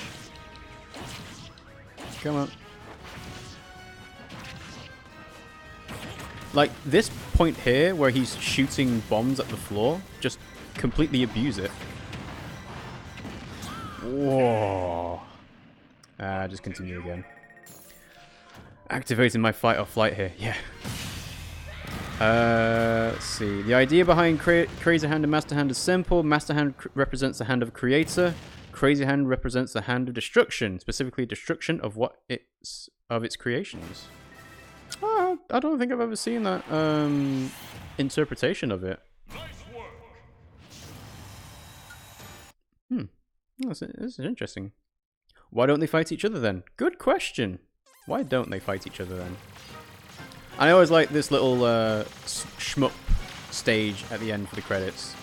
Come on. Like, this point here, where he's shooting bombs at the floor, just completely abuse it. Whoa. Just continue again. Activating my fight or flight here, yeah. Let's see. The idea behind Crazy Hand and Master Hand is simple. Master Hand represents the hand of Creator. Crazy Hand represents the hand of destruction, specifically destruction of its creations. Oh, I don't think I've ever seen that interpretation of it. This is interesting. Why don't they fight each other then? Good question. Why don't they fight each other then? I always like this little shmup stage at the end for the credits.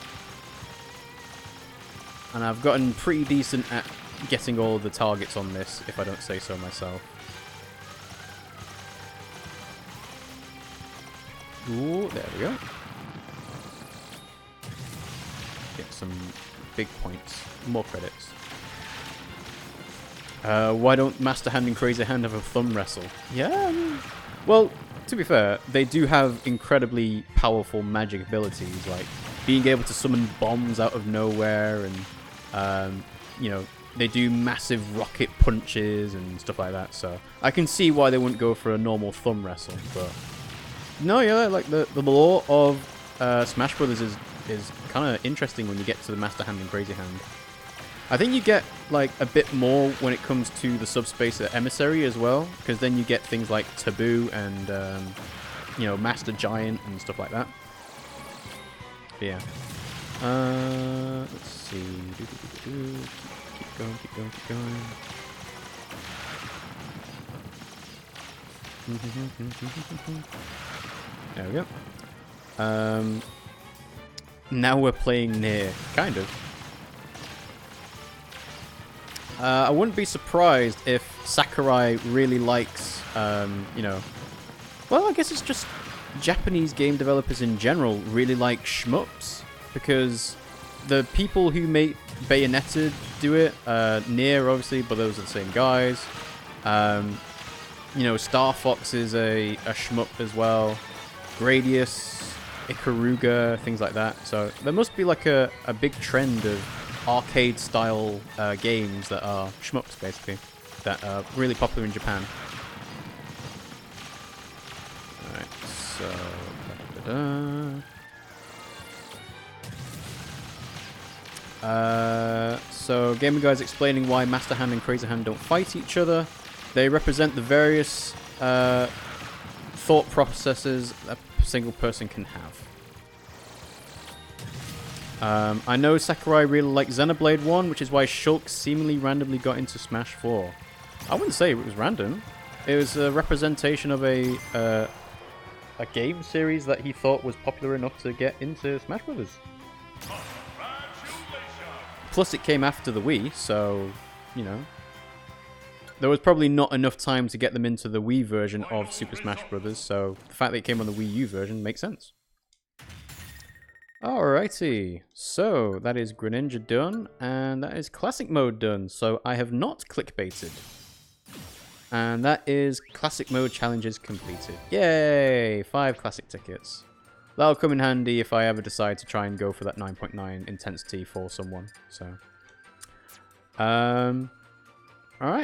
And I've gotten pretty decent at getting all the targets on this, if I don't say so myself. Ooh, there we go. Get some big points. More credits. Why don't Master Hand and Crazy Hand have a thumb wrestle? Yeah, well, to be fair, they do have incredibly powerful magic abilities, like being able to summon bombs out of nowhere, and you know, they do massive rocket punches and stuff like that. So I can see why they wouldn't go for a normal thumb wrestle. But no, yeah, like the lore of Smash Brothers is kind of interesting when you get to the Master Hand and Crazy Hand. I think you get like a bit more when it comes to the subspace emissary as well, because then you get things like Taboo and you know, Master Giant and stuff like that. But yeah. Let's see. Keep going, keep going, keep going. There we go. Now we're playing near, kind of. I wouldn't be surprised if Sakurai really likes, you know, Well, I guess it's just Japanese game developers in general really like shmups, because the people who make Bayonetta do it, Nier obviously, but those are the same guys. You know, Star Fox is a shmup as well. Gradius, Ikaruga, things like that. So there must be like a big trend of arcade-style games that are shmups, basically, that are really popular in Japan. Alright, so... so Gamer Guy's explaining why Master Hand and Crazy Hand don't fight each other. They represent the various thought processes a single person can have. I know Sakurai really liked Xenoblade 1, which is why Shulk seemingly randomly got into Smash 4. I wouldn't say it was random. It was a representation of a game series that he thought was popular enough to get into Smash Brothers. Plus, it came after the Wii, so, you know, there was probably not enough time to get them into the Wii version of Super Smash Bros. So the fact that it came on the Wii U version makes sense. Alrighty, so that is Greninja done, and that is Classic Mode done. So I have not clickbaited. And that is Classic Mode challenges completed. Yay! 5 Classic tickets. That'll come in handy if I ever decide to try and go for that 9.9 intensity for someone. So, alright,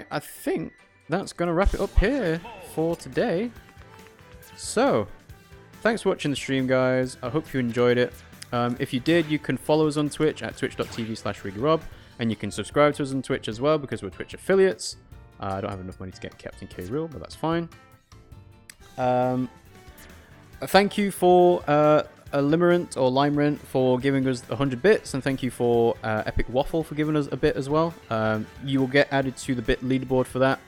I think that's going to wrap it up here for today. So, thanks for watching the stream, guys. I hope you enjoyed it. If you did, you can follow us on Twitch at twitch.tv/RiggyRob, and you can subscribe to us on Twitch as well, because we're Twitch affiliates. I don't have enough money to get Captain K Real, but that's fine. Thank you for Limerent or Limerent for giving us 100 bits, and thank you for Epic Waffle for giving us a bit as well. You will get added to the bit leaderboard for that.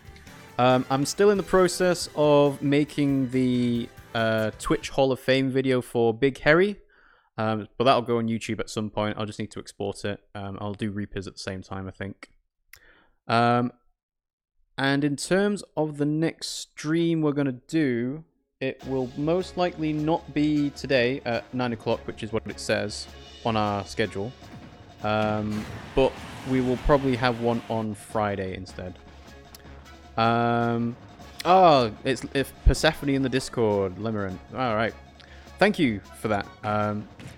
I'm still in the process of making the Twitch Hall of Fame video for Big Harry, but that'll go on YouTube at some point. I'll just need to export it. I'll do Reapers at the same time, I think. And in terms of the next stream we're going to do, it will most likely not be today at 9 o'clock, which is what it says on our schedule. But we will probably have one on Friday instead. Oh, it's Persephone in the Discord, Limerent. Alright. Thank you for that.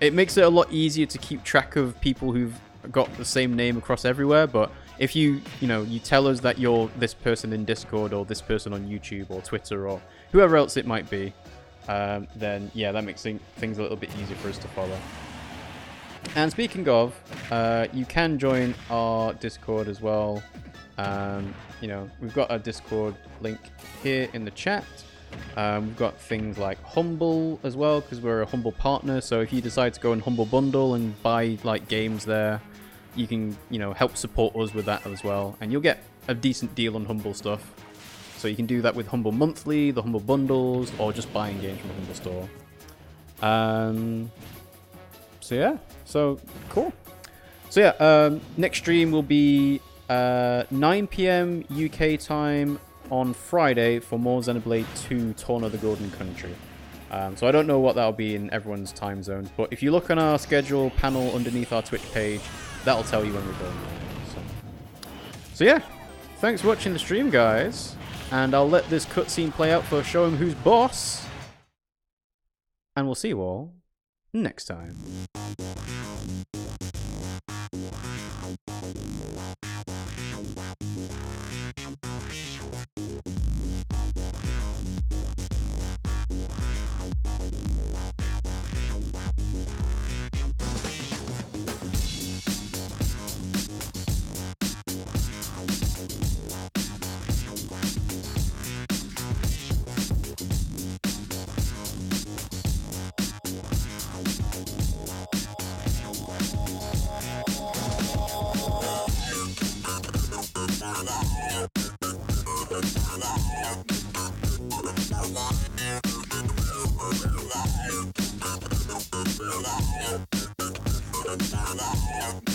It makes it a lot easier to keep track of people who've got the same name across everywhere, but if you tell us that you're this person in Discord or this person on YouTube or Twitter or whoever else it might be, then yeah, that makes things a little bit easier for us to follow. And speaking of, you can join our Discord as well. We've got a Discord link here in the chat. We've got things like Humble as well, because we're a Humble partner. So if you decide to go in Humble Bundle and buy like games there, you can help support us with that as well, and you'll get a decent deal on Humble stuff. So you can do that with Humble Monthly, the Humble Bundles, or just buying games from the Humble Store. So yeah, so cool. So yeah, next stream will be 9 PM UK time on Friday for more Xenoblade 2 Torn of the Golden Country. So I don't know what that'll be in everyone's time zones, but if you look on our schedule panel underneath our Twitch page, that'll tell you when we're going. So yeah, thanks for watching the stream, guys. And I'll let this cutscene play out for Show 'em Who's Boss. And we'll see you all next time. Live.